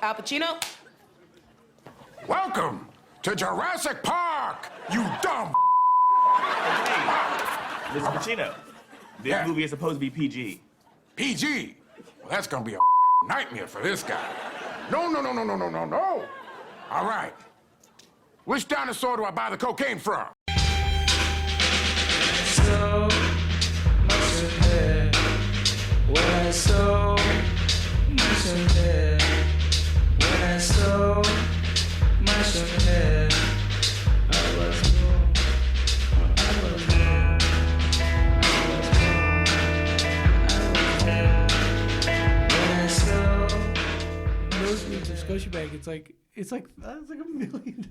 Al Pacino? Welcome to Jurassic Park, you dumb. Hey, Mr. Pacino. This movie is supposed to be PG. PG? Well, that's gonna be a nightmare for this guy. No. All right. Which dinosaur do I buy the cocaine from? So much of it was so much of it when I so much of it I was wrong. I was wrong. I was wrong. When I so Those games of Scotiabank, it's like $1 million.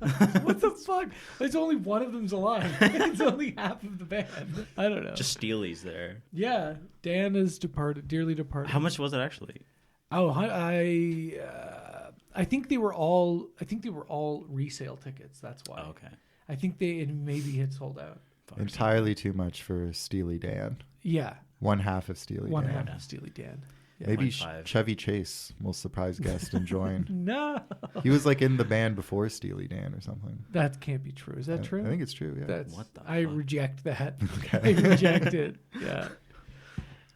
What the fuck? It's only one of them's alive. It's only half of the band. I don't know. Just Steely's there. Yeah, Dan is departed, dearly departed. How much was it actually? Oh, I think they were all. Resale tickets. That's why. Oh, okay. I think they maybe had sold out. Entirely too much for Steely Dan. Yeah. One half of Steely One Dan. half of Steely Dan. Yeah. Maybe 0.5. Chevy Chase will surprise guest and join. No. He was like in the band before Steely Dan or something. That can't be true. Is that true? I think it's true, yeah. That's, What the I fuck? reject that. Okay. I reject it. Yeah.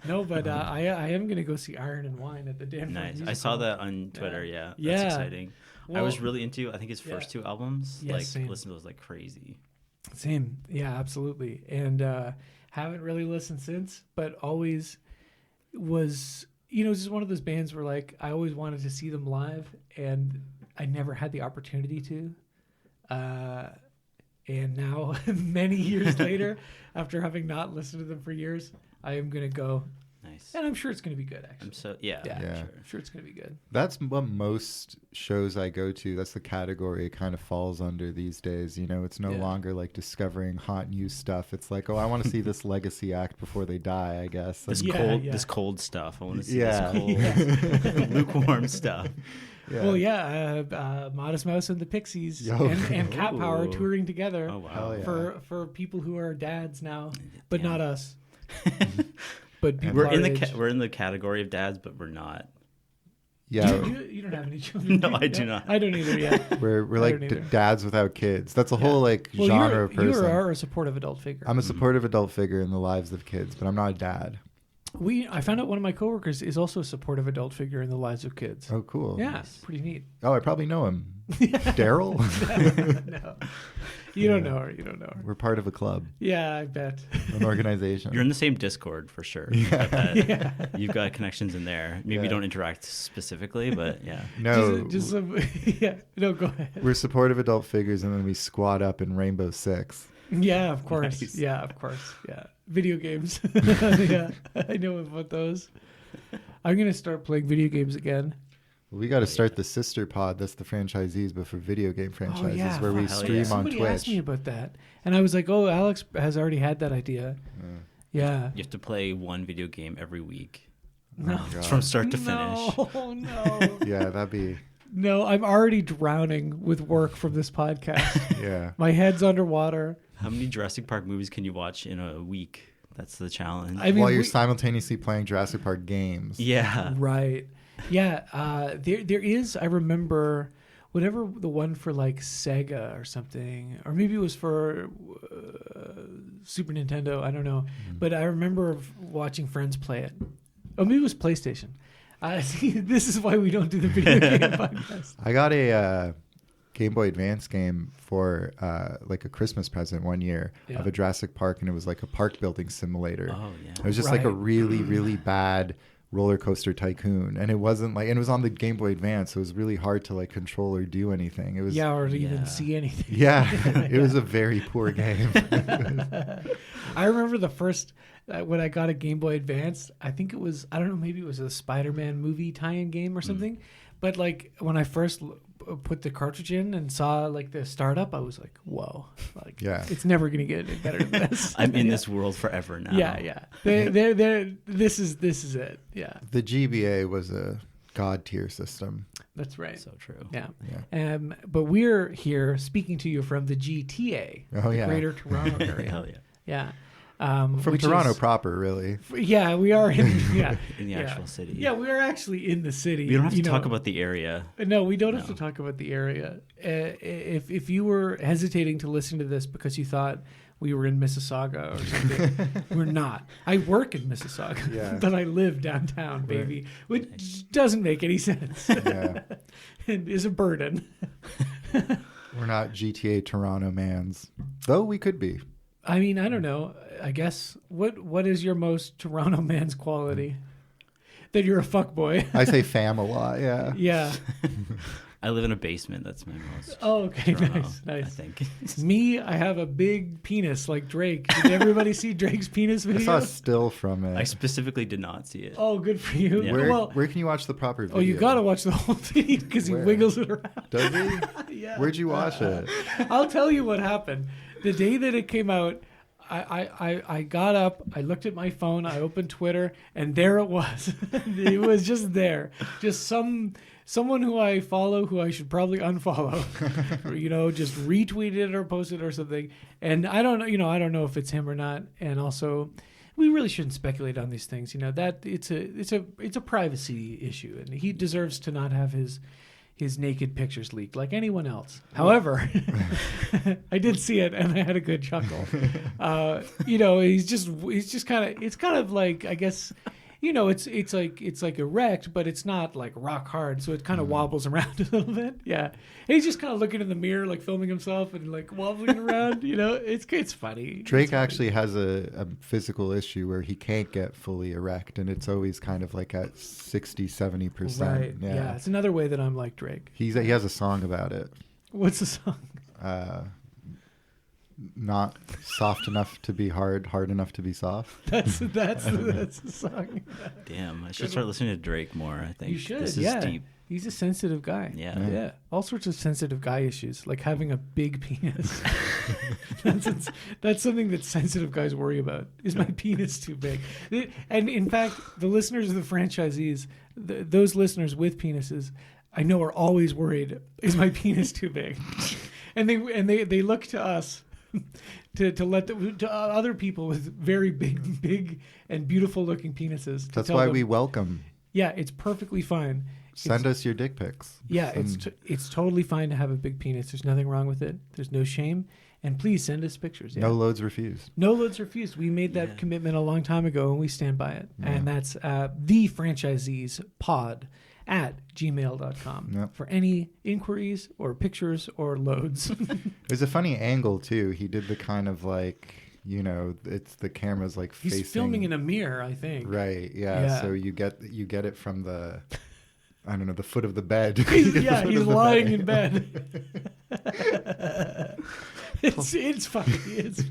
No, but I am going to go see Iron and Wine at the Danforth Nice. Music I saw Hall. that on Twitter. Yeah. Yeah. That's exciting. I Well, was really into, I think, his first two albums. Yeah, like, same. listen to those like crazy. Same. Yeah, absolutely. And haven't really listened since, but always was, just one of those bands where like I always wanted to see them live and I never had the opportunity to. And now, many years later, after having not listened to them for years, I am going to go. Nice. And I'm sure it's going to be good, actually. I'm so, yeah. Yeah. Sure. I'm sure it's going to be good. That's what most shows I go to, that's the category it kind of falls under these days. It's no Yeah. longer like discovering hot new stuff. It's like, oh, I want to see this legacy act before they die, I guess. This Yeah, this cold stuff. I want to see Yeah. this cold, lukewarm stuff. Yeah. Well, yeah, Modest Mouse and the Pixies Yo. and Cat Power Ooh. touring together Oh, wow. Hell yeah. for people who are dads now, but Damn. not us. But people We're our in age. we're in the category of dads, but we're not. Yeah, You don't have any children. No, do you? I do not. I don't either. Yeah. we're I like don't either. dads without kids. That's a whole like Well, genre of person. you are a supportive adult figure. I'm a supportive adult figure in the lives of kids, but I'm not a dad. I found out one of my coworkers is also a supportive adult figure in the lives of kids. Oh, cool. Yeah, it's pretty neat. Oh, I probably know him. Daryl? No, you don't know her. You don't know her. We're part of a club, Yeah, I bet. an organization. You're in the same Discord for sure. Yeah. You've got connections in there. Maybe Yeah. you don't interact specifically, but yeah. No, Just some, yeah. No, go ahead. we're supportive adult figures, and then we squat up in Rainbow Six. Yeah, of course. Nice. Yeah, of course. Yeah. Video games. Yeah, I know about those. I'm going to start playing video games again. We got to start the sister pod. That's the franchisees, but for video game franchises, where we fuck. stream on Somebody asked me Twitch. about that. And I was like, oh, Alex has already had that idea. Yeah. You have to play one video game every week. No. God. From start to finish. No. Yeah, that'd be. No, I'm already drowning with work from this podcast. Yeah. My head's underwater. How many Jurassic Park movies can you watch in a week? That's the challenge. I mean, While you're simultaneously playing Jurassic Park games. yeah. Right. Yeah. There is, I remember, whatever the one for like Sega or something, or maybe it was for Super Nintendo. I don't know. But I remember watching friends play it. Oh, maybe it was PlayStation. See, this is why we don't do the video game podcast. I got a Game Boy Advance game for like a Christmas present one year of a Jurassic Park, and it was like a park building simulator. Oh, yeah. It was just like a Right. really, really bad roller coaster tycoon, and it wasn't like, and it was on the Game Boy Advance, so it was really hard to like control or do anything. It was Or to even Yeah. see anything. yeah, it was a very poor game. I remember the first when I got a Game Boy Advance. I think it was, I don't know, maybe it was a Spider-Man movie tie-in game or something. But like when I first put the cartridge in and saw like the startup, I was like, whoa, like Yeah. it's never gonna get any better than this. I'm in this world forever now. Yeah. This is it. Yeah, The GBA was a god tier system. that's right. So true. Yeah. Yeah. But we're here speaking to you from the GTA, Oh, the yeah. Greater Toronto area. Hell yeah. Yeah. From which Toronto is- proper, really. Yeah, we are in In the yeah. actual city. Yeah, we are actually in the city. We don't have to you know. talk about the area. No, we don't have No. to talk about the area. If you were hesitating to listen to this because you thought we were in Mississauga or something, we're not. I work in Mississauga, Yeah. but I live downtown, baby, which doesn't make any sense Yeah. and is a burden. We're not GTA Toronto mans, though we could be. I mean, I don't know. I guess what is your most Toronto man's quality? That you're a fuckboy. I say fam a lot, yeah. Yeah. I live in a basement. That's my most. Oh, okay. Toronto, Nice. I Nice. think. Me, I have a big penis like Drake. Did everybody see Drake's penis I video? saw a still from it. I specifically did not see it. Oh, good for you. Yeah. Where can you watch the proper video? Oh, you gotta watch the whole thing because he Where? wiggles it around. Does he? Yeah. Where'd you watch it? I'll tell you what happened. The day that it came out, I got up, I looked at my phone, I opened Twitter, and there it was. It was just there. Just someone who I follow who I should probably unfollow. Just retweeted it or posted or something. And I don't know, I don't know if it's him or not. And also, we really shouldn't speculate on these things. That it's a privacy issue, and he deserves to not have his naked pictures leaked like anyone else. However, I did see it and I had a good chuckle. He's just kind of, it's kind of like, I guess, it's like erect, but it's not like rock hard. So it kind of wobbles around a little bit. Yeah. And he's just kind of looking in the mirror, like filming himself and like wobbling around, it's funny. Drake actually has a physical issue where he can't get fully erect, and it's always kind of like at 60-70%. Right. Yeah. It's another way that I'm like Drake. He has a song about it. What's the song? Not soft enough to be hard, hard enough to be soft. That's the song. Damn, I should start listening to Drake more. I think You should. This is yeah. deep. He's a sensitive guy. Yeah. Yeah. All sorts of sensitive guy issues, like having a big penis. That's something that sensitive guys worry about. Is my penis too big? And in fact, the listeners of the franchisees, those listeners with penises, I know are always worried, is my penis too big? And they look to us to let to other people with very big and beautiful looking penises. That's why we welcome. Yeah, it's perfectly fine. Send us your dick pics. Yeah, it's totally fine to have a big penis. There's nothing wrong with it. There's no shame. And please send us pictures. Yeah. No loads refused. No loads refused. We made that commitment a long time ago, and we stand by it. Yeah. And that's thefranchiseespod@gmail.com for any inquiries or pictures or loads. There's a funny angle, too. He did the kind of like, it's the camera's like He's facing. filming in a mirror, I think. Right, yeah. So you get it from the, I don't know, the foot of the bed. He's lying in bed. It's funny. It's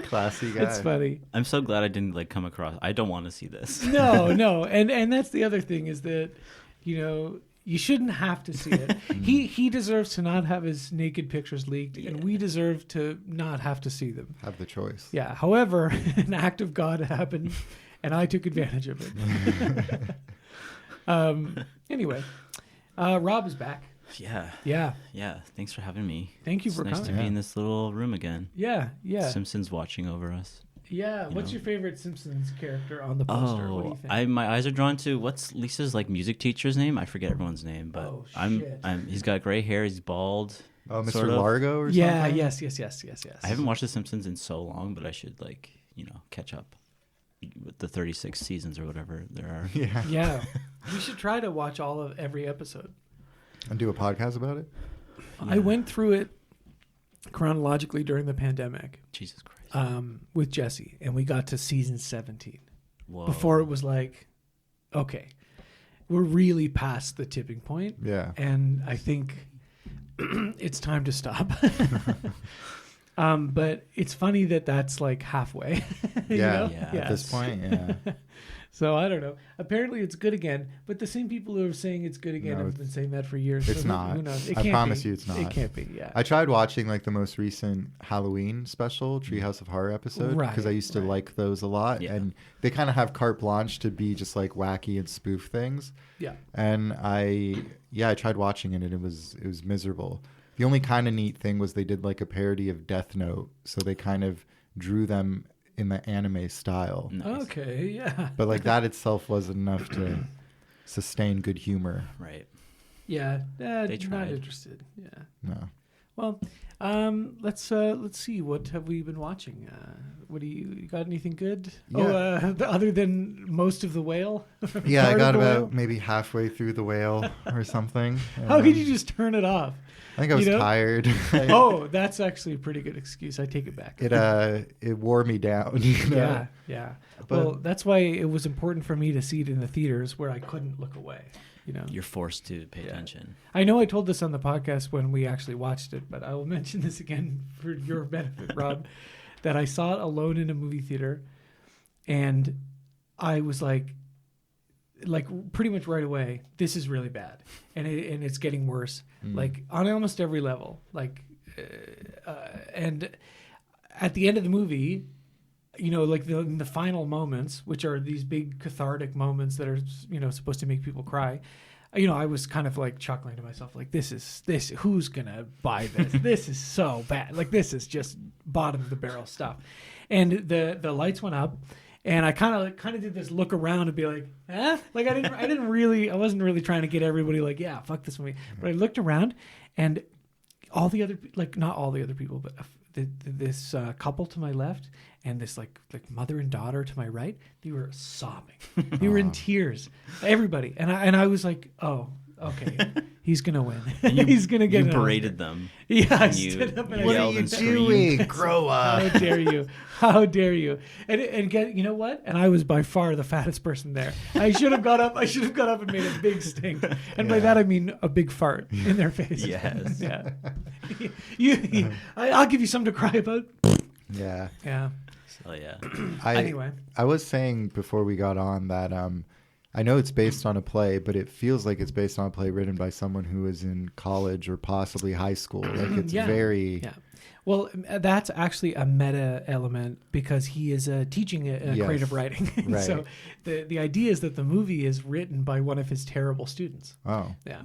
classy guy. It's funny. I'm so glad I didn't come across. I don't want to see this. No, and that's the other thing is that, you shouldn't have to see it. He deserves to not have his naked pictures leaked, and we deserve to not have to see them. Have the choice. Yeah. However, an act of God happened, and I took advantage of it. Anyway, Rob is back. Yeah. Yeah. Yeah. Thanks for having me. Thank you for nice coming. to be in this little room again. Yeah. Simpsons watching over us. Yeah. What's your favorite Simpsons character on the poster? What do you think? My eyes are drawn to what's Lisa's music teacher's name? I forget everyone's name, but he's got gray hair. He's bald. Oh, Mr. Sort of. Largo or something? Yeah. Yes. I haven't watched The Simpsons in so long, but I should catch up with the 36 seasons or whatever there are. Yeah. Yeah. We should try to watch every episode. And do a podcast about it? I went through it chronologically during the pandemic. Jesus Christ. With Jesse, and we got to season 17. Whoa. Before it was like, okay, we're really past the tipping point. Yeah. And I think it's time to stop. But it's funny that that's halfway. Yeah. Yes. At this point, yeah. So I don't know. Apparently it's good again, but the same people who are saying it's good again have been saying that for years. It's so not. Who knows? I promise you it's not. It can't be, yeah. I tried watching the most recent Halloween special, Treehouse of Horror episode, because I used to like those a lot. Yeah. And they kind of have carte blanche to be just wacky and spoof things. Yeah. And I tried watching it and it was miserable. The only kind of neat thing was they did a parody of Death Note. So they kind of drew them in the anime style. Nice. Okay, yeah. But like that itself wasn't enough to sustain good humor. Right. Yeah, They not tried. interested. Yeah. No. Well, let's see. What have we been watching? What do you got? Anything good? Yeah. Other than most of The Whale. Yeah, I Part of got The about Whale? maybe halfway through The Whale or something. How could you just turn it off? I think I was you know? tired. Oh, that's actually a pretty good excuse. I take it back. It wore me down. You know? Yeah, yeah. But- Well, that's why it was important for me to see it in the theaters where I couldn't look away. You know, You're forced to pay attention. I know I told this on the podcast when we actually watched it, but I will mention this again for your benefit, Rob, that I saw it alone in a movie theater, and I was like pretty much right away, this is really bad, and it's getting worse, like on almost every level, and at the end of the movie, you know, like the final moments, which are these big cathartic moments that are, you know, supposed to make people cry. You know, I was kind of like chuckling to myself, like, this, who's gonna buy this? This is so bad. Like, this is just bottom of the barrel stuff. And the lights went up, and I kind of did this look around and be like, like I wasn't really trying to get everybody like, yeah, fuck this movie. But I looked around, and all the other, like, not all the other people, but this couple to my left and this like mother and daughter to my right, they were sobbing. They were in tears. Everybody. And I was like, oh, okay, he's gonna win. He's gonna get. You an berated Oscar. them. Yeah, I You stood up and I What are yelled you and screamed. doing? Grow up. How dare you? How dare you? And get, you know what? And I was by far the fattest person there. I should have got up. And made a big stink. And by that I mean a big fart in their face. Yes. Yeah. I'll give you something to cry about. Yeah. Yeah. So yeah. Anyway. I was saying before we got on that I know it's based on a play, but it feels like it's based on a play written by someone who was in college or possibly high school. Like it's very. Yeah. Well, that's actually a meta element because he is teaching Yes. creative writing. Right. So the idea is that the movie is written by one of his terrible students. Oh, Yeah.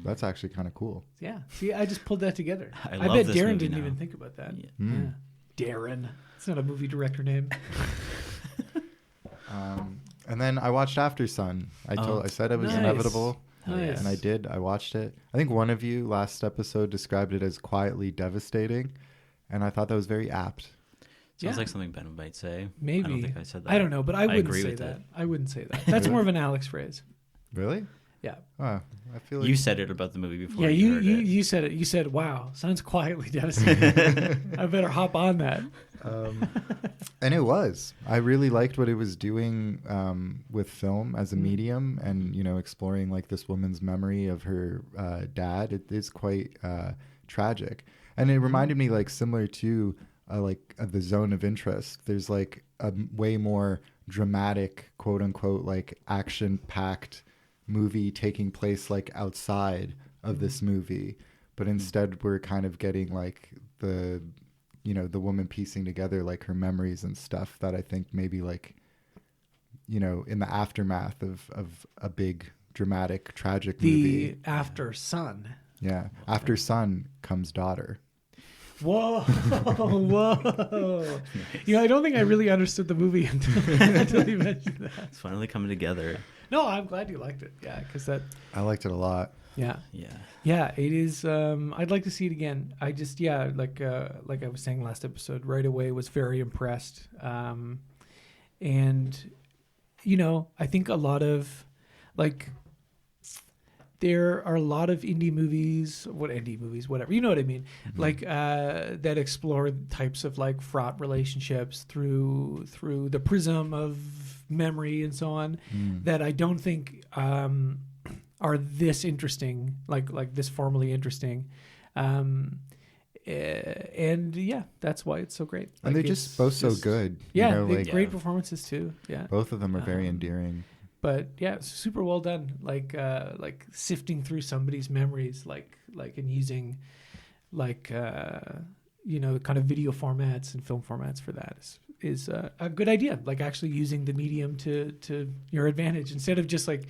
that's actually kind of cool. Yeah. See, I just pulled that together. I I love bet this Darren movie didn't now. even think about that. Yeah. Yeah. Darren. It's not a movie director name. And then I watched After Sun. I said it was nice. inevitable. Hell yes. And I did. I watched it. I think one of you last episode described it as quietly devastating, and I thought that was very apt. Sounds Yeah. like something Ben might say. Maybe. I don't think I said that. I don't know, but I wouldn't agree say with that. it. I wouldn't say that. That's more of an Alex phrase. Really? Yeah. Oh, I feel like You said it about the movie before. Yeah, you heard it. you said it. You said, "Wow, sounds quietly devastating." I better hop on that. and it was. I really liked what it was doing with film as a medium, and exploring like this woman's memory of her dad. It is quite tragic, and it reminded me like similar to the Zone of Interest. There's like a way more dramatic, quote unquote, like action packed movie taking place like outside of this movie, but instead we're kind of getting like the woman piecing together like her memories and stuff that I think maybe like in the aftermath of a big dramatic tragic movie. The After Sun. Yeah, after son comes daughter. Whoa, whoa! I don't think I really understood the movie until you mentioned that. It's finally coming together. No, I'm glad you liked it. Yeah, because that. I liked it a lot. Yeah. Yeah, it is. I'd like to see it again. I just, like I was saying last episode, right away was very impressed. And, I think a lot of, there are a lot of indie movies, whatever, you know what I mean? Mm-hmm. That explore types of like fraught relationships through the prism of memory and so on, that I don't think, are this interesting, like this formally interesting, and that's why it's so great. And they're just both so good. Yeah, great performances too. Yeah, both of them are very endearing. But yeah, it's super well done. Like sifting through somebody's memories, and using kind of video formats and film formats for that is a good idea. Like actually using the medium to your advantage instead of just like.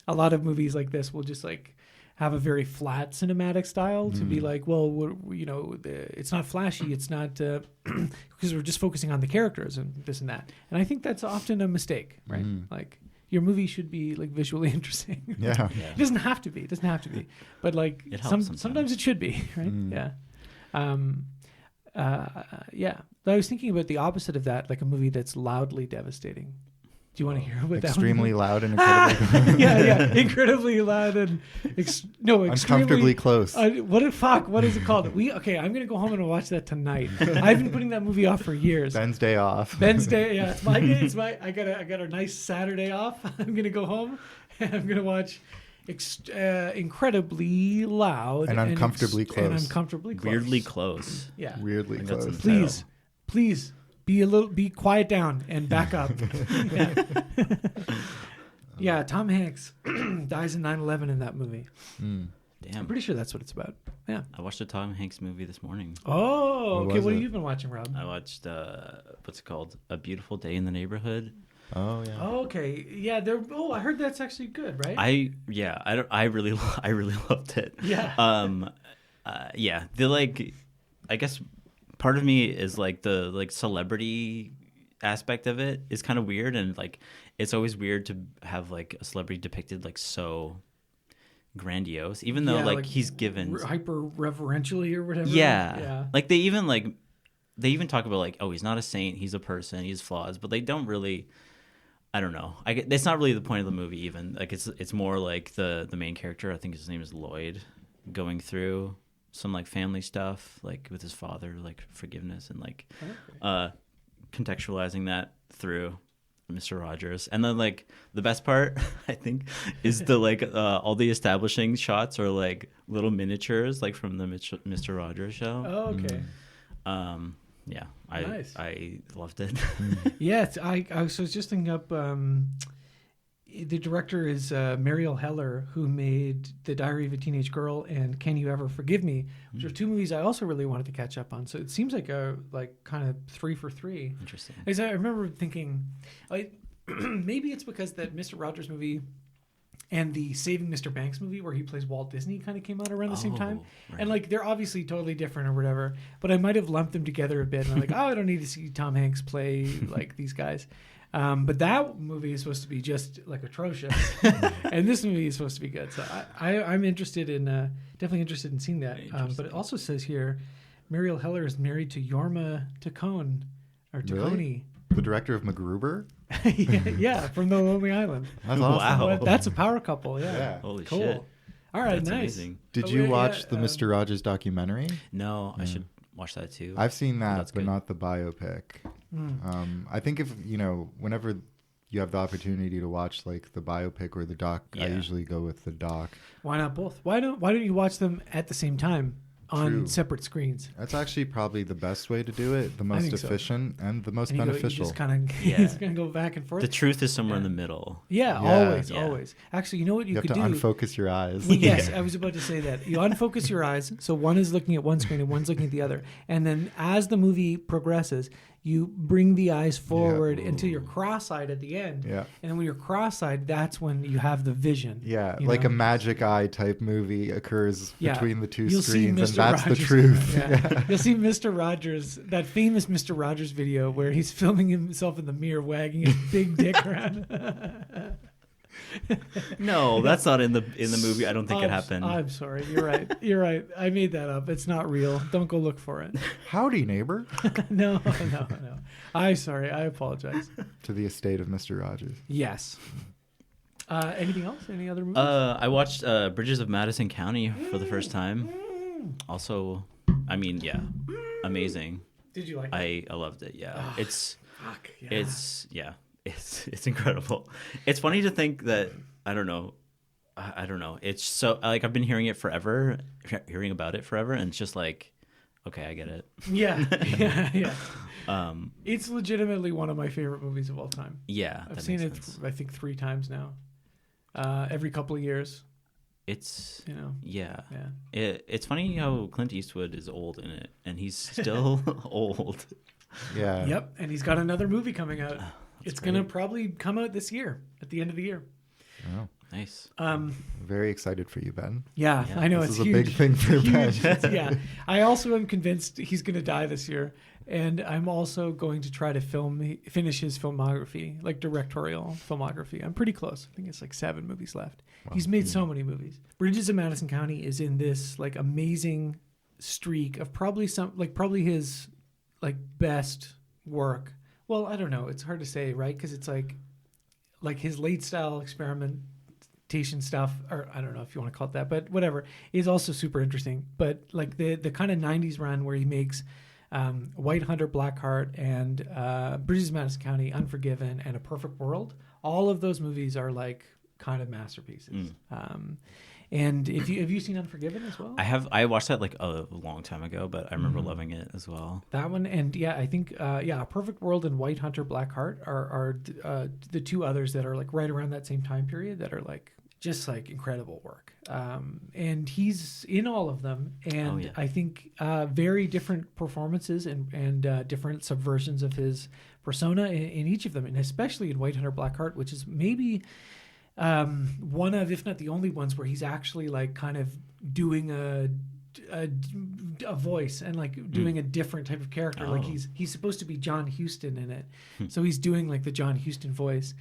A lot of movies like this will just like have a very flat cinematic style to be like, well, it's not flashy. It's not because we're just focusing on the characters and this and that. And I think that's often a mistake, right? Like your movie should be like visually interesting. Yeah. It doesn't have to be. It doesn't have to be. But like It helps sometimes it should be, right? Yeah. Yeah. But I was thinking about the opposite of that, like a movie that's loudly devastating. Do you want to hear what that Extremely one? loud and incredibly Yeah, incredibly loud and extremely uncomfortably close. What is it called? I'm gonna go home and watch that tonight. I've been putting that movie off for years. Ben's day off. Ben's day, yeah, it's my day. I got a nice Saturday off. I'm gonna go home and I'm gonna watch incredibly loud And uncomfortably close. Weirdly close. Yeah. Weirdly That's close. in- Please be quiet down and back up. Yeah. Yeah, Tom Hanks dies in 9/11 in that movie. I'm Damn. pretty sure that's what it's about. Yeah. I watched a Tom Hanks movie this morning. Oh, What okay. was What it? have you been watching, Rob? I watched what's it called? A Beautiful Day in the Neighborhood. Oh yeah. Oh, okay. Yeah, I heard that's actually good, right? I really loved it. Yeah. Yeah. I guess part of me is like the celebrity aspect of it is kind of weird, and like it's always weird to have like a celebrity depicted like so grandiose, even though like he's given hyper reverentially or whatever. yeah. Like they even talk about like, oh, he's not a saint, he's a person, he has flaws, but they don't really. I don't know. It's not really the point of the movie. Even like it's more like the main character. I think his name is Lloyd, going through some like family stuff, like with his father, like forgiveness, and like contextualizing that through Mr. Rogers. And then like the best part, I think, is the like all the establishing shots are like little miniatures, like from the Mr. Rogers show. Oh, okay. Yeah, Nice. I loved it. Yes, I was just thinking up. The director is Mariel Heller, who made The Diary of a Teenage Girl and Can You Ever Forgive Me, which are two movies I also really wanted to catch up on. So it seems like a kind of 3 for 3. Interesting. Because I remember thinking, maybe it's because that Mr. Rogers movie and the Saving Mr. Banks movie, where he plays Walt Disney, kind of came out around the same time. Right. And like they're obviously totally different or whatever, but I might have lumped them together a bit. And I'm like, oh, I don't need to see Tom Hanks play like these guys. But that movie is supposed to be just like atrocious, and this movie is supposed to be good. So I'm interested in definitely interested in seeing that. But it also says here, Mariel Heller is married to Jorma Taccone or Taccone. Really? The director of MacGruber? yeah, from The Lonely Island. That's awesome. Wow. Well, that's a power couple. Yeah. Yeah. Holy Cool. shit. All right, That's nice. amazing. Did Oh, you yeah, watch yeah, the Mr. Rogers documentary? No, I should watch that too. I've seen that, That's but good. not the biopic. I think if whenever you have the opportunity to watch like the biopic or the doc, I Yeah. usually go with the doc. Why not both? Why don't you watch them at the same time on True. separate screens? That's actually probably the best way to do it, the most think so. efficient and the most And you beneficial. just kind of Yeah. gonna go back and forth. The truth is somewhere in the middle. Yeah, Yeah. always. Actually, you know what you You have could to do? unfocus your eyes. Well, yes, I was about to say that. You unfocus your eyes, so one is looking at one screen and one's looking at the other. And then as the movie progresses, you bring the eyes forward until you're cross-eyed at the end. Yeah. And then when you're cross-eyed, that's when you have the vision. Yeah, you like know? a magic eye type movie occurs Yeah. between the 2 You'll see screens, and Mr. that's the Rogers. truth. Yeah. You'll see Mr. Rogers, that famous Mr. Rogers video where he's filming himself in the mirror wagging his big dick around. No, that's not in the movie. I don't think it I'm- happened. I'm sorry. You're right. You're right. I made that up. It's not real. Don't go look for it. Howdy, neighbor, No. I'm sorry. I apologize. to the estate of Mr. Rogers. Yes. Anything else? Any other movies? I watched Bridges of Madison County for the first time. Also, I mean, yeah, amazing. Did you like it? I loved it. Yeah, Fuck. Yeah. it's incredible. It's funny to think that I don't know. It's so like I've been hearing about it forever, and it's just like, okay, I get it. Yeah. It's legitimately one of my favorite movies of all time. Yeah, I've that seen it, makes sense. I think, 3 times now. Every couple of years, It's you know. yeah. Yeah. It's funny how Clint Eastwood is old in it, and he's still old. Yeah. Yep. And he's got another movie coming out. It's going to great. probably come out this year, at the end of the year. Oh, Nice. very excited for you, Ben. Yeah, Yeah, I know This it's is a huge. big thing for Huge. Ben. Yeah, I also am convinced he's going to die this year, and I'm also going to try to finish his filmography, like directorial filmography. I'm pretty close. I think it's like 7 movies left. He's made so many movies. Bridges of Madison County is in this like amazing streak of probably his like best work. Well, I don't know. It's hard to say, right? Because it's like his late style experimentation stuff, or I don't know if you want to call it that, but whatever, is also super interesting. But like the kind of 90s run where he makes White Hunter, Blackheart, and Bridges of Madison County, Unforgiven, and A Perfect World, all of those movies are like kind of masterpieces. And have you seen Unforgiven as well? I watched that like a long time ago, but I remember loving it as well. That one, and yeah, I think A Perfect World and White Hunter, Blackheart are the 2 others that are like right around that same time period that are like just like incredible work. And he's in all of them, and I think very different performances and different subversions of his persona in each of them, and especially in White Hunter, Blackheart, which is maybe one of, if not the only ones, where he's actually like kind of doing a voice and like doing a different type of character. Like he's supposed to be John Huston in it, so he's doing like the John Huston voice.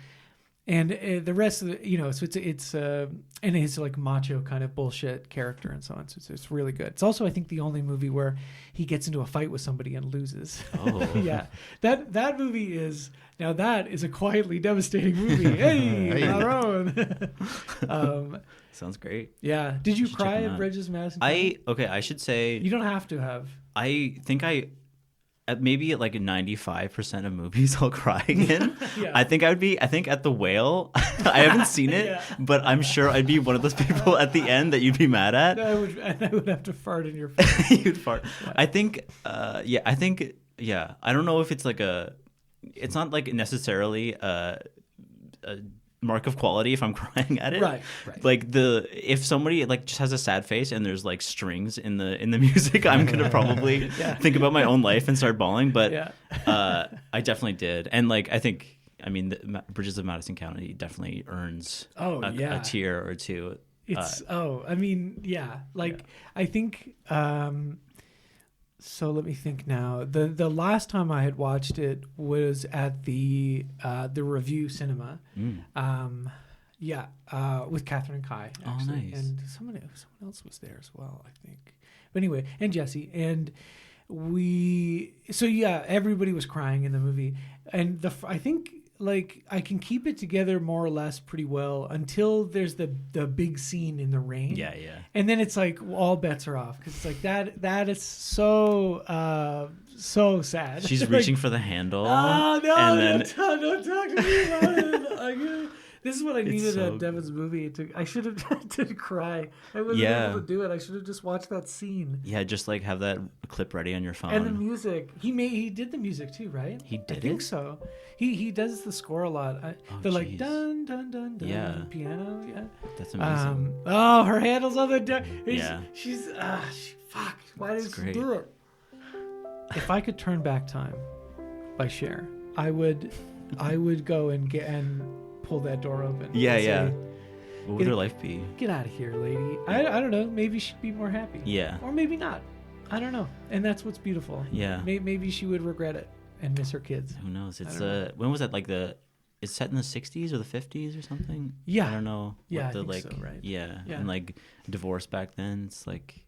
And the rest of the, so it's and his like macho kind of bullshit character and so on. So it's really good. It's also, I think, the only movie where he gets into a fight with somebody and loses. Oh. Yeah, that movie is, now that is a quietly devastating movie. Hey, our own. Sounds great. Yeah. Did you Should cry check them at out. Bridges of Madison? I should say You don't have to have. I think maybe at like 95% of movies I'll cry in. Yeah. I think at The Whale, I haven't seen it, Yeah. but I'm sure I'd be one of those people at the end that you'd be mad at. I would have to fart in your face. You'd fart. Yeah. I think, I don't know if it's like it's not like necessarily a mark of quality if I'm crying at it. Right. Like if somebody like just has a sad face and there's like strings in the music, I'm gonna probably think about my own life and start bawling. But I definitely did, and like I mean, the Bridges of Madison County definitely earns a tear or two. It's I think. So let me think now. The last time I had watched it was at the Review Cinema. With Catherine and Kai, actually. Nice. And someone else was there as well, I think. But anyway, and Jesse, and everybody was crying in the movie, and I think like I can keep it together more or less pretty well until there's the big scene in the rain. Yeah. And then it's like all bets are off because it's like that is so sad. She's Like, reaching for the handle. Oh no! and then Don't talk to me about it. This is what I needed so at Devin's movie. I should have to cry. I wasn't able to do it. I should have just watched that scene. Yeah, just like have that clip ready on your phone. And the music. He did the music too, right? He did I think it? so. He does the score a lot. The like jeez. dun dun dun dun Yeah. piano. Yeah. That's amazing. Her handle's on the. Yeah. She's fuck. Why did she great. do it? If I could turn back time by Cher, I would go and pull that door open. Yeah. and say, What would her life be? Get out of here, lady. I don't know. Maybe she'd be more happy. Yeah. Or maybe not. I don't know. And that's what's beautiful. Yeah. Maybe she would regret it and miss her kids. Who knows? It's don't know. when was that? Like it's set in the 60s or the 50s or something. Yeah. I don't know. Yeah, what I think so, right. Yeah. Yeah. And like divorce back then, it's like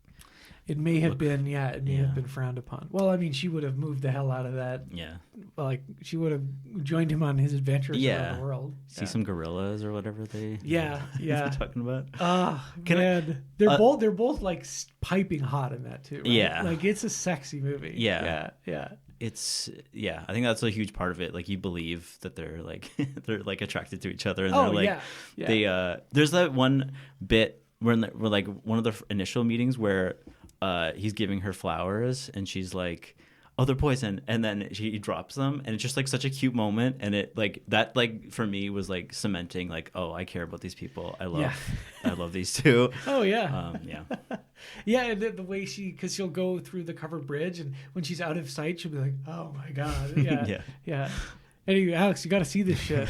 It may have been, it may have been frowned upon. Well, I mean, she would have moved the hell out of that. yeah. Like, she would have joined him on his adventures around the world. See some gorillas or whatever they. Yeah, yeah. They're talking about. Can man, they're both like piping hot in that too. Right? Yeah. like it's a sexy movie. Yeah. yeah. It's I think that's a huge part of it. Like you believe that they're like they're like attracted to each other and Oh, they're like yeah. they there's that one bit where like one of the initial meetings where he's giving her flowers and she's like, oh, they're poison, and then he drops them, and it's just like such a cute moment, and it like that like for me was like cementing like, oh, I care about these people. I love these two. Oh yeah. Yeah. Yeah, and the way because she'll go through the covered bridge, and when she's out of sight, she'll be like, "Oh my god!" Yeah, Yeah. yeah. Anyway, Alex, you got to see this shit.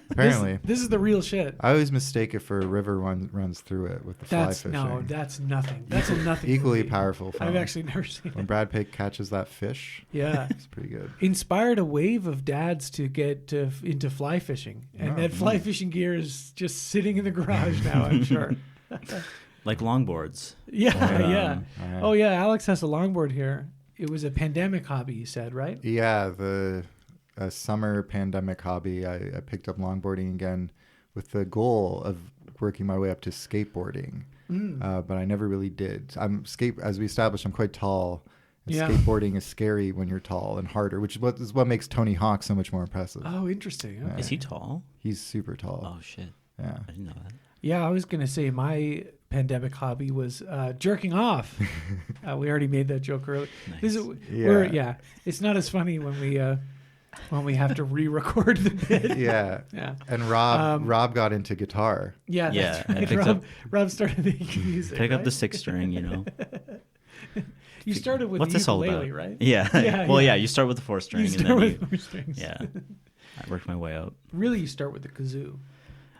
Apparently. This is the real shit. I always mistake it for a river runs through it with the fly fishing. That's nothing. That's a nothing. Equally movie. powerful film. I've actually never seen When it. Brad Pitt catches that fish, Yeah. it's pretty good. Inspired a wave of dads to get into fly fishing, and that fly fishing gear is just sitting in the garage now. I'm sure. Like longboards. Yeah, yeah. yeah. Oh yeah, Alex has a longboard here. It was a pandemic hobby, you said, right? Yeah, a summer pandemic hobby. I picked up longboarding again with the goal of working my way up to skateboarding, but I never really did. As we established, I'm quite tall. And Yeah. Skateboarding is scary when you're tall and harder, which is what makes Tony Hawk so much more impressive. Oh, interesting. Okay. Is he tall? He's super tall. Oh shit. Yeah. I didn't know that. Yeah, I was gonna say my pandemic hobby was jerking off. We already made that joke earlier. Nice. It's not as funny when we have to re-record the bit. Yeah. Yeah. And Rob got into guitar. Yeah, Yeah, that's I right. picked Rob started making music. Pick up right? the 6 string, you know. You started with What's the this all ukulele, about? right? Yeah. Yeah, Well, yeah. yeah. You start with the 4 string, You and start then with four strings. yeah. I worked my way up. Really, you start with the kazoo Or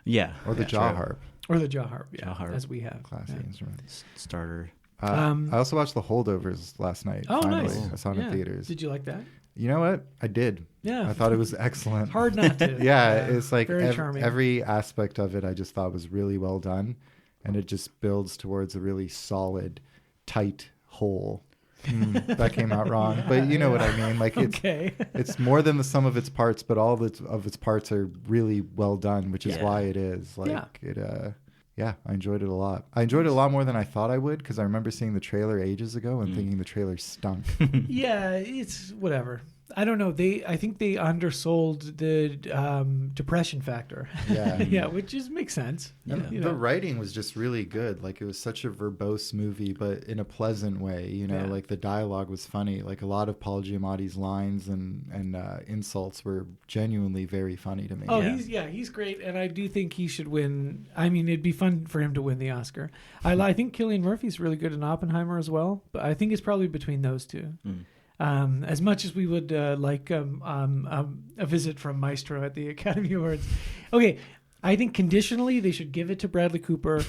Yeah. the yeah, jaw true. harp. or the jaw harp, Jaw harp. as we have. Classy Yeah. instrument. Starter. I also watched The Holdovers last night. Oh, finally. nice. I saw it Yeah. in theaters. Did you like that? You know what? I did. Yeah. I thought it was excellent. Hard not to. Yeah, it's like very charming. every aspect of it I just thought was really well done, and it just builds towards a really solid, tight whole. That came out wrong, but you know what I mean. Like Okay. it's more than the sum of its parts, but all of its parts are really well done, which is Yeah. why it is like Yeah. it. Yeah, I enjoyed it a lot. I enjoyed it a lot more than I thought I would because I remember seeing the trailer ages ago and thinking the trailer stunk. Yeah, it's whatever. I don't know. I think they undersold the depression factor. Yeah. Yeah, which makes sense. And You the know. writing was just really good. Like it was such a verbose movie, but in a pleasant way. You know, Yeah. like the dialogue was funny. Like a lot of Paul Giamatti's lines and insults were genuinely very funny to me. Oh, Yeah. he's great, and I do think he should win. I mean, it'd be fun for him to win the Oscar. I think Cillian Murphy's really good in Oppenheimer as well, but I think it's probably between those two. As much as we would like a visit from Maestro at the Academy Awards. Okay, I think conditionally they should give it to Bradley Cooper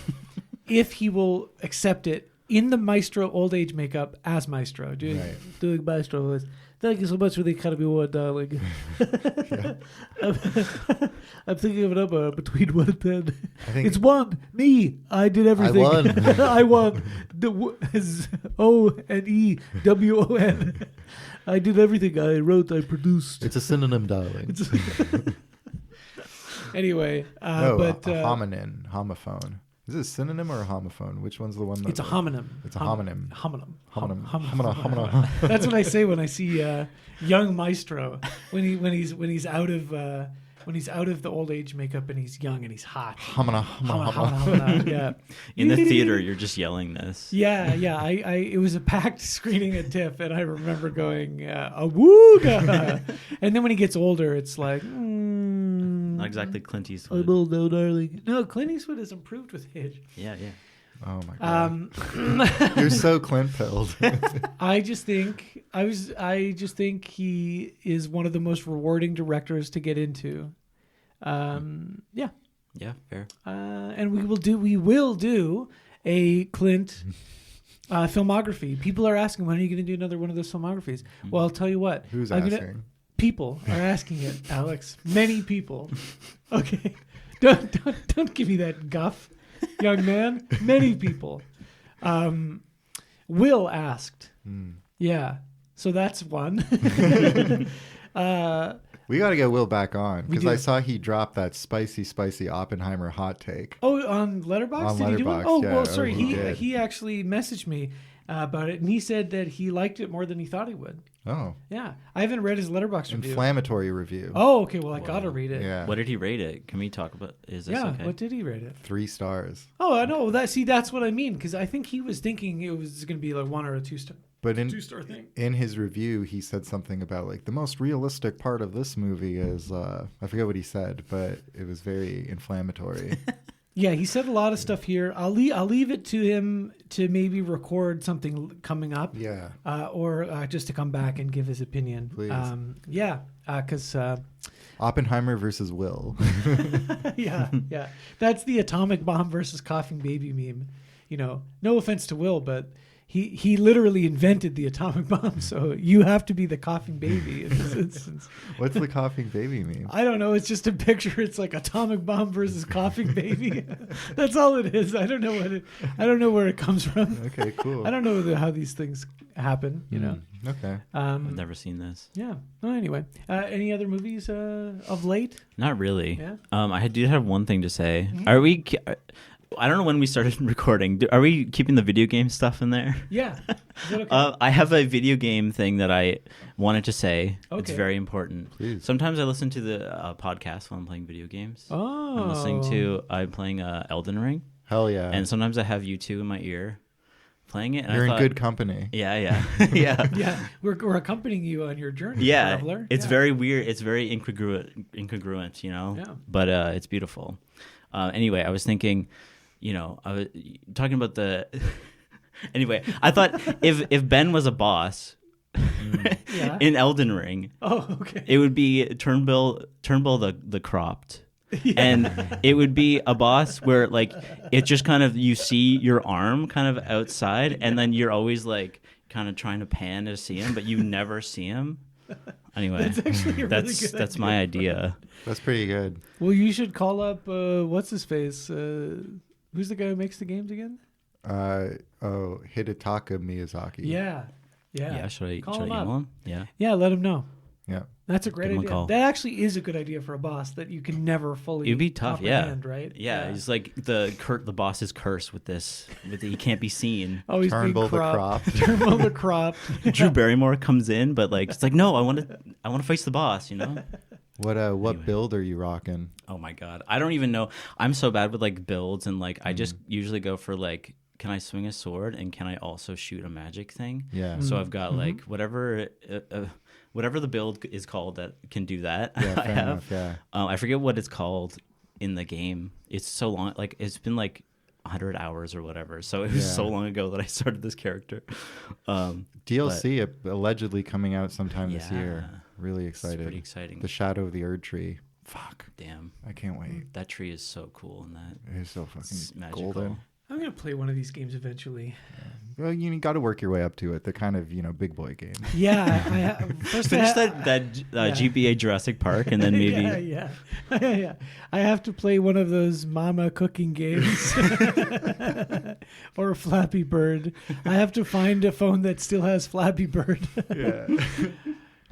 if he will accept it in the Maestro old age makeup as Maestro, doing Maestro voice. Thank you so much for the Academy Award, darling. I'm thinking of a number between 1 and 10. I think It's 1. Me. I did everything. won. I won. O-N-E-W-O-N. I did everything. I wrote. I produced. it's a synonym, darling. Anyway, No, but a hominin, homophone. Is it a synonym or a homophone? Which one's the one? it's a homonym. It's a homonym. Homonym. Homonym. Homonym. Homonym. That's what I say when I see young Maestro when he's out of the old age makeup and he's young and he's hot. Homina. Yeah. In the theater, you're just yelling this. Yeah. It was a packed screening at TIFF, and I remember going, "Awooga!" And then when he gets older, it's like, Not exactly Clint I Eastwood. will know, darling. No, Clint Eastwood has improved with age. Yeah. Oh my god. You're so Clint pilled. I just think he is one of the most rewarding directors to get into. Yeah. Yeah, fair. And we will do a Clint filmography. People are asking, when are you going to do another one of those filmographies? Well, I'll tell you what. Who's I'm gonna- asking? People are asking it, Alex. Many people. Okay. Don't give me that guff, young man. Many people. Will asked. Yeah. So that's one. We got to get Will back on because do. I saw he dropped that spicy Oppenheimer hot take. Oh, on Letterboxd? On Did he do one? Letterboxd, Oh, yeah. well, sorry. Oh, he did. He actually messaged me about it, and he said that he liked it more than he thought he would. Oh, Yeah. I haven't read his Letterboxd review. inflammatory review. Oh, okay. Well, I got to read it. Yeah. What did he rate it? Can we talk about? Is this Yeah. okay? What did he rate it? 3 stars. Oh, I know. That's what I mean, because I think he was thinking it was going to be like 1 or a 2-star. But in 2-star thing. in his review, he said something about like the most realistic part of this movie is I forget what he said, but it was very inflammatory. Yeah, he said a lot of stuff here. I'll leave it to him to maybe record something coming up. Yeah. Or just to come back and give his opinion. Please. Because Oppenheimer versus Will. yeah, that's the atomic bomb versus coughing baby meme. You know, no offense to Will, but he literally invented the atomic bomb, so you have to be the coughing baby in this instance. What's the coughing baby meme? I don't know. It's just a picture. It's like atomic bomb versus coughing baby. That's all it is. I don't know I don't know where it comes from. Okay, cool. I don't know how these things happen. You know. Okay. I've never seen this. Yeah. Well, anyway, any other movies of late? Not really. Yeah. I did have one thing to say. Are we? I don't know when we started recording. Are we keeping the video game stuff in there? Yeah. Is that okay? I have a video game thing that I wanted to say. Okay. It's very important. Please. Sometimes I listen to the podcast while I'm playing video games. Oh. I'm playing Elden Ring. Hell yeah. And sometimes I have U2 in my ear playing it. And You're I thought, in good company. Yeah. Yeah. Yeah, we're accompanying you on your journey, Yeah, traveler. it's Yeah. very weird. It's very incongruent, you know. Yeah. But it's beautiful. Anyway, I was thinking, I was talking about the. Anyway, I thought if Ben was a boss Yeah. in Elden Ring, Oh, okay. it would be Turnbull the Cropped. And it would be a boss where like it just kind of you see your arm kind of outside and then you're always like kind of trying to pan to see him but you never see him. Anyway, That's actually a really good that's my idea. That's pretty good. Well, you should call up what's his face? Who's the guy who makes the games again? Hidetaka Miyazaki. Yeah. Yeah, should I Call him email up. him? Yeah. Yeah, let him know. Yeah. That's a great Give him a idea. call. That actually is a good idea for a boss that you can never fully It'd be tough, yeah. comprehend, right? Yeah, he's like the boss's curse with this. He can't be seen. Oh, he's being Turnbull the cropped. Cropped. Turnbull the Cropped. Drew Barrymore comes in, but like it's like no, I want to face the boss, you know? What build are you rocking? Oh my god, I don't even know. I'm so bad with like builds and like I just usually go for like, can I swing a sword and can I also shoot a magic thing? Yeah. So I've got like whatever the build is called that can do that. Yeah, I fair have. enough, yeah. I forget what it's called in the game. It's so long. Like it's been like 100 hours or whatever. So it was so long ago that I started this character. DLC allegedly coming out sometime this year. Yeah. Really It's excited. pretty exciting. The Shadow of the Erd Tree. Fuck. Damn, I can't wait. that tree is so cool and that It is so it's fucking magical. golden. I'm going to play one of these games eventually. Well, you got to work your way up to it. The kind of, big boy game. Yeah. First Finish that GBA Jurassic Park and then maybe Yeah. I have to play one of those mama cooking games or Flappy Bird. I have to find a phone that still has Flappy Bird. Yeah.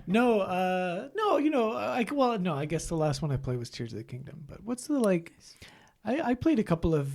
No, I guess the last one I played was Tears of the Kingdom. But what's the I played a couple of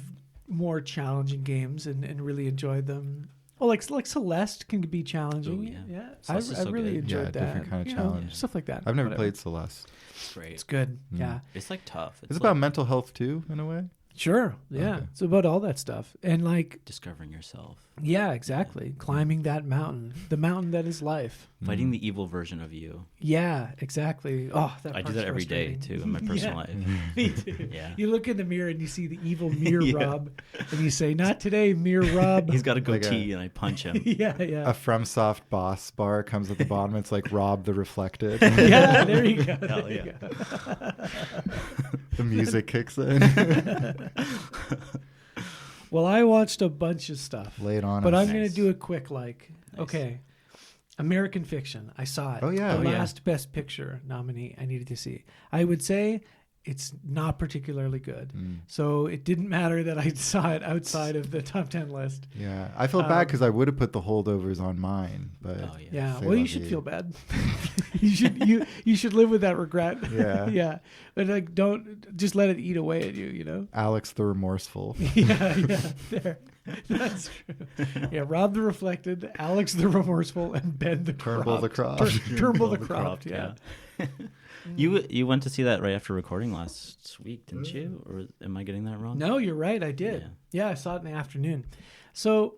more challenging games and really enjoyed them. Oh, like Celeste can be challenging. Ooh, yeah. I Celeste is so really good. enjoyed Yeah, that. different kind of challenge. Stuff like that. I've never Whatever. played Celeste. it's great. It's good. Yeah. It's like tough. It's like about mental health too, in a way. Sure. Yeah. Okay. It's about all that stuff. And discovering yourself, yeah, exactly. Climbing that mountain, the mountain that is life. fighting the evil version of you. Yeah, exactly. Oh, that I do part's that every day frustrating. too in my personal Yeah. life. Me too. Yeah. You look in the mirror and you see the evil mirror Yeah. Rob, and you say, "Not today, mirror Rob." He's got a Like goatee and I punch him. yeah. A FromSoft boss bar comes at the bottom. It's like Rob the Reflected. Yeah, there you go. Hell There you yeah. go. The music kicks in. Well, I watched a bunch of stuff, Lay it on but us. I'm going to Nice. do it quick. Okay, American Fiction. I saw it. Oh, yeah. The Oh, yeah. last Best Picture nominee I needed to see. I would say it's not particularly good. So it didn't matter that I saw it outside of the top 10 list. Yeah, I feel bad because I would have put the holdovers on mine, but Oh, yeah. Yeah, C'est well, la you should vie. feel bad. you should live with that regret. Yeah. Yeah. But don't just let it eat away at you, you know? Alex the Remorseful. Yeah, there. That's true. Yeah, Rob the Reflected, Alex the Remorseful, and Ben the Turnbull the Cropped. Cropped. Turnbull the The Cropped, Cropped, yeah. You went to see that right after recording last week, didn't you? Or am I getting that wrong? No, you're right. I did. Yeah, I saw it in the afternoon. So,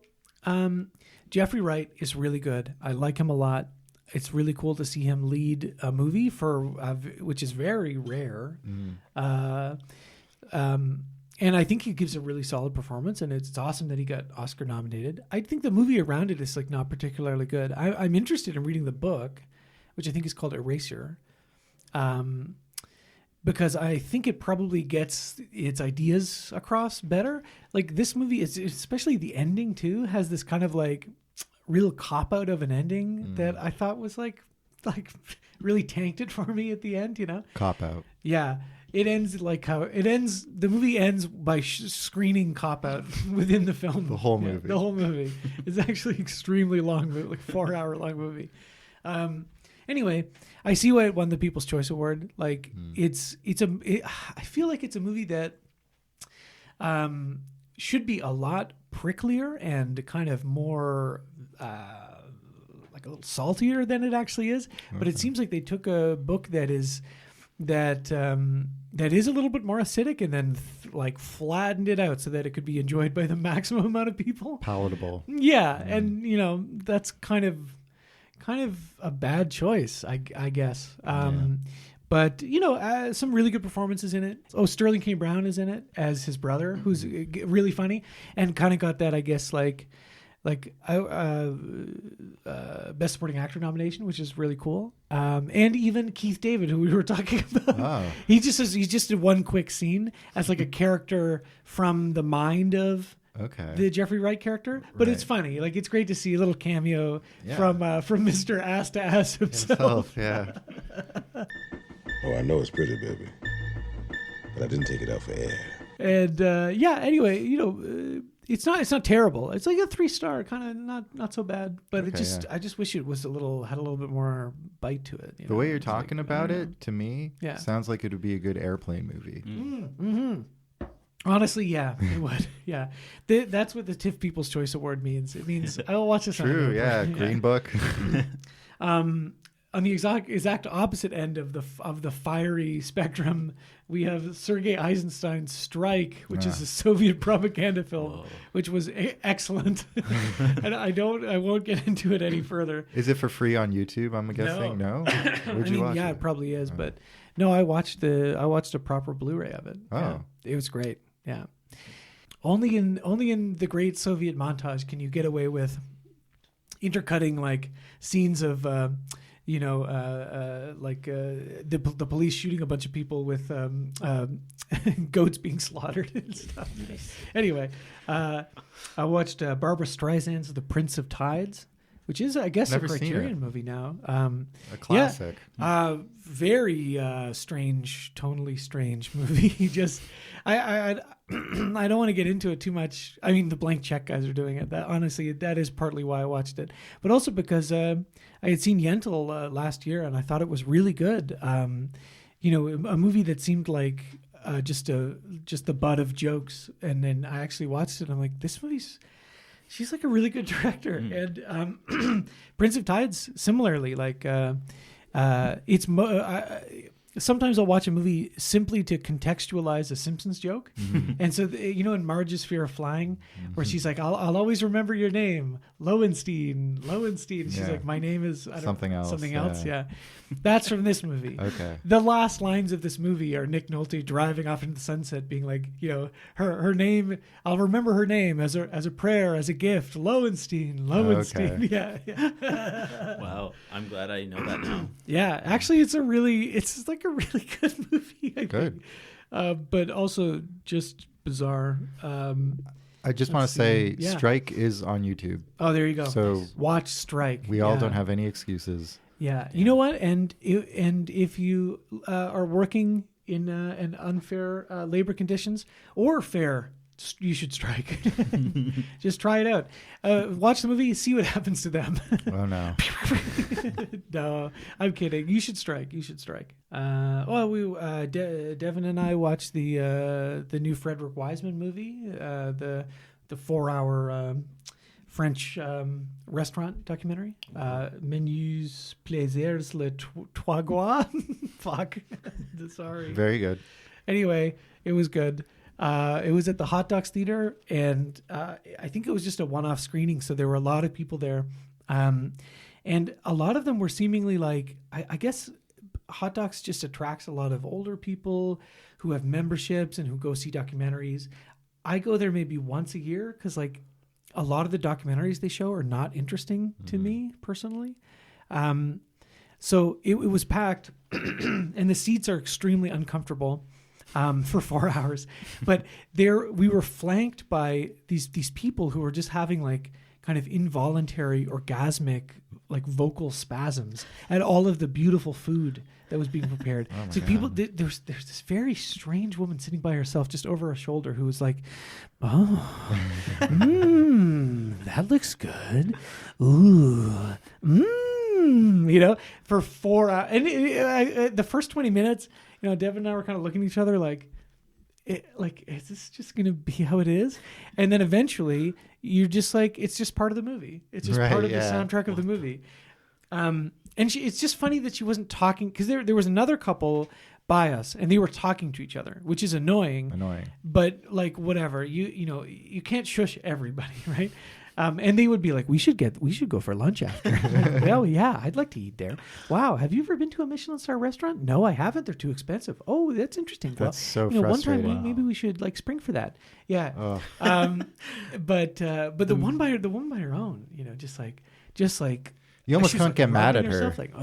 Jeffrey Wright is really good. I like him a lot. It's really cool to see him lead a movie which is very rare. And I think he gives a really solid performance, and it's awesome that he got Oscar nominated. I think the movie around it is like not particularly good. I'm interested in reading the book, which I think is called Eraser, because I think it probably gets its ideas across better. Like this movie is, especially the ending too, has this kind of like real cop out of an ending that I thought was like really tanked it for me at the end. You know, Cop out. yeah. It ends like how it ends. The movie ends by screening cop out within the film. The whole movie. The whole movie is actually extremely long, like 4-hour long movie. Anyway, I see why it won the People's Choice Award. Like I feel like it's a movie that should be a lot pricklier and kind of more like a little saltier than it actually is. But it seems like they took a book that is a little bit more acidic and then like flattened it out so that it could be enjoyed by the maximum amount of people. Palatable. Yeah, and you know that's kind of a bad choice, I guess. But you know, some really good performances in it. Oh, Sterling K. Brown is in it as his brother, who's really funny and kind of got that, I guess, like best supporting actor nomination, which is really cool. And even Keith David, who we were talking about, he just did one quick scene as like a character from the mind of the Jeffrey Wright character, but it's funny. Like it's great to see a little cameo from Mr. Ass to Ass himself. Yeah. Oh, I know it's pretty, baby, but I didn't take it out for air. And anyway, you know, it's not terrible. It's like a 3-star, kind of not so bad. But I just wish it was had a little bit more bite to it. The way you're talking about it, to me, sounds like it would be a good airplane movie. Mm-hmm. Honestly, yeah, it would. Yeah, that's what the TIFF People's Choice Award means. It means I will watch this. True, yeah, Green Book. On the exact opposite end of the fiery spectrum, we have Sergei Eisenstein's Strike, which is a Soviet propaganda film, which was excellent. And I won't get into it any further. Is it for free on YouTube? I'm guessing no. Where'd you watch it? It probably is, but no, I watched a proper Blu-ray of it. Oh, yeah, it was great. Yeah, only in the great Soviet montage can you get away with intercutting like scenes of. The police shooting a bunch of people with goats being slaughtered and stuff. Anyway, I watched Barbara Streisand's The Prince of Tides, which is, I guess, Never a seen Criterion movie now. A classic. Yeah, very strange, tonally strange movie. Just, I I don't want to get into it too much. I mean, the Blank Check guys are doing it. That honestly, that is partly why I watched it, but also because I had seen Yentl last year and I thought it was really good. You know, a movie that seemed like just the butt of jokes, and then I actually watched it. And I'm like, this movie's. She's like a really good director, and Prince of Tides similarly. Like, sometimes I'll watch a movie simply to contextualize a Simpsons joke, and so in Marge's Fear of Flying, where she's like, "I'll always remember your name, Lowenstein." She's like, "My name is something else." Yeah, that's from this movie. Okay. The last lines of this movie are Nick Nolte driving off into the sunset, being like, her name. I'll remember her name as a prayer, as a gift. Lowenstein. Okay. Yeah. Wow, I'm glad I know that now. Yeah, actually, it's like a really good movie. I Good. think. But also just bizarre. I just want to say, Strike is on YouTube. Oh, there you go. So watch Strike. We all don't have any excuses. Yeah. You know what? And if you are working in an unfair labor conditions or fair, you should strike. Just try it out. Watch the movie, see what happens to them. Oh no. No, I'm kidding. You should strike. Devin and I watched the new Frederick Wiseman movie, the 4-hour French restaurant documentary. Menus, plaisirs, le trois gras. Fuck. Sorry. Very good. Anyway, it was good. It was at the Hot Docs Theater, and I think it was just a one-off screening, so there were a lot of people there. And a lot of them were seemingly like, I guess Hot Docs just attracts a lot of older people who have memberships and who go see documentaries. I go there maybe once a year because like a lot of the documentaries they show are not interesting to me personally. So it was packed and the seats are extremely uncomfortable for 4 hours. But we were flanked by these people who were just having like kind of involuntary orgasmic like vocal spasms at all of the beautiful food that was being prepared. So people, there's this very strange woman sitting by herself just over her shoulder who was like, oh, that looks good. Ooh, you know, for 4 hours. And the first 20 minutes, you know, Devin and I were kind of looking at each other like, is this just going to be how it is? And then eventually you're just like, it's just part of the movie. It's just part of the soundtrack of the movie. And it's just funny that she wasn't talking because there was another couple by us and they were talking to each other, which is annoying. But like, whatever, you know, you can't shush everybody. Right. And they would be like, we should go for lunch after. Like, well, yeah, I'd like to eat there. Wow. Have you ever been to a Michelin star restaurant? No, I haven't. They're too expensive. Oh, that's interesting. That's so you know, frustrating. one time maybe we should like spring for that. Yeah. Oh. But the one by her own, you know, just like, you almost can't like get mad at herself, her. like,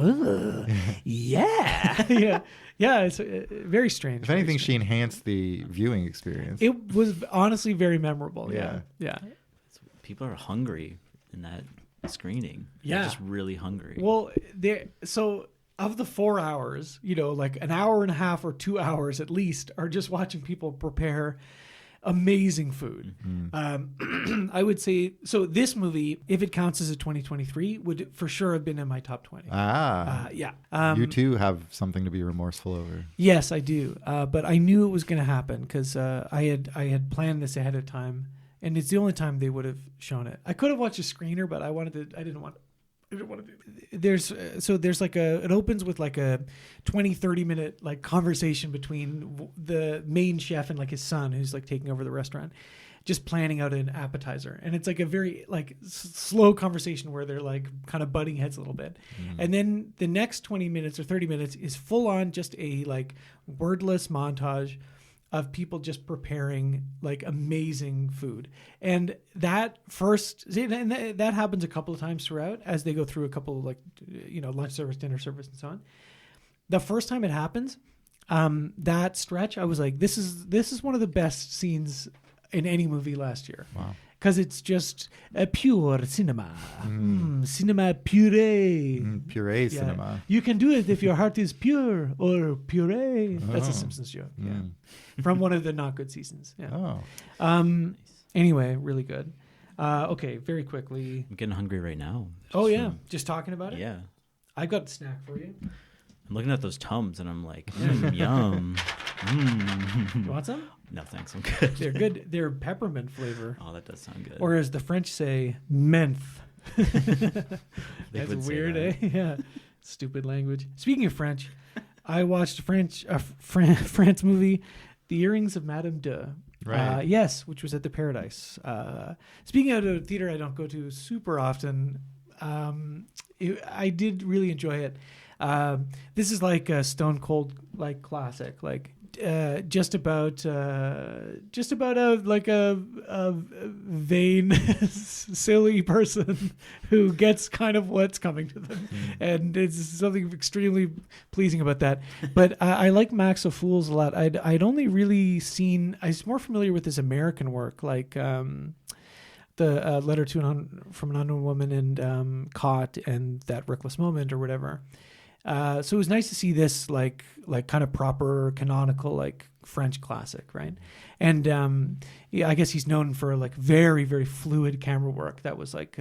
yeah. Yeah. It's very strange. If anything, she enhanced the viewing experience. It was honestly very memorable. Yeah. People are hungry in that screening. Yeah. They're just really hungry. Well, so of the 4 hours, you know, like an hour and a half or 2 hours at least are just watching people prepare amazing food. I would say, so this movie, if it counts as a 2023, would for sure have been in my top 20. Yeah. You too have something to be remorseful over. Yes, I do. But I knew it was going to happen because I had planned this ahead of time. And it's the only time they would have shown it. I could have watched a screener, but I didn't want to do it. There's like it opens with like a 20-30 minute like conversation between the main chef and like his son who's like taking over the restaurant, just planning out an appetizer. And it's like a very like slow conversation where they're like kind of butting heads a little bit. And then the next 20 minutes or 30 minutes is full on just a like wordless montage of people just preparing like amazing food. And that happens a couple of times throughout as they go through a couple of like, you know, lunch service, dinner service and so on. The first time it happens, that stretch, I was like, this is one of the best scenes in any movie last year. Wow. Because it's just a pure cinema. Cinema puree. Puree cinema. You can do it if your heart is pure or puree. That's a Simpsons joke. Yeah. From one of the not good seasons. Yeah. Anyway, really good. Okay, very quickly. I'm getting hungry right now. Just talking about it? Yeah. I got a snack for you. I'm looking at those Tums and I'm like, yum. You want some? No, thanks. I'm good. They're good. They're peppermint flavor. Oh, that does sound good. Or as the French say, menthe. That's weird, eh? Yeah. Stupid language. Speaking of French, I watched a France movie, The Earrings of Madame de. Right. Yes, which was at the Paradise. Speaking of a theater I don't go to super often, I did really enjoy it. This is like a Stone Cold like classic, like just about a vain, silly person who gets kind of what's coming to them, and it's something extremely pleasing about that. But I like Max of Fools a lot. I'd only really seen. I was more familiar with his American work, like the Letter from an Unknown Woman and Caught and That Reckless Moment or whatever. So it was nice to see this like kind of proper canonical like French classic, right? And I guess he's known for like very, very fluid camera work that was like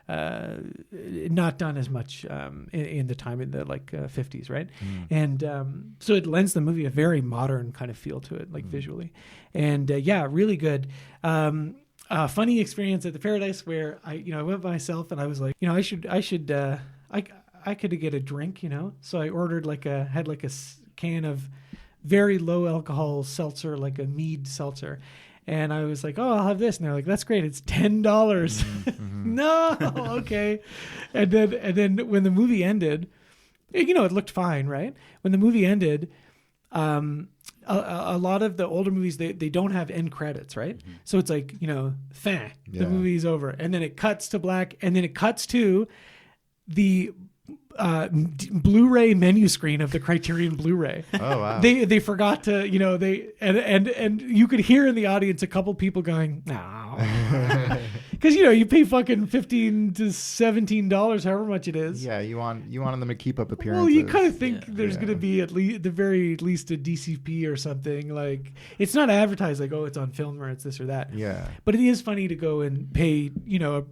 not done as much in the time in the like 50s, right? And so it lends the movie a very modern kind of feel to it, like visually, and really good. Funny experience at the Paradise where I went by myself and I was like, I could get a drink, so I ordered had a can of very low alcohol seltzer, like a mead seltzer. And I was like, oh, I'll have this. And they're like, that's great. It's $10. No. Okay. And then when the movie ended, it looked fine, right? When the movie ended, a lot of the older movies, they don't have end credits, right? Mm-hmm. So it's like, the Yeah. movie's over. And then it cuts to black, and then it cuts to the Blu-ray menu screen of the Criterion Blu-ray. Oh wow. They forgot to, and you could hear in the audience a couple people going, no. Because, you pay fucking $15 to $17, however much it is. Yeah, you want them to keep up appearances. Well, you kind of think Yeah. there's going to be at the very least a DCP or something. Like, it's not advertised like, oh, it's on film or it's this or that. Yeah. But it is funny to go and pay,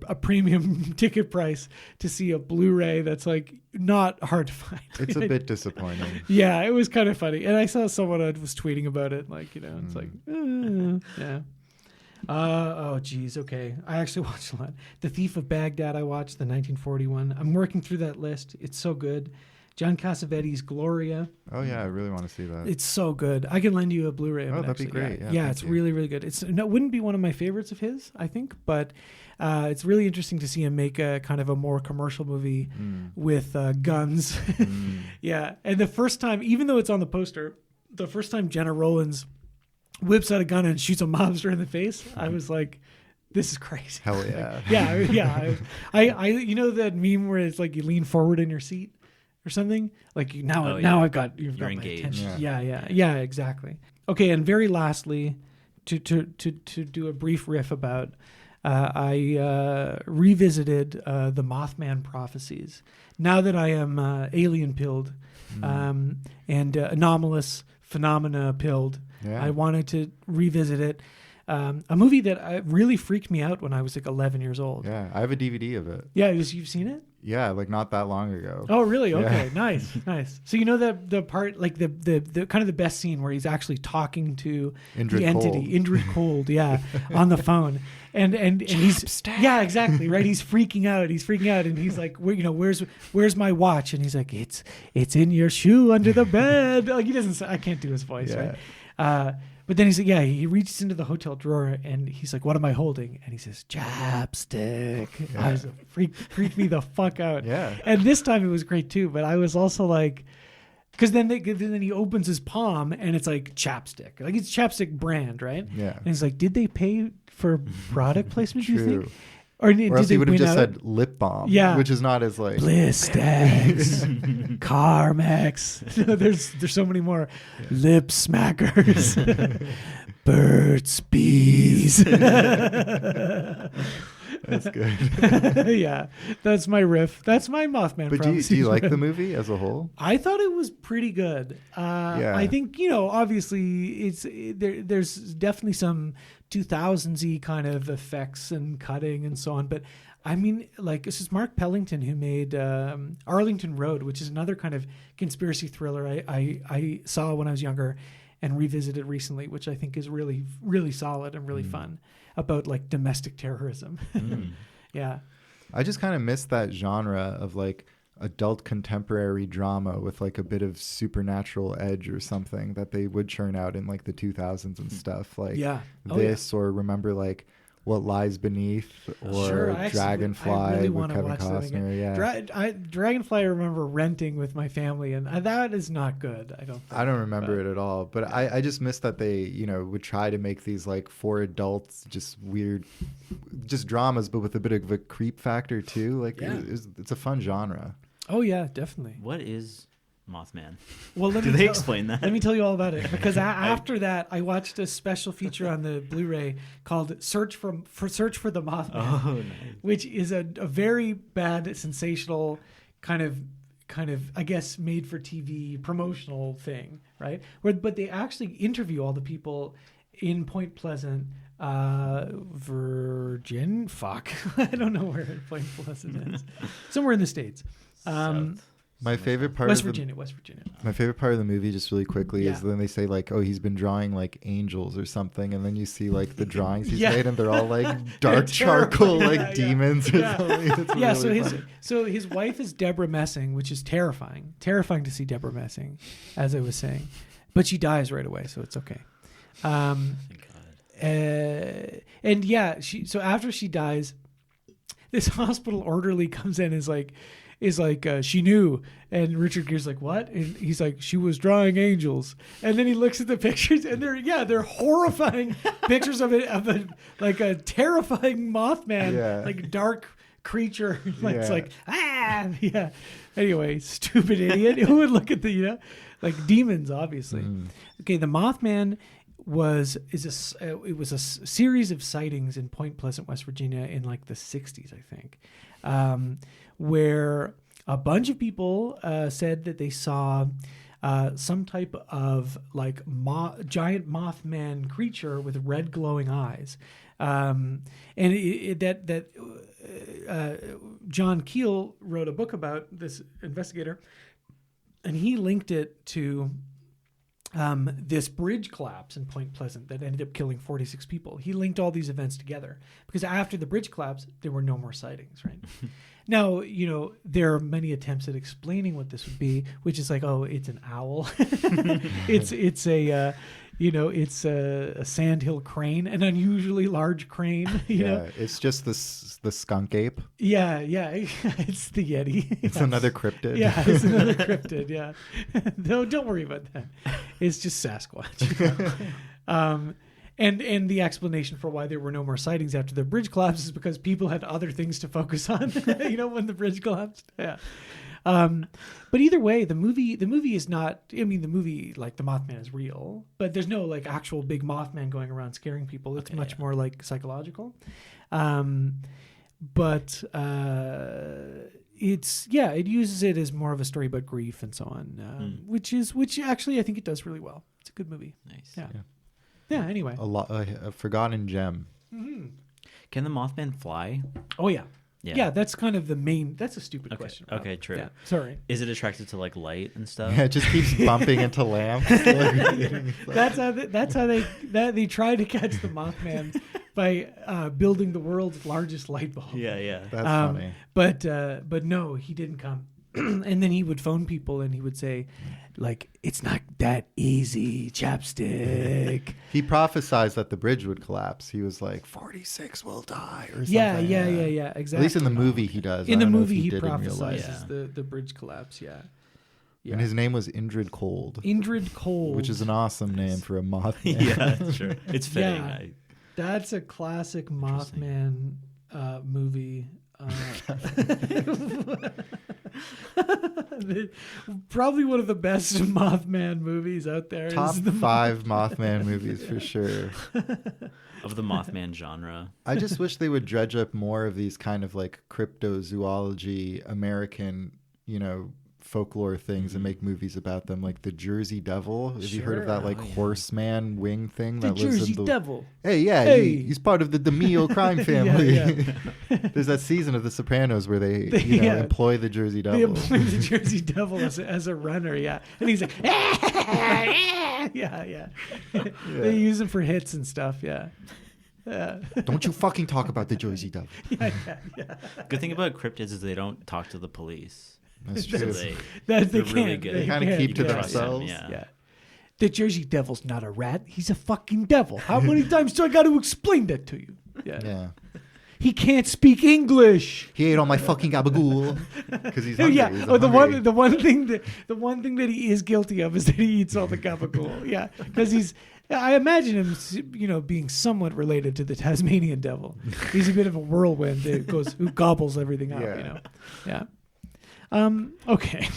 a premium ticket price to see a Blu-ray that's like not hard to find. It's a bit disappointing. Yeah, it was kind of funny. And I saw someone was tweeting about it. Like, it's like, yeah. Oh, geez. Okay. I actually watched a lot. The Thief of Baghdad, I watched, the 1941. I'm working through that list. It's so good. John Cassavetes' Gloria. Oh yeah, I really want to see that. It's so good. I can lend you a Blu-ray of it. that'd be actually. great. Yeah, Yeah, it's thank you. really, really good. It wouldn't be one of my favorites of his, I think, but it's really interesting to see him make a kind of a more commercial movie with guns. Yeah, and the first time, even though it's on the poster, the first time Jenna Rollins whips out a gun and shoots a mobster in the face, I was like, this is crazy. Hell yeah. Yeah. I that meme where it's like you lean forward in your seat or something? Like now yeah. you've got my engaged. attention. Yeah, exactly. Okay, and very lastly, to do a brief riff about, I revisited the Mothman prophecies. Now that I am alien pilled and anomalous phenomena pilled, Yeah. I wanted to revisit it. A movie that really freaked me out when I was like 11 years old. Yeah, I have a DVD of it. Yeah, you've seen it? Yeah, like not that long ago. Oh, really? Okay, Yeah. nice. So the part, like the kind of the best scene where he's actually talking to Indrid the entity, Cold. Indrid Cold, yeah, on the phone, and he's exactly right. He's freaking out, and he's like, where's my watch? And he's like, it's in your shoe under the bed. Like he doesn't. I can't do his voice, Yeah. right? But then he's like, he reaches into the hotel drawer and he's like, what am I holding? And he says, chapstick. Yeah. I was freaked me the fuck out. Yeah. And this time it was great too, but I was also like, because then he opens his palm and it's like chapstick, like it's chapstick brand, right? Yeah. And he's like, did they pay for product placement? Do you True. think? Or did Or else they he would have win just out? said lip balm. Yeah. Which is not as like Blistex, Carmex. There's so many more. Lip smackers, Burt's Bees. that's good. Yeah, that's my riff. That's my Mothman. But do you like the movie as a whole? I thought it was pretty good. Yeah. I think obviously there's definitely some 2000s-y kind of effects and cutting and so on. But I mean, like this is Mark Pellington who made Arlington Road, which is another kind of conspiracy thriller I saw when I was younger and revisited recently, which I think is really, really solid and really fun about like domestic terrorism. Yeah. I just kind of miss that genre of like adult contemporary drama with like a bit of supernatural edge or something that they would churn out in like the 2000s and stuff, like this or remember like What Lies Beneath or Dragonfly I really with wanna Kevin watch that again. Costner. Yeah. Dragonfly I remember renting with my family, and that is not good. I don't think. I don't remember it at all, but I just miss that they, would try to make these like for adults, just weird, just dramas, but with a bit of a creep factor too. Like it's a fun genre. Oh yeah, definitely. What is Mothman? Well, Do they explain that? Let me tell you all about it, because after that, I watched a special feature on the Blu-ray called "Search for the Mothman," Oh, nice. which is a very bad, sensational kind of I guess made for TV promotional thing, right? But they actually interview all the people in Point Pleasant, Virgin. Fuck, I don't know where Point Pleasant is. Somewhere in the States. My favorite part West of Virginia. my favorite part of the movie, just really quickly, Yeah. is then they say like, "Oh, he's been drawing like angels or something," and then you see like the drawings he's Yeah. made, and they're all like dark terrible. charcoal, Yeah, like yeah. demons or Yeah. something. It's Yeah, really so funny. his wife is Deborah Messing, which is terrifying to see Deborah Messing, as I was saying, but she dies right away, so it's okay. Thank God. And yeah, so after she dies, this hospital orderly comes in and is like she knew, and Richard Gere's like, what? And he's like, she was drawing angels. And then he looks at the pictures, and they're horrifying pictures of a like a terrifying Mothman, like dark creature. It's like yeah. Anyway, stupid idiot. Who would look at the like demons? Obviously. Okay, the Mothman was a series of sightings in Point Pleasant, West Virginia, in like the 60s, I think, where a bunch of people said that they saw some type of like giant Mothman creature with red glowing eyes, and John Keel wrote a book about this investigator, and he linked it to this bridge collapse in Point Pleasant that ended up killing 46 people. He linked all these events together because after the bridge collapse, there were no more sightings, right? Now, there are many attempts at explaining what this would be, which is like, oh, it's an owl. it's a sandhill crane, an unusually large crane. You know? It's just the skunk ape. Yeah, it's the Yeti. It's another cryptid. Yeah, it's another cryptid. Yeah, no, don't worry about that. It's just Sasquatch. And the explanation for why there were no more sightings after the bridge collapse is because people had other things to focus on. When the bridge collapsed. Yeah. But either way, the movie is not. I mean, the movie, like, the Mothman is real, but there's no like actual big Mothman going around scaring people. It's much more like psychological. But it uses it as more of a story about grief and so on, which actually I think it does really well. It's a good movie. Nice. Yeah. Anyway, A forgotten gem. Mm-hmm. Can the Mothman fly? Oh yeah. Yeah, that's kind of the main. That's a stupid question. Rob. Okay, true. Yeah, sorry. Is it attracted to like light and stuff? Yeah, it just keeps bumping into lamps. That's how they try to catch the Mothman by building the world's largest light bulb. Yeah. That's funny. But no, he didn't come. And then he would phone people and he would say, like, it's not that easy, chapstick. He prophesized that the bridge would collapse. He was like, 46 will die or something. Yeah, exactly. At least in the movie he does. In I the don't know if movie he did in real life. prophesizes the bridge collapse, yeah. And his name was Indrid Cold. Indrid Cold. Which is an awesome name for a Mothman. Yeah, that's true. It's fitting. Yeah. That's a classic Mothman movie. Probably one of the best Mothman movies out there. Top 5 Mothman movies for sure. Of the Mothman genre. I just wish they would dredge up more of these kind of like cryptozoology, American, folklore things and make movies about them, like the Jersey Devil. Have you heard of that horseman wing thing? The that lives Jersey in the... Devil. Hey, he's part of the DeMille crime family. Yeah. There's that season of The Sopranos where they employ the Jersey Devil. They employ the Jersey Devil as a runner, yeah. And he's like, yeah. They use him for hits and stuff, yeah. Don't you fucking talk about the Jersey Devil. Yeah. Good thing about cryptids is they don't talk to the police. That's true. So They they're can't. really good. They kind of keep to You can trust them, themselves. yeah. The Jersey Devil's not a rat. He's a fucking devil. How many times do I got to explain that to you? Yeah. He can't speak English. He ate all my fucking gabagool because he's hungry. Yeah. He's Oh, the hungry. one thing that he is guilty of is that he eats all the gabagool. Yeah, because I imagine him, being somewhat related to the Tasmanian devil. He's a bit of a whirlwind who gobbles everything up. Yeah. Yeah. Okay.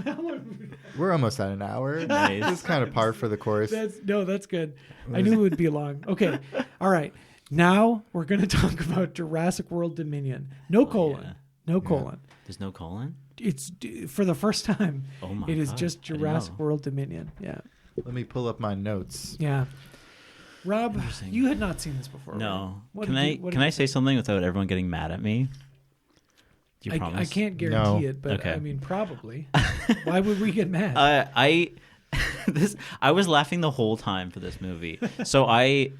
How long? We're almost at an hour. Nice. It's kind of par for the course. That's good. I knew it would be long. Okay. All right. Now we're going to talk about Jurassic World Dominion. No colon. yeah. No colon. There's no colon? It's for the first time. Oh my It is God, just I didn't Jurassic know. World Dominion. Yeah. Let me pull up my notes. Yeah. Rob, Interesting. you had not seen this before. No. Right? Can I say something without everyone getting mad at me? Do you promise? I can't guarantee No. it, but Okay. I mean, probably. Why would we get mad? I was laughing the whole time for this movie. So I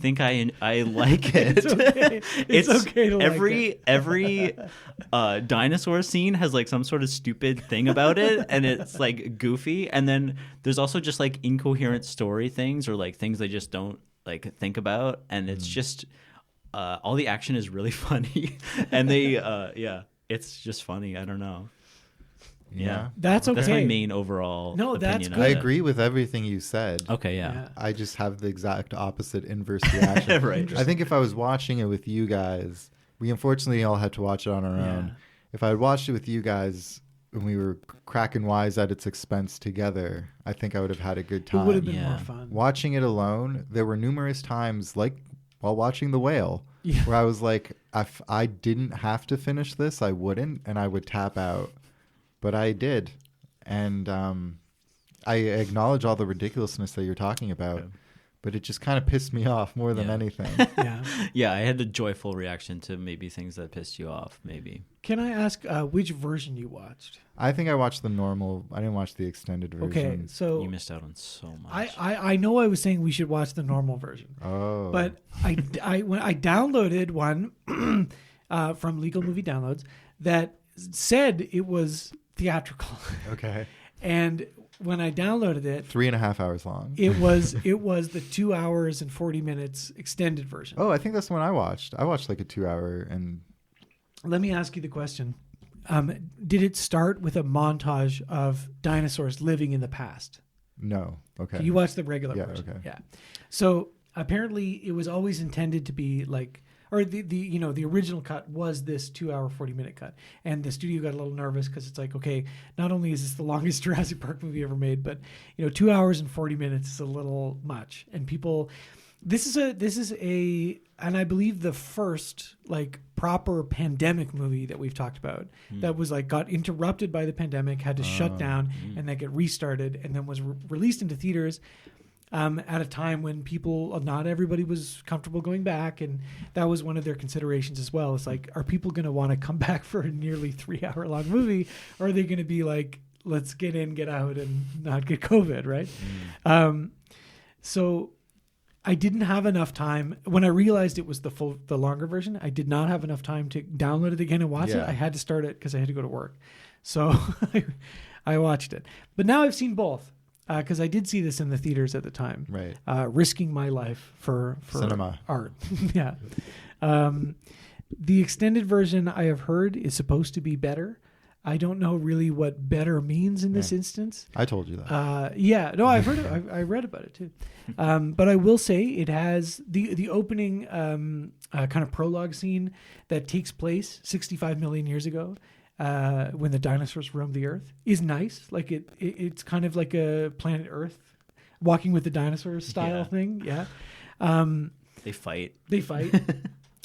think I like it. It's okay. It's okay to like every dinosaur scene has like some sort of stupid thing about it, and it's like goofy. And then there's also just like incoherent story things or like things they just don't like think about, and it's just all the action is really funny, and they it's just funny. I don't know. Yeah, That's okay. That's my main overall. No, that's opinion good. of I it. agree with everything you said. Okay, yeah. I just have the exact opposite inverse reaction. Right. I think if I was watching it with you guys, we unfortunately all had to watch it on our own. If I had watched it with you guys and we were cracking wise at its expense together, I think I would have had a good It time. would have been Yeah. more fun. Watching it alone, there were numerous times, like while watching The Whale, Yeah. where I was like, if I didn't have to finish this, I wouldn't, and I would tap out. But I did. And I acknowledge all the ridiculousness that you're talking about, but it just kind of pissed me off more than Yeah. anything. Yeah. Yeah, I had a joyful reaction to maybe things that pissed you off. Maybe. Can I ask which version you watched? I think I watched the normal. I didn't watch the extended version. Okay, so You missed out on so much. I know I was saying we should watch the normal version, Oh. but when I downloaded one from Legal Movie Downloads that said it was theatrical, Okay. and when I downloaded it, 3.5 hours long. it was the 2 hours and 40 minutes extended version. Oh, I think that's the one I watched. I watched like a 2 hour and Let me ask you the question: did it start with a montage of dinosaurs living in the past? no. Okay. You watched the regular Yeah, version. okay. Yeah. So apparently it was always intended to be like, or the original cut was this 2 hour, 40 minute cut. And the studio got a little nervous because it's like, okay, not only is this the longest Jurassic Park movie ever made, but 2 hours and 40 minutes is a little much. And people, this is and I believe the first like proper pandemic movie that we've talked about that was like got interrupted by the pandemic, had to shut down and then get restarted, and then was released into theaters at a time when not everybody was comfortable going back, and that was one of their considerations as well. It's like, are people going to want to come back for a nearly 3 hour long movie, or are they going to be like, let's get in, get out, and not get COVID, right? So I didn't have enough time when I realized it was the longer version. I did not have enough time to download it again and watch it. Yeah. I had to start it because I had to go to work, so I watched it. But now I've seen both. Because I did see this in the theaters at the time, Right. Risking my life for Cinema. art. Yeah. The extended version I have heard is supposed to be better. I don't know really what better means in this instance. I told you that. Yeah, no, I've heard it. I read about it too. But I will say it has the opening kind of prologue scene that takes place 65 million years ago. When the dinosaurs roamed the earth is nice. Like it's kind of like a Planet Earth, Walking with the Dinosaurs style thing. Yeah. They fight.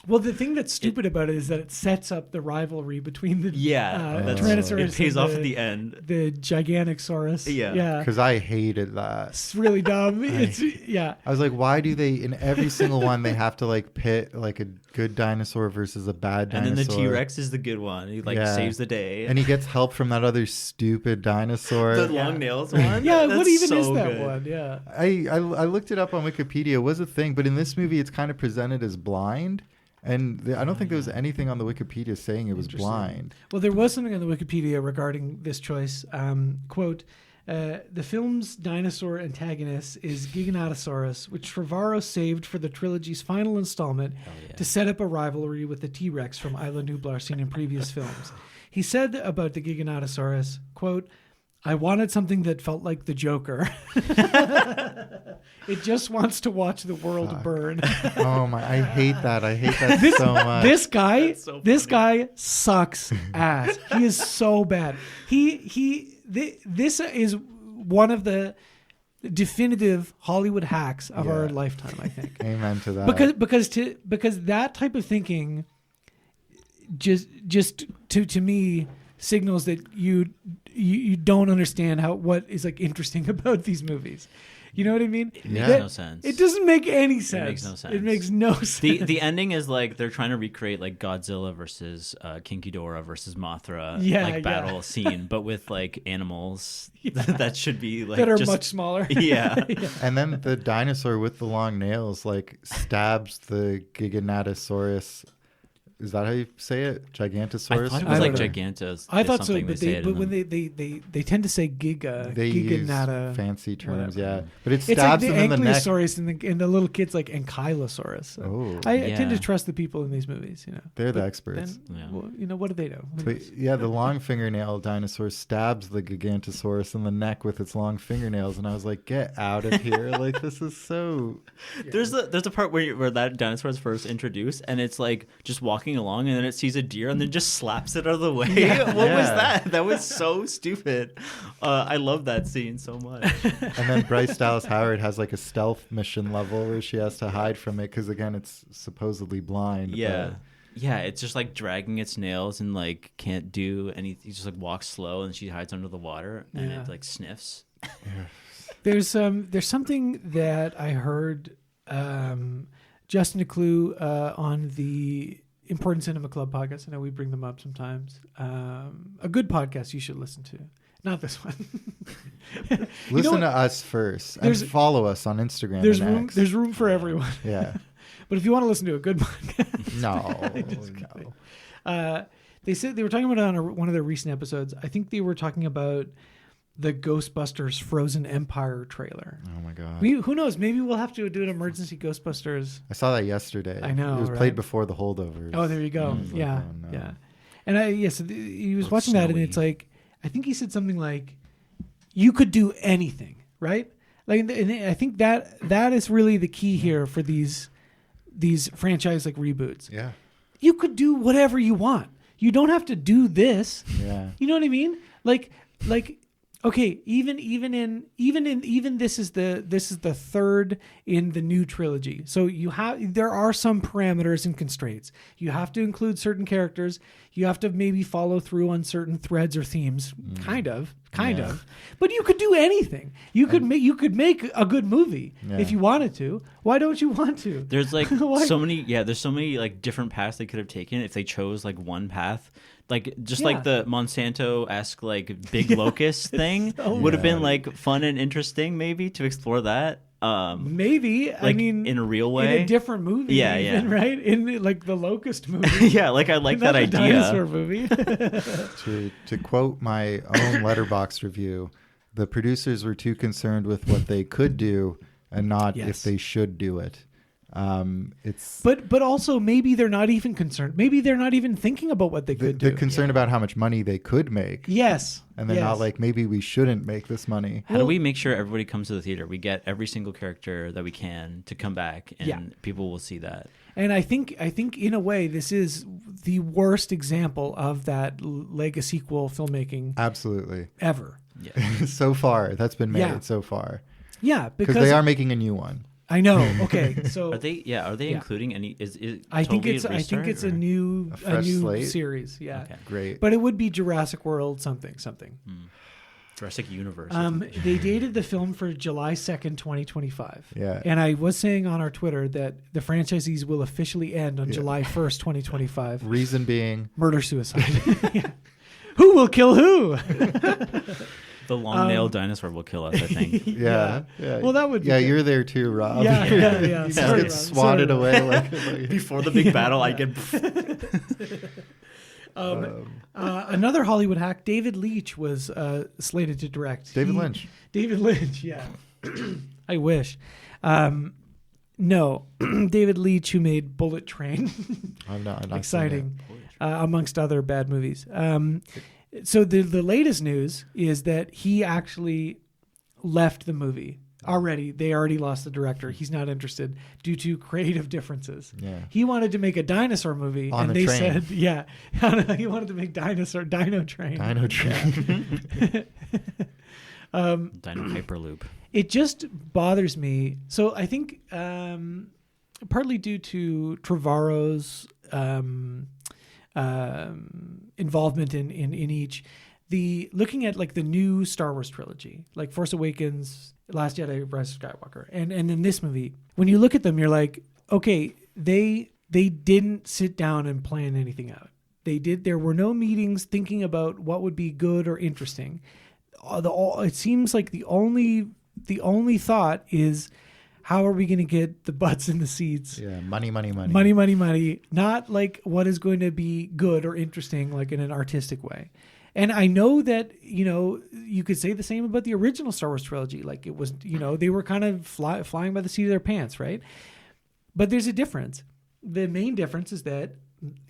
Well, the thing that's stupid about it is that it sets up the rivalry between the Tyrannosaurus. It pays and off at the end. The Gigantosaurus. Yeah. Because I hated that. It's really dumb. I was like, why do they, in every single one, they have to like pit like a good dinosaur versus a bad dinosaur? And then the T-Rex is the good one. He saves the day. And he gets help from that other stupid dinosaur. the long nails one. Yeah, That's what even so is that good. one? Yeah. I looked it up on Wikipedia. It was a thing, but in this movie, it's kind of presented as blind. And I don't think there was anything on the Wikipedia saying it was blind. Well, there was something on the Wikipedia regarding this choice. Quote, the film's dinosaur antagonist is Giganotosaurus, which Trevorrow saved for the trilogy's final installment to set up a rivalry with the T-Rex from Isla Nublar seen in previous films. He said about the Giganotosaurus, quote, I wanted something that felt like the Joker. It just wants to watch the world burn. Oh my! I hate that. I hate that so much. This guy, so this guy sucks ass. He is so bad. This is one of the definitive Hollywood hacks of our lifetime, I think. Amen to that. Because that type of thinking just to me signals that you don't understand what is like interesting about these movies. You know what I mean? It makes no sense. It doesn't make any sense. It makes no sense. It makes no sense. The ending is like they're trying to recreate like Godzilla versus King Ghidorah versus Mothra battle scene, but with like animals that should be like that are just, much smaller. Yeah. And then the dinosaur with the long nails like stabs the Giganotosaurus Is that how you say it? I Gigantosaurus? thought it I was like don't know. Gigantos. I is thought so, something but say it in when them. they tend to say giga, They use giganata, fancy terms, whatever. yeah. But it It's like stabs the them in the neck. ankylosaurus and the little kids like ankylosaurus. So Oh. I tend to Yeah. trust the people in these movies. They're the But experts. then, Yeah. well, what do they know? Who But knows? yeah, the long fingernail dinosaur stabs the Gigantosaurus in the neck with its long fingernails, and I was like, "Get out of here!" Like, this is so. There's a part where that dinosaur is first introduced, and it's like just walking along, and then it sees a deer, and then just slaps it out of the way. What was Yeah. that? That was so stupid. I love that scene so much. And then Bryce Dallas Howard has like a stealth mission level where she has to hide from it because again, it's supposedly blind. Yeah. Yeah, it's just like dragging its nails and like can't do anything. Just like walks slow, and she hides under the water, and Yeah. it like sniffs. There's something that I heard Justin DeClue on the Important Cinema Club podcast. I know we bring them up sometimes. A good podcast you should listen to. Not this one. Listen to us first and There's- follow us on Instagram. There's and room. X. There's room for everyone. Yeah. But if you want to listen to a good podcast, No. they said they were talking about it on one of their recent episodes. I think they were talking about the Ghostbusters Frozen Empire trailer. Oh my god. Who knows? Maybe we'll have to do an emergency Ghostbusters. I saw that yesterday. I know, It was right? played before the holdovers. Oh, there you go. I was like, Yeah, oh, no. yeah. And he was Looks watching that, and snowy. it's like I think he said something like, "You could do anything, right?" Like, and I think that is really the key here for these franchise like reboots. Yeah. You could do whatever you want. You don't have to do this. Yeah. You know what I mean? Like okay, even this is the third in the new trilogy. So there are some parameters and constraints. You have to include certain characters. You have to maybe follow through on certain threads or themes. Kind of. But you could do anything. You could make a good movie if you wanted to. Why don't you want to? There's like Why- so many like different paths they could have taken if they chose like one path. Like just Yeah. like the Monsanto-esque like big locust thing would have been like fun and interesting maybe to explore that. Maybe. I Like, mean, in a real in way? a different movie. Yeah, even, yeah. right? In like the Locust movie. Yeah, like I like Not that the idea. dinosaur movie. To quote my own Letterboxd review, the producers were too concerned with what they could do and not Yes. if they should do it. It's but also maybe they're not even concerned. Maybe they're not even thinking about what they could do. they're concerned about how much money they could make, Yes. and they're not like, maybe we shouldn't make this money. How do we make sure everybody comes to the theater? We get every single character that we can to come back, and Yeah. people will see that. And I think in a way this is the worst example of that legacy sequel filmmaking Absolutely. ever. Yeah. So far, that's been made Yeah. so far. Yeah, Because they are making a new one. I know. Okay, so Are they? Yeah. Are they Yeah. including any? Is it? I think totally it's a restart, a or- new A fresh slate? series. Yeah. Okay. Great. But it would be Jurassic World something. Jurassic Universe. They dated the film for July 2nd, 2025. Yeah. And I was saying on our Twitter that the franchisees will officially end on July 1st, 2025. Reason being, Murder suicide. Yeah. Who will kill who? The long-nailed dinosaur will kill us, I think. yeah. Well, that would be Yeah, good. you're there too, Rob. Yeah. You Sorry, just Rob. get swatted Sorry, away like Before the big battle, I get. Another Hollywood hack, David Leitch was slated to direct. David Lynch. David Lynch, yeah. I wish. No, David Leitch, who made Bullet Train. I'm not Exciting. Amongst other bad movies. So the latest news is that he actually left the movie already. They already lost the director. He's not interested due to creative differences. Yeah. He wanted to make a dinosaur movie, On and the they train. said, yeah, he wanted to make Dino Train. Dino Train. Dino Hyperloop. It just bothers me. So I think partly due to Trevorrow's involvement in each, looking at like the new Star Wars trilogy, like Force Awakens, Last Jedi, Rise of Skywalker, and in this movie, when you look at them, you're like, okay, they didn't sit down and plan anything out. There were no meetings thinking about what would be good or interesting. It seems like the only thought is, how are we going to get the butts in the seats? Yeah, money, money, money. Money, money, money. Not like what is going to be good or interesting, like in an artistic way. And I know that, you could say the same about the original Star Wars trilogy. Like it was, they were kind of flying by the seat of their pants, right? But there's a difference. The main difference is that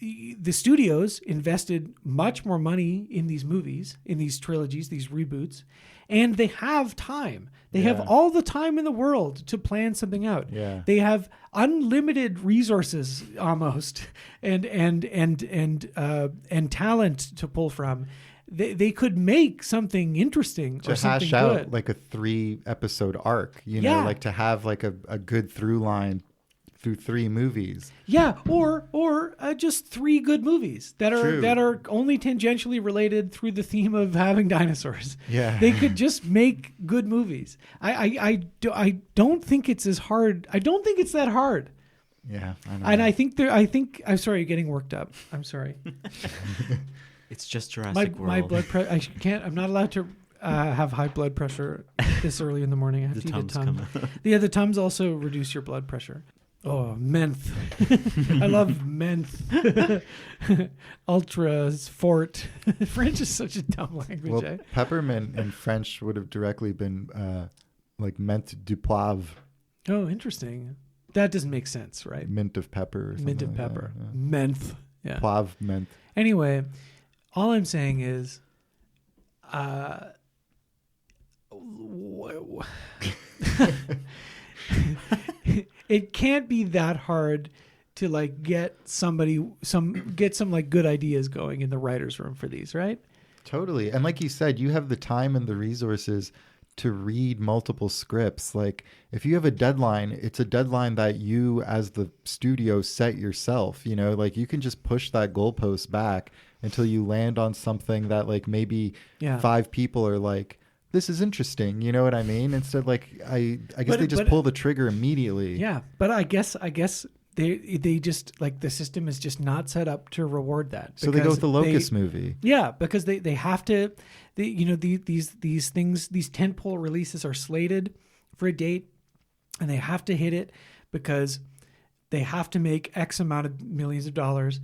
the studios invested much more money in these movies, in these trilogies, these reboots, and they have time. They have all the time in the world to plan something out. Yeah. They have unlimited resources almost, and talent to pull from. They could make something interesting To or something hash out good. like a 3-episode arc, Yeah. like to have like a good through line through 3 movies. Yeah, or just 3 good movies that True. are only tangentially related through the theme of having dinosaurs. Yeah. They could just make good movies. I don't think it's as hard. I don't think it's that hard. Yeah, I know. And I'm sorry, getting worked up. I'm sorry. It's just Jurassic World. My blood pressure. I can't. I'm not allowed to have high blood pressure this early in the morning. I have to eat a Tums Tums. come out. Yeah, the Tums also reduce your blood pressure. Oh, menthe. I love menthe. Ultras, fort. French is such a dumb language. Well, Eh? peppermint in French would have directly been like menthe du poivre, Oh, interesting. That doesn't make sense, right? mint of pepper. Or Mint something and like pepper. that, Menthe. Yeah. yeah. Poivre menthe. Anyway, all I'm saying is, it can't be that hard to like get some like good ideas going in the writer's room for these, right? Totally. And like you said, you have the time and the resources to read multiple scripts. Like if you have a deadline, it's a deadline that you as the studio set yourself, like you can just push that goalpost back until you land on something that like maybe 5 people are like, this is interesting. You know what I mean? Instead, like, I guess they just pull the trigger immediately. Yeah. But I guess they just like the system is just not set up to reward that. So they go with the Locust movie. Yeah, because they have to, these things, these tentpole releases are slated for a date, and they have to hit it because they have to make X amount of millions of dollars,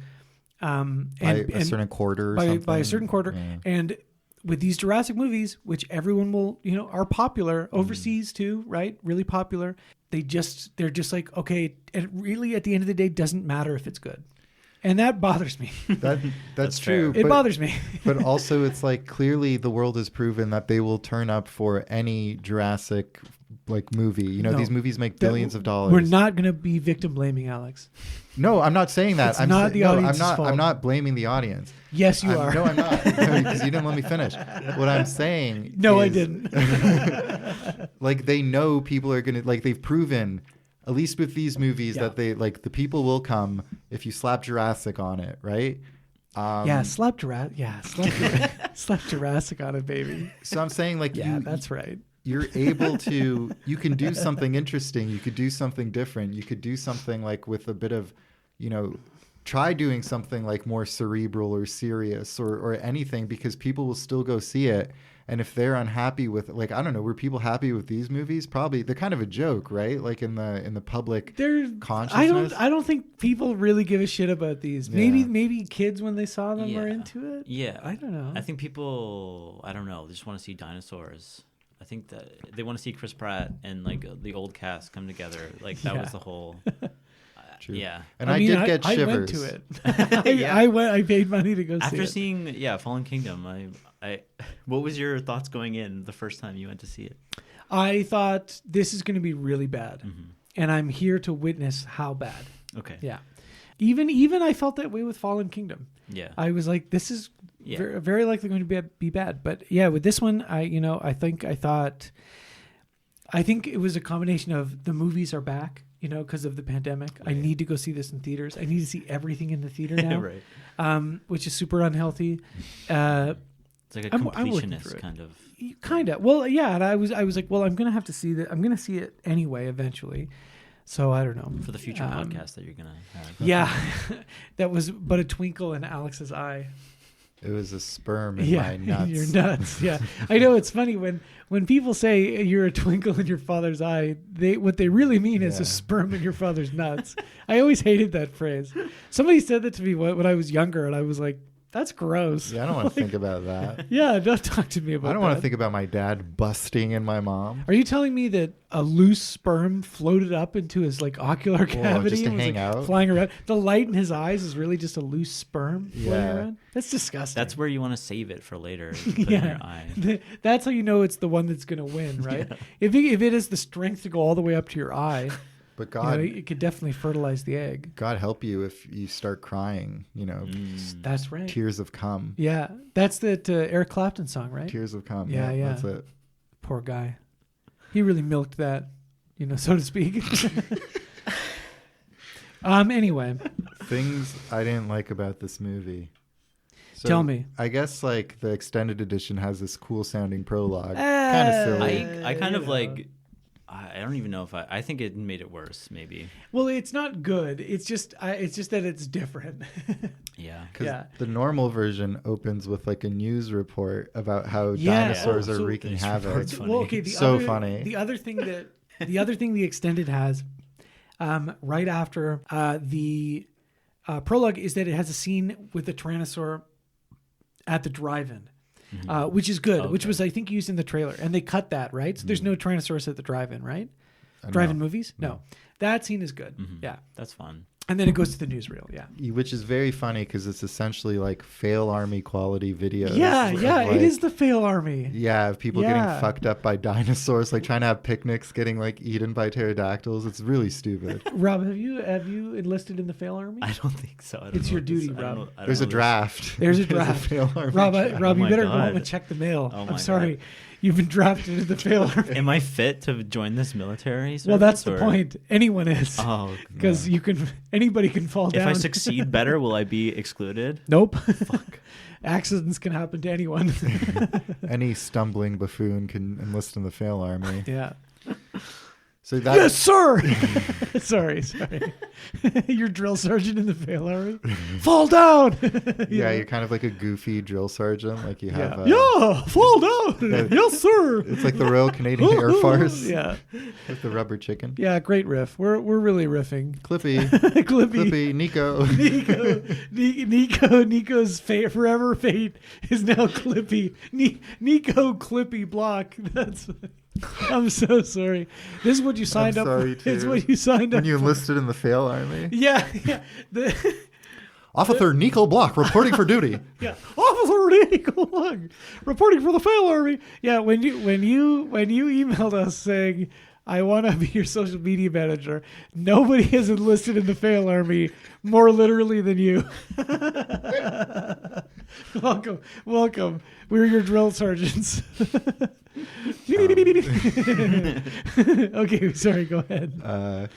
By a certain quarter or by something. a certain quarter, Yeah. and with these Jurassic movies, which everyone will, are popular overseas too, right? Really popular. They're just like, okay, it really at the end of the day doesn't matter if it's good. And that bothers me. That's true. It bothers me. But also it's like clearly the world has proven that they will turn up for any Jurassic like movie. No. These movies make billions of dollars. We're not going to be victim blaming, Alex. No, I'm not saying that. It's not the audience's fault. I'm not blaming the audience. Yes, you are. No, I'm not. Because you didn't let me finish. What I'm saying No, I is, didn't. like they know people are going to, like they've proven, at least with these movies, that they, like the people will come if you slap Jurassic on it, right? Slap Jurassic on it, baby. So I'm saying like that's right. You're able to, you can do something interesting. You could do something different. You could do something like with a bit of, try doing something like more cerebral or serious or anything, because people will still go see it. And if they're unhappy with, like, I don't know, were people happy with these movies? Probably. They're kind of a joke, right? Like in the public consciousness. I don't think people really give a shit about these. Yeah. Maybe kids when they saw them were into it. Yeah. I don't know. I think people, I don't know, they just want to see dinosaurs. I think that they want to see Chris Pratt and like the old cast come together. Like that was the whole. True. Yeah. And I did get shivers. I went to it. I went. I paid money to go see it. After seeing Fallen Kingdom, I what was your thoughts going in the first time you went to see it? I thought this is going to be really bad, and I'm here to witness how bad. Okay. Yeah. Even I felt that way with Fallen Kingdom. Yeah. I was like, this is very likely going to be bad. But yeah, with this one, I think it was a combination of the movies are back, because of the pandemic. Right. I need to go see this in theaters. I need to see everything in the theater now, right. Which is super unhealthy. It's like a completionist kind of. Well, yeah, and I was like, well, I'm gonna have to see that. I'm gonna see it anyway eventually. So I don't know. For the future podcast that you're gonna have. Yeah, that was but a twinkle in Alex's eye. It was a sperm in my nuts. Your nuts. Yeah, I know. It's funny when people say you're a twinkle in your father's eye. What they really mean is a sperm in your father's nuts. I always hated that phrase. Somebody said that to me when I was younger, and I was like, "That's gross." Yeah, I don't want to think about that. Yeah, don't talk to me about that. I don't want to think about my dad busting in my mom. Are you telling me that a loose sperm floated up into his like ocular cavity just to and was hang like, out? flying around? The light in his eyes is really just a loose sperm floating Yeah. around? That's disgusting. That's where you want to save it for later. Put it in yeah. your eye. That's how you know it's the one that's going to win, right? If it has the strength to go all the way up to your eye, But God, it could definitely fertilize the egg. God help you if you start crying. That's right. Tears have come. Yeah, that's that Eric Clapton song, right? Tears have come. Yeah, yeah. That's it. Poor guy. He really milked that, so to speak. Anyway, Things I didn't like about this movie. So tell me. I guess like the extended edition has this cool sounding prologue. Kind of silly. I kind of like. I don't even know if I think it made it worse. Maybe. Well, it's not good. It's just that it's different. Yeah. Yeah. The normal version opens with like a news report about how dinosaurs are wreaking havoc. funny. Well, okay. Funny. The other thing the extended has, right after the prologue, is that it has a scene with the Tyrannosaur at the drive-in. Which is good, which was, I think, used in the trailer. And they cut that, right? So there's no Tyrannosaurus at the drive-in, right? Drive-in movies? No. That scene is good. Yeah. That's fun. And then it goes to the newsreel, yeah. Which is very funny because it's essentially like fail army quality videos. Yeah, of, yeah, like, it is the fail army. Yeah, of people Yeah. getting fucked up by dinosaurs, like trying to have picnics, getting like eaten by pterodactyls. It's really stupid. Rob, have you enlisted in the fail army? I don't think so. I don't It's know your what this- duty, I don't Rob. know- I don't There's know a this- draft. There's a draft. fail army Rob, draft. Rob, Oh you my better go God. home and check the mail. Oh I'm my sorry. God. You've been drafted into the fail army. Am I fit to join this military service? Well, that's the or- point. Anyone is. Oh, Because anybody can fall if down. I succeed better, will I be excluded? Nope. Accidents can happen to anyone. Any stumbling buffoon can enlist in the fail army. Yeah. So that Yes, sir. sorry. You're drill sergeant in the fail army. Fall down. yeah, you're kind of like a goofy drill sergeant. Like you have fall down. Yes, sir. It's like the Royal Canadian Air Force. Yeah. With the rubber chicken. Yeah, great riff. We're really riffing. Clippy. Clippy. Nico. Nico's forever fate is now Clippy. Nico Clippy Block. I'm so sorry. This is what you signed up for. too. It's what you signed up When you for. enlisted in the fail army. Yeah. Officer Nico Block reporting for duty. Yeah, Officer Nico Block reporting for the fail army. Yeah, when you emailed us saying I want to be your social media manager, nobody has enlisted in the fail army more literally than you. Welcome. We're your drill sergeants. Okay, sorry. Go ahead.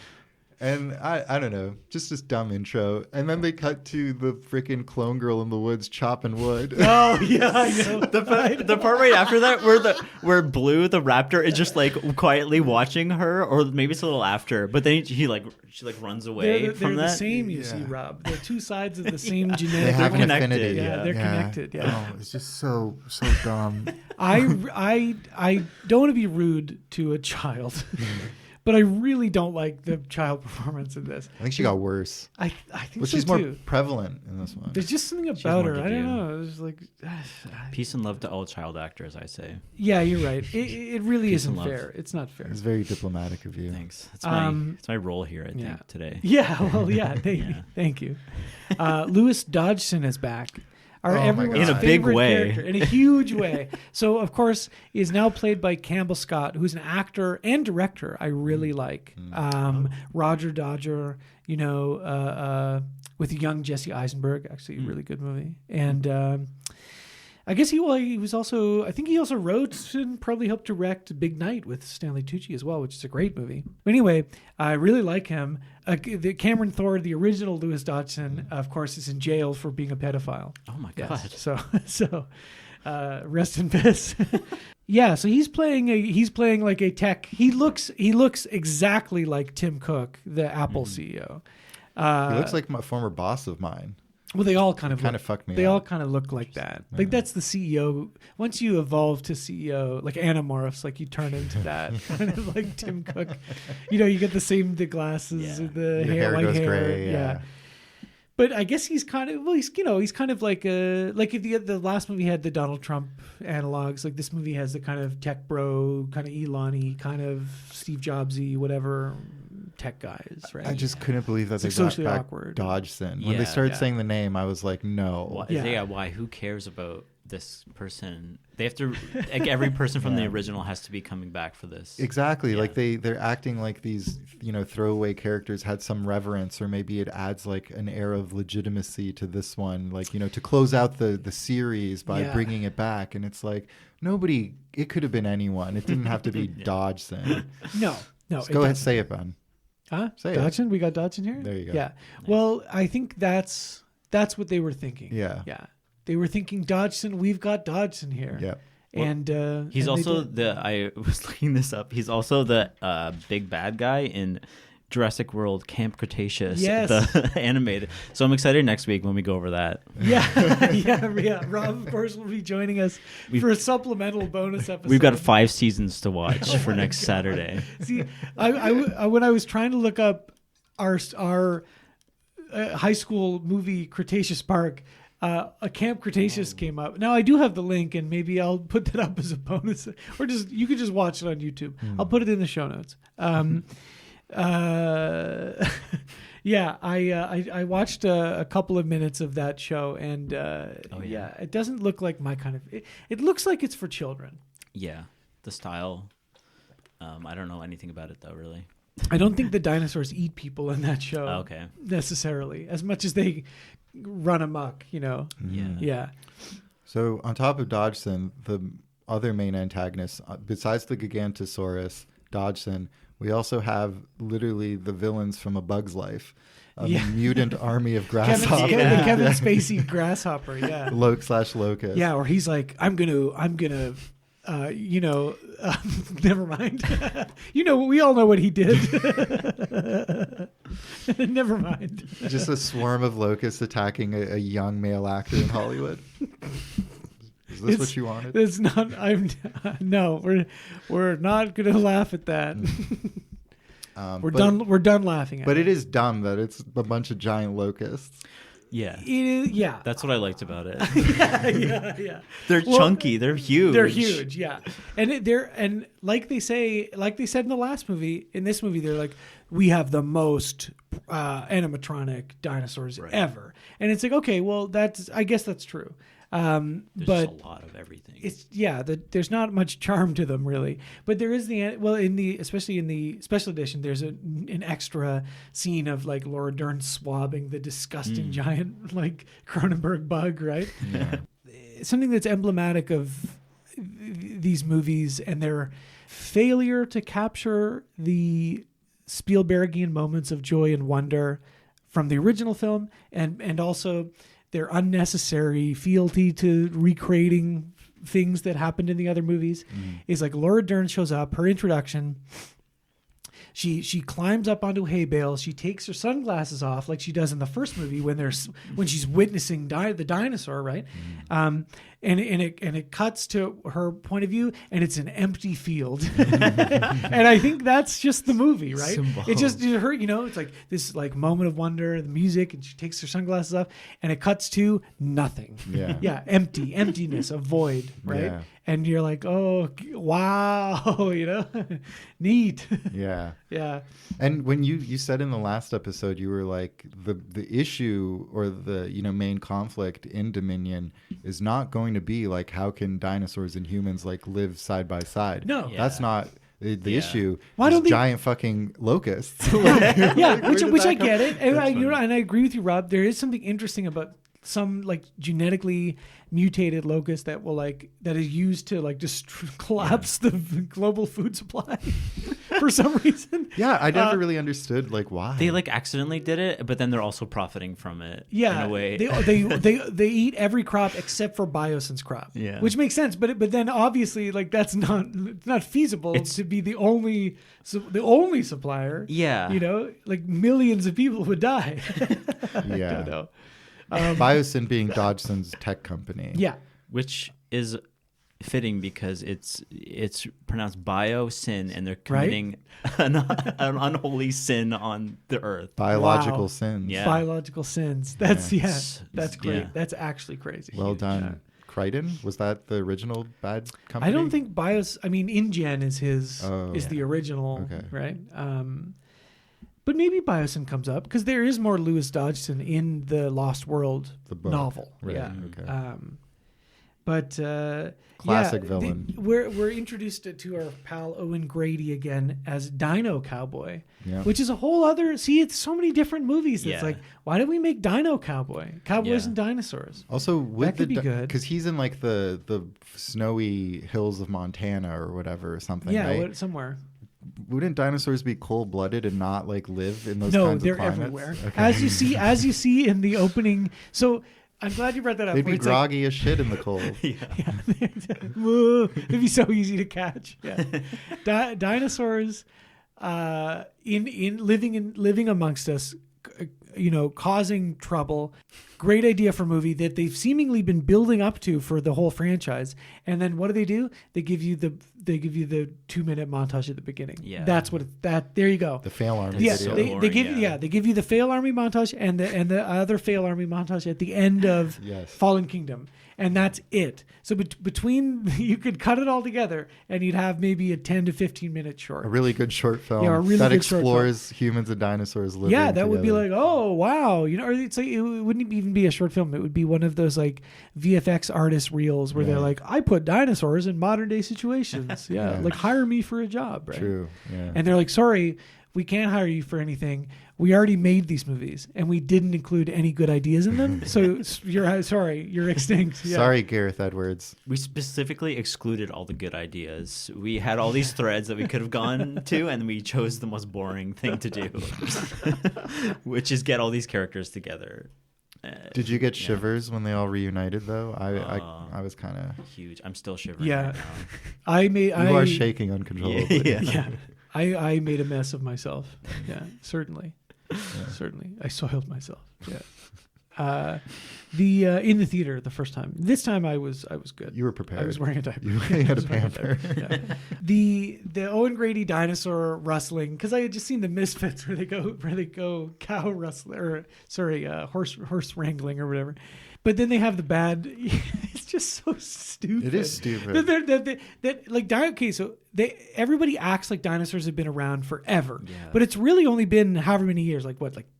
And I don't know, just this dumb intro. And then they cut to the freaking clone girl in the woods chopping wood. Oh yeah, I know. The part right after that where Blue the raptor is just like quietly watching her, or maybe it's a little after, but then she runs away They're from the that. same, you see, Rob. They're two sides of the same They genetic. have an connected, affinity. Yeah, they're connected. Yeah. Oh, it's just so dumb. I don't want to be rude to a child, but I really don't like the child performance in this. I think she got worse. I think But so she's too. more prevalent in this one. There's just something has about more her. to I don't do. know. It's like, Peace and love to all child actors, I say. yeah, you're right. It really Peace and isn't love. fair. It's not fair. It's very diplomatic of you. Thanks. It's my role here, I think, yeah. today. Yeah, well, yeah. Thank you. Louis Dodgson is back. Oh my Everyone's God. In a big favorite way. character, in a huge way. So, of course, is now played by Campbell Scott, who's an actor and director I really like. Roger Dodger, with young Jesse Eisenberg, actually a really good movie. And I guess he was also, I think he also wrote and probably helped direct Big Night with Stanley Tucci as well, which is a great movie. But anyway, I really like him. The Cameron Thor, the original Louis Dodgson, of course, is in jail for being a pedophile. Oh my Yes. God. So rest in peace. Yeah, so he's playing like a tech. He looks exactly like Tim Cook, the Apple CEO. He looks like my former boss of mine. Well, they all kind of fucked me They up. all kind of look like that. Like that's the CEO. Once you evolve to CEO, like Animorphs, like you turn into that kind of like Tim Cook. You know, you get the glasses, Yeah. the Your hair white goes hair. gray, yeah. But I guess he's kind of he's kind of like if the last movie had the Donald Trump analogs, like this movie has the kind of tech bro, kind of Elon-y, kind of Steve Jobsy, whatever tech guys, right? I just couldn't believe that It's they like brought socially back awkward. Dodgson. When they Yeah. started Yeah. saying the name, I was like, no. Why? Yeah. Why? Who cares about this person? They have to. Like every person from the Yeah. original has to be coming back for this. Exactly. Yeah. Like they're acting like these, throwaway characters had some reverence, or maybe it adds like an air of legitimacy to this one, like, to close out the series by Yeah. bringing it back. And it's like, it could have been anyone. It didn't have to be Dodgson. No. Just go ahead, say it, Ben. Huh? Say it. Dodgson? We got Dodgson here? There you go. Yeah. Well, I think that's what they were thinking. Yeah. Yeah. They were thinking Dodgson, we've got Dodgson here. Yeah. And He's and they also did. I was looking this up. He's also the big bad guy in Jurassic World Camp Cretaceous, Yes. the animated. So I'm excited next week when we go over that. yeah. Rob, of course, will be joining us for a supplemental bonus episode. We've got 5 seasons to watch Oh for my next God. Saturday. See, I when I was trying to look up our high school movie Cretaceous Park, a Camp Cretaceous came up. Now I do have the link, and maybe I'll put that up as a bonus, or you could just watch it on YouTube. I'll put it in the show notes. Yeah, I watched a couple of minutes of that show, and yeah, it doesn't look like my kind of. It looks like it's for children. Yeah, the style. I don't know anything about it though, really. I don't think the dinosaurs eat people in that show. Okay. Necessarily, as much as they run amok, Yeah. Yeah. So on top of Dodgson, the other main antagonist, besides the Gigantosaurus, Dodgson, we also have literally the villains from A Bug's Life, a mutant army of grasshoppers. Kevin Spacey grasshopper. Yeah. Locust. Yeah, or he's like, I'm gonna, never mind. We all know what he did. Never mind. Just a swarm of locusts attacking a young male actor in Hollywood. Is this what you wanted? It's not. No, we're not gonna laugh at that. We're done laughing at But it. it is dumb that it's a bunch of giant locusts. Yeah. It is, yeah. That's what I liked about it. yeah. They're chunky. They're huge. They're huge, yeah. And like they said in the last movie, in this movie, they're like, we have the most animatronic dinosaurs ever. And it's like, okay, well, I guess that's true. There's But just a lot of everything. there's not much charm to them really, but there is especially in the special edition, there's an extra scene of like Laura Dern swabbing the disgusting giant like Cronenberg bug, right? Yeah. Something that's emblematic of these movies and their failure to capture the Spielbergian moments of joy and wonder from the original film, and also their unnecessary fealty to recreating things that happened in the other movies. Is like Laura Dern shows up, her introduction. She climbs up onto a hay bale. She takes her sunglasses off like she does in the first movie when she's witnessing the dinosaur, right? And it cuts to her point of view, and it's an empty field. And I think that's just the movie, right? It's just her, it's like this like moment of wonder, the music, and she takes her sunglasses off, and it cuts to nothing. Yeah. Emptiness, a void, right? Yeah. And you're like, oh wow, neat. Yeah. Yeah. And when you said in the last episode, you were like, the issue or the main conflict in Dominion is not going to be like, how can dinosaurs and humans like live side by side? No. That's not the issue. Why It's don't they- giant fucking locusts. Yeah, which did I that get come- it, and That's and I agree with you, Rob. There is something interesting about some like genetically mutated locust that is used to like just collapse the global food supply for some reason. Yeah, I never really understood like why. They like accidentally did it, but then they're also profiting from it. Yeah, in a way. they eat every crop except for Biosyn's crop. Yeah. Which makes sense, but then obviously like that's not feasible to be the only supplier. Yeah. like millions of people would die. I Yeah. don't know. Biosyn being Dodgson's tech company. Yeah. Which is fitting because it's pronounced bio-sin, and they're committing an unholy sin on the earth. Biological Wow. sins. Yeah. Biological sins. That's that's great. Yeah. That's actually crazy. Well done. Yeah. Crichton, was that the original bad company? I don't think InGen is the original, Okay. right? But maybe Biosyn comes up because there is more Lewis Dodgson in the Lost World The book. novel. Right, Yeah. okay. But Classic yeah, villain. We're introduced to our pal Owen Grady again as Dino Cowboy, Yeah. which is a whole other. See, it's so many different movies. It's Yeah. like, why did we make Dino Cowboy? Cowboys Yeah. and dinosaurs. Also, would That could be good. because he's in like the snowy hills of Montana or whatever or something. Yeah, right? somewhere. Wouldn't dinosaurs be cold-blooded and not like live in those No, kinds they're of climates? everywhere. Okay. As you see in the opening. So I'm glad you brought that up. They'd where be it's like- groggy as shit in the cold. Whoa, it'd be so easy to catch. Yeah, dinosaurs, in living amongst us, causing trouble. Great idea for a movie that they've seemingly been building up to for the whole franchise. And then what do? They give you the 2-minute montage at the beginning. Yeah. That's what there you go. The fail army Yes, so video. they boring, give they give you the fail army montage and the other fail army montage at the end of Yes. Fallen Kingdom, and that's it. So between you could cut it all together, and you'd have maybe a 10 to 15-minute short. A really good short film Yeah, a really that good short film. explores humans and dinosaurs living Yeah, that would be together. like, oh wow, or it's like it wouldn't even be a short film. It would be one of those like VFX artist reels where they're Right. like, I put dinosaurs in modern day situations. Yeah, Yeah. like hire me for a job, right? True. Yeah. And they're like, sorry, we can't hire you for anything. We already made these movies, and we didn't include any good ideas in them. So you're extinct. Yeah. Sorry, Gareth Edwards. We specifically excluded all the good ideas. We had all these threads that we could have gone to, and we chose the most boring thing to do, which is get all these characters together. Did you get shivers when they all reunited though? I was kind of. Huge. I'm still shivering. Yeah. Right now. You are shaking uncontrollably. Yeah. I made a mess of myself. Yeah, certainly. Certainly. I soiled myself. Yeah. In the theater the first time. This time I was good. You were prepared. I was wearing a diaper. You I had a was wearing pamper. diaper, yeah. The Owen Grady dinosaur rustling, because I had just seen the Misfits where they go cow rustling horse wrangling or whatever. But then they have the bad. It's just so stupid. It is stupid. Everybody acts like dinosaurs have been around forever, Yeah. but it's really only been however many years, like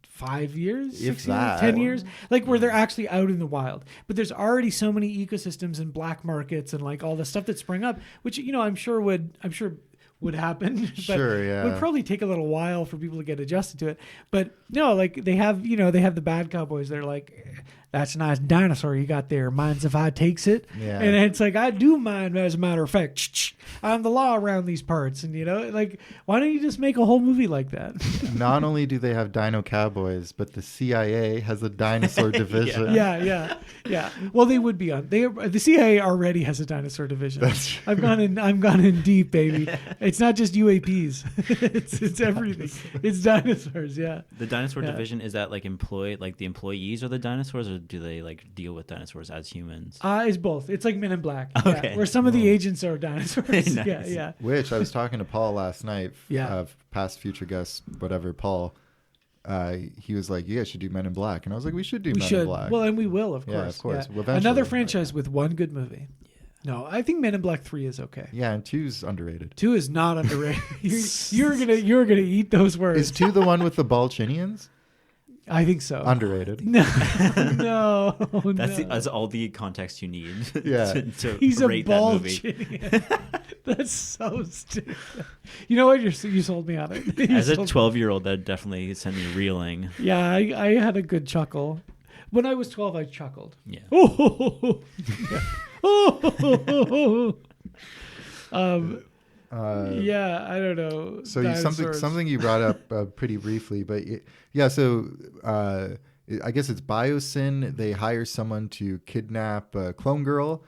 5 years, If 6 that. years, 10 years, like where they're actually out in the wild. But there's already so many ecosystems and black markets and like all the stuff that sprang up, which I'm sure would happen. But Sure, yeah. would probably take a little while for people to get adjusted to it. But no, like they have the bad cowboys. They're like, that's a nice dinosaur you got there. Minds if I takes it? Yeah. And it's like, I do mind, as a matter of fact. I'm the law around these parts. And, like, why don't you just make a whole movie like that? Not only do they have dino cowboys, but the CIA has a dinosaur division. Yeah. Well, they would be on. The CIA already has a dinosaur division. That's true. I've gone in deep, baby. It's not just UAPs. it's everything. It's dinosaurs. Yeah. The dinosaur Yeah. division, is that like the employees are the dinosaurs, or do they like deal with dinosaurs as humans? It's both. It's like Men in Black. Okay. Yeah, where some of the agents are dinosaurs. Nice. Yeah. Which I was talking to Paul last night. Yeah. Past future guest, whatever. Paul. He was like, "You guys should do Men in Black," and I was like, "We should do We Men should. in Black." Well, and we will, of course. Yeah, of course. Yeah. Well, eventually, Another but- franchise with one good movie. No, I think Men in Black 3 is okay. Yeah, and 2's underrated. 2 is not underrated. you're gonna eat those words. Is 2 the one with the Balchinians? I think so. Underrated. No, no. That's all the context you need. Yeah. to He's a rate that movie. Balchinian. That's so stupid. You know what? You sold me on it. You As a sold- 12-year-old, that definitely sent me reeling. Yeah, I had a good chuckle. When I was 12, I chuckled. Yeah. Oh, yeah, I don't know. So Dinosaurs. something you brought up pretty briefly, but yeah. So I guess it's Biosyn. They hire someone to kidnap a clone girl.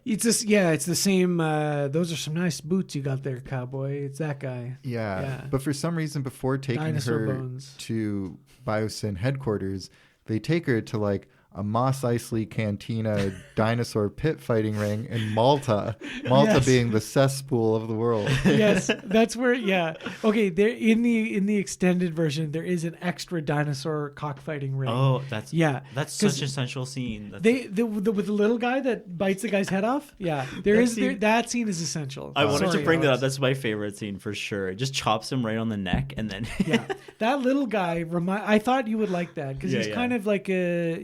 It's just it's the same. Those are some nice boots you got there, cowboy. It's that guy. Yeah. Yeah. But for some reason, before taking Dinosaur her bones. to Biosyn headquarters, they take her to like a Mos Eisley Cantina dinosaur pit fighting ring in Malta. Malta Yes. being the cesspool of the world. Yes, that's where. Yeah. Okay. There in the extended version, there is an extra dinosaur cockfighting ring. Oh, that's 'cause such a central scene. That's, with the little guy that bites the guy's head off. Yeah, that scene is essential. I wanted to Sorry, bring that up. Alex. That's my favorite scene for sure. It just chops him right on the neck, and then Yeah, that little guy. I thought you would like that because Yeah, he's yeah. kind of like a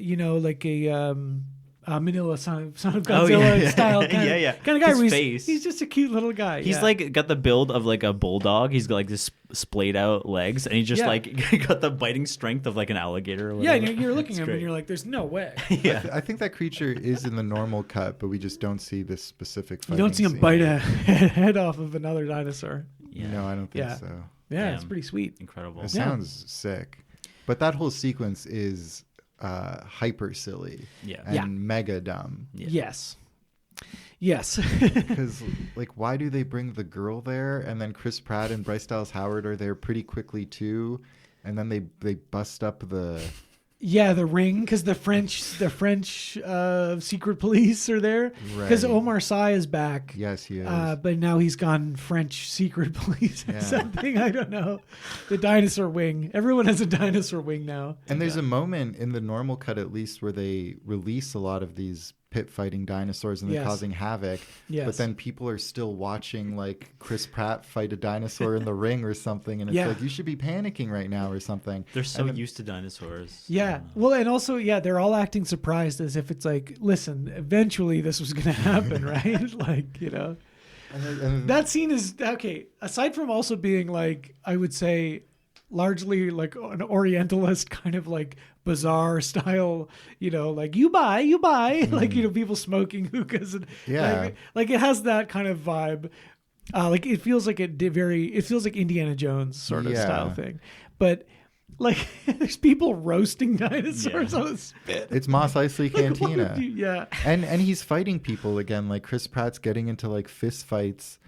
Manila son of Godzilla Oh, yeah. style kind Yeah, yeah. of guy. His Where face. he's just a cute little guy. he's yeah. like got the build of like a bulldog. He's got like this splayed out legs, and he just Yeah. like got the biting strength of like an alligator. Or yeah, whatever. and you're looking It's at him great. and you're like, "There's no way." Yeah. I think that creature is in the normal cut, but we just don't see this specific You fighting don't see him scene. bite a head off of another dinosaur. Yeah. No, I don't think Yeah. so. Yeah, Damn. it's pretty sweet. Incredible. It Yeah. sounds sick. But that whole sequence is hyper silly Yeah. and Yeah. mega dumb. Yeah. Yes. Because, like, why do they bring the girl there? And then Chris Pratt and Bryce Dallas Howard are there pretty quickly, too. And then they bust up the... Yeah, the ring, because the French secret police are there. Because Right. Omar Sy is back. Yes, he is. But now he's gone French secret police or Yeah. something. I don't know. The dinosaur wing. Everyone has a dinosaur wing now. And there's a moment in the normal cut, at least, where they release a lot of these pit fighting dinosaurs and they're Yes. causing havoc. Yes. But then people are still watching like Chris Pratt fight a dinosaur in the ring or something. And it's Yeah. like, you should be panicking right now or something. They're so And then- used to dinosaurs. Yeah. Well, and also, yeah, they're all acting surprised as if it's like, listen, eventually this was going to happen, right? Like, and that scene is okay. Aside from also being like, I would say, largely like an Orientalist kind of like bizarre style, like you buy, like people smoking hookahs and Yeah. like it has that kind of vibe. Like it feels like it feels like Indiana Jones sort of Yeah. style thing, but like there's people roasting dinosaurs Yeah. on a spit. It's Mos Eisley Like, what Cantina. would you- yeah. And he's fighting people again. Like Chris Pratt's getting into like fist fights,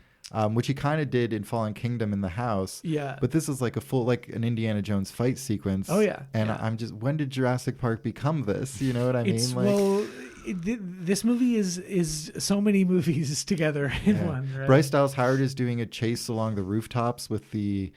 which he kind of did in Fallen Kingdom in the house. Yeah. But this is like a full like an Indiana Jones fight sequence. Oh, yeah. And Yeah. I'm just, when did Jurassic Park become this? You know what I It's mean? Like, well, this movie is so many movies together in yeah. one. Right? Bryce Dallas Howard is doing a chase along the rooftops with the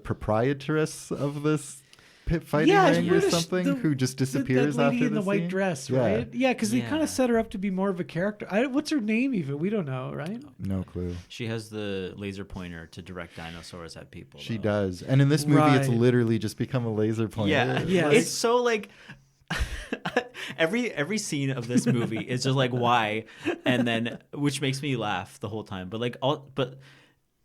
proprietress of this pit fighting ring where or the- something, the- who just disappears that lady after in the white scene. dress, Yeah. right? Yeah, because they kind Yeah. of set her up to be more of a character. What's her name even? We don't know, right? No clue. She has the laser pointer to direct dinosaurs at people. She though. does. And in this movie, it's Right. literally just become a laser pointer. Yeah, Yeah. It's so like every scene of this movie is just like why, and then which makes me laugh the whole time. But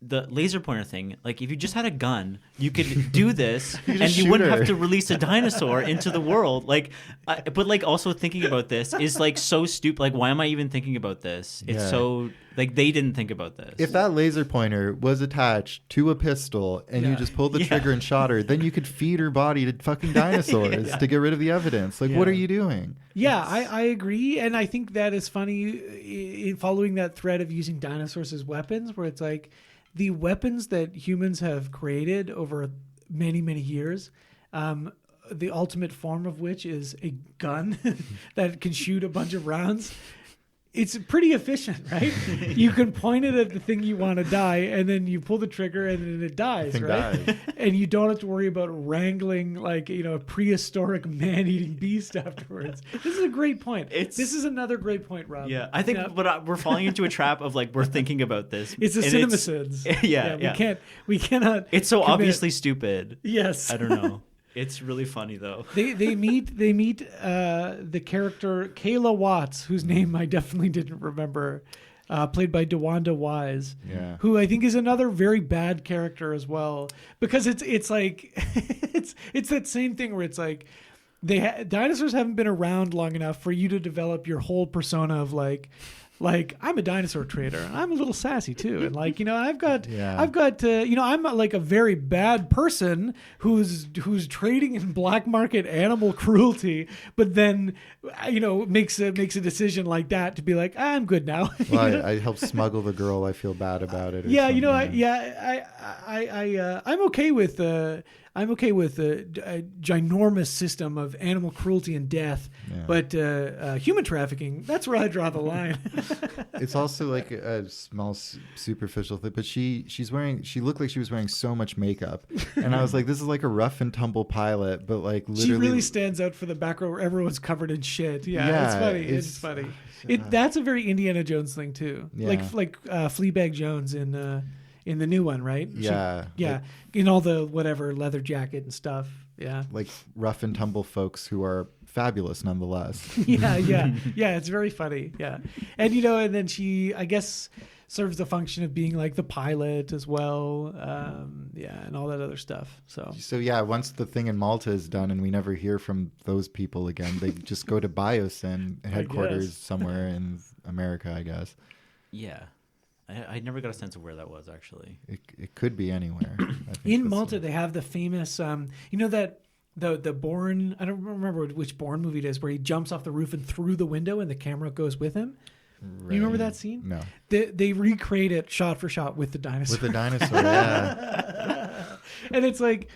the laser pointer thing, like if you just had a gun, you could do this, and just you shoot wouldn't her. have to release a dinosaur into the world. Like, but like also thinking about this is like so stupid. Like, why am I even thinking about this? It's Yeah. so like they didn't think about this. If that laser pointer was attached to a pistol and you Yeah. just pulled the Yeah. trigger and shot her, then you could feed her body to fucking dinosaurs to get rid of the evidence. Like, what Yeah. are you doing? Yeah, I agree, and I think that is funny in following that thread of using dinosaurs as weapons, where it's like the weapons that humans have created over many, many years. The ultimate form of which is a gun that can shoot a bunch of rounds. It's pretty efficient, right? You can point it at the thing you want to die, and then you pull the trigger, and then it dies, Thing right? dies. And you don't have to worry about wrangling like a prehistoric man-eating beast afterwards. This is a great point. This is another great point, Rob. yeah, I think, Yeah. but we're falling into a trap of like we're thinking about this. It's a and CinemaSins. Yeah. We cannot. It's so commit- obviously stupid. Yes. I don't know. It's really funny though. They meet the character Kayla Watts, whose name I definitely didn't remember, played by DeWanda Wise, Yeah. who I think is another very bad character as well, because it's like it's that same thing where it's like dinosaurs haven't been around long enough for you to develop your whole persona of like like I'm a dinosaur trader and I'm a little sassy too, and like I've got Yeah. I'm like a very bad person who's trading in black market animal cruelty, but then makes a decision like that to be like, I'm good now. Well, I helped smuggle the girl. I feel bad about it. Or Yeah, something. I'm okay with a ginormous system of animal cruelty and death, Yeah. but human trafficking, that's where I draw the line. It's also like a small superficial thing, but she looked like she was wearing so much makeup, and I was like, this is like a rough and tumble pilot, but like literally, She really stands out for the back row where everyone's covered in shit. Yeah, it's Yeah, funny. it's- It's funny. That's a very Indiana Jones thing too. Yeah. Like Fleabag Jones in the new one, right? Yeah, Yeah. In all the whatever leather jacket and stuff. Yeah. like rough and tumble folks who are fabulous nonetheless. Yeah. It's very funny. Yeah. And and then she, I guess, serves the function of being like the pilot as well. And all that other stuff. So Yeah, once the thing in Malta is done and we never hear from those people again, they just go to Biosyn headquarters somewhere in America, I guess. Yeah. I never got a sense of where that was, actually. It could be anywhere. I think in that's Malta, what- they have the famous, that the Bourne, I don't remember which Bourne movie it is, where he jumps off the roof and through the window and the camera goes with him. You remember that scene? No. They recreate it shot for shot with the dinosaur. With the dinosaur, yeah. And it's like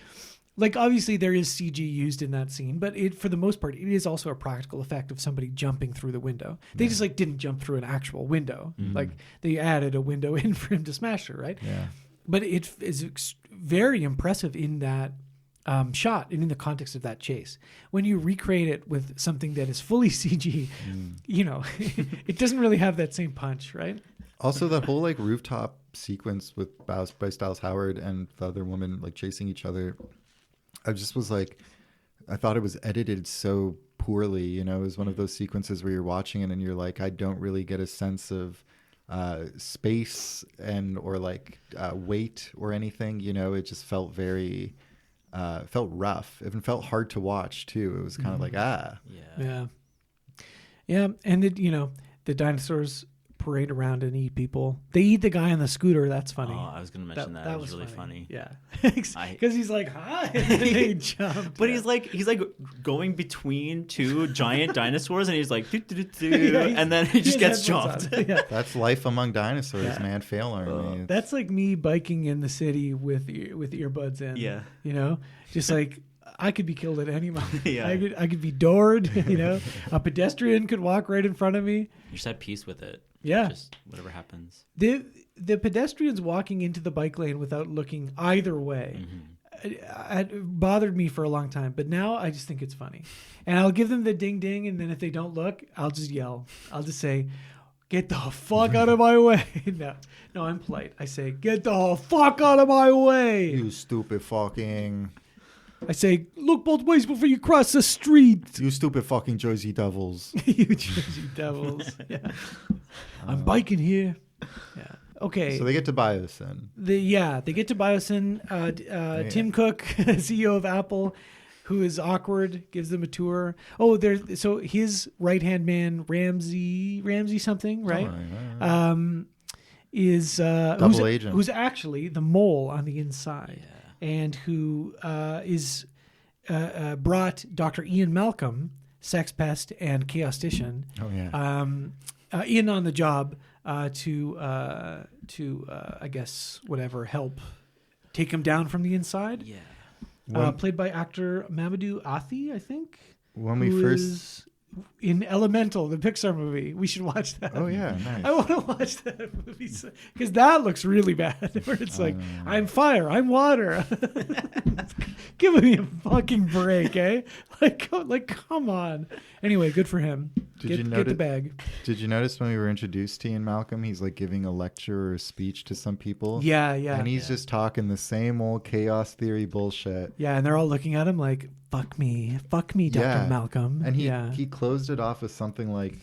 obviously there is CG used in that scene, but for the most part, it is also a practical effect of somebody jumping through the window. They just didn't jump through an actual window. Like they added a window in for him to smash her, right? Yeah. But it is very impressive in that shot and in the context of that chase. When you recreate it with something that is fully CG, it doesn't really have that same punch, right? Also, that whole like rooftop sequence with Bryce Dallas Howard and the other woman like chasing each other, I just was like, I thought it was edited so poorly. It was one of those sequences where you're watching it and you're like, I don't really get a sense of space or like weight or anything. It just felt very felt rough. It felt hard to watch too. It was kind of like Yeah. Yeah. And the dinosaurs parade around and eat people. They eat the guy on the scooter. That's funny. Oh, I was going to mention that. That was really funny. Yeah. Because he's like, hi. And then they jump. But he's like going between two giant dinosaurs, and he's like, Yeah, and then he just gets headphones jumped. on. Yeah. that's life among dinosaurs, Yeah. man. Fail army. That's like me biking in the city with earbuds in. Yeah. Just like I could be killed at any moment. Yeah. I could be doored. A pedestrian could walk right in front of me. You're just at peace with it. Yeah. Just whatever happens. The pedestrians walking into the bike lane without looking either way. It bothered me for a long time, but now I just think it's funny. And I'll give them the ding ding, and then if they don't look, I'll just yell. I'll just say, get the fuck out of my way. No, I'm polite. I say, get the fuck out of my way. You stupid fucking. I say, look both ways before you cross the street. You stupid fucking Jersey Devils. You Jersey Devils. Yeah. I'm biking here. Yeah. Okay. So they get to Biosyn. They get to Biosyn. Tim Cook, CEO of Apple, who is awkward, gives them a tour. Oh, so his right-hand man, Ramsey something, right? Is Double agent. who's actually the mole on the inside, and who is brought Dr. Ian Malcolm, sex pest and chaostician, in on the job to I guess whatever help take him down from the inside. Yeah. Played by actor Mamadou Athi, I think. When we who first is in Elemental, the Pixar movie. We should watch that. Oh yeah, nice. I want to watch that movie because that looks really bad. Where it's like, I'm fire, I'm water. Give me a fucking break, eh? Like, come on. Anyway, good for him. Get the bag. Did you notice when we were introduced to Ian Malcolm, he's like giving a lecture or a speech to some people? Yeah. And he's just talking the same old chaos theory bullshit. Yeah, and they're all looking at him like, fuck me, Dr. Malcolm. And he closed it off with something like,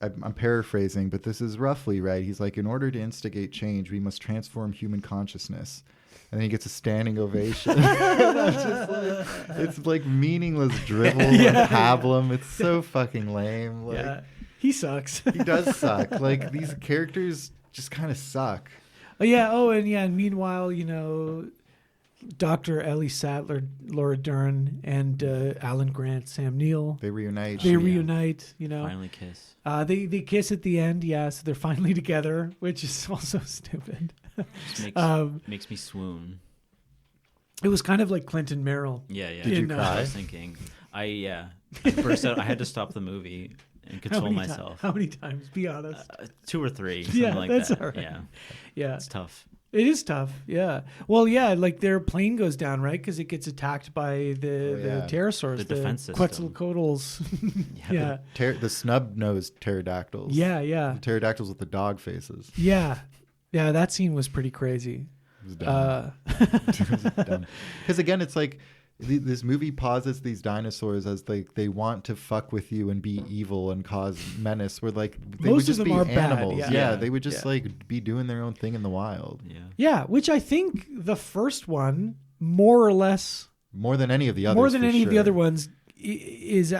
I'm paraphrasing, but this is roughly right. He's like, in order to instigate change, we must transform human consciousness. And then he gets a standing ovation. It's like meaningless drivel and pablum. It's so fucking lame. Like, He sucks. He does suck. Like, these characters just kind of suck. Oh yeah. Oh, and yeah. And meanwhile, Dr. Ellie Sattler, Laura Dern, and Alan Grant, Sam Neill. They reunite. Reunite. Finally kiss. They kiss at the end. Yeah. So they're finally together, which is also stupid. Just makes me swoon. It was kind of like Clinton Merrill. Yeah. Did you cry? I was thinking. I burst out. I had to stop the movie and console myself. How many times? Be honest. 2 or 3. Something Yeah, like that's that. all right. Yeah. Yeah. It's tough. It is tough. Yeah. Well, yeah, like their plane goes down, right? Because it gets attacked by the pterosaurs, The defense system. Quetzalcoatl's. Yeah. The snub-nosed pterodactyls. Yeah. The pterodactyls with the dog faces. Yeah. Yeah, that scene was pretty crazy. It was dumb. It was dumb. Because again, it's like this movie posits these dinosaurs as like they want to fuck with you and be evil and cause menace. Where like they Most would of just them be are bad, animals. yeah. They would just Yeah. like be doing their own thing in the wild. Yeah. Yeah, which I think the first one, more or less, More than any of the others. more than for any of the sure. other ones, is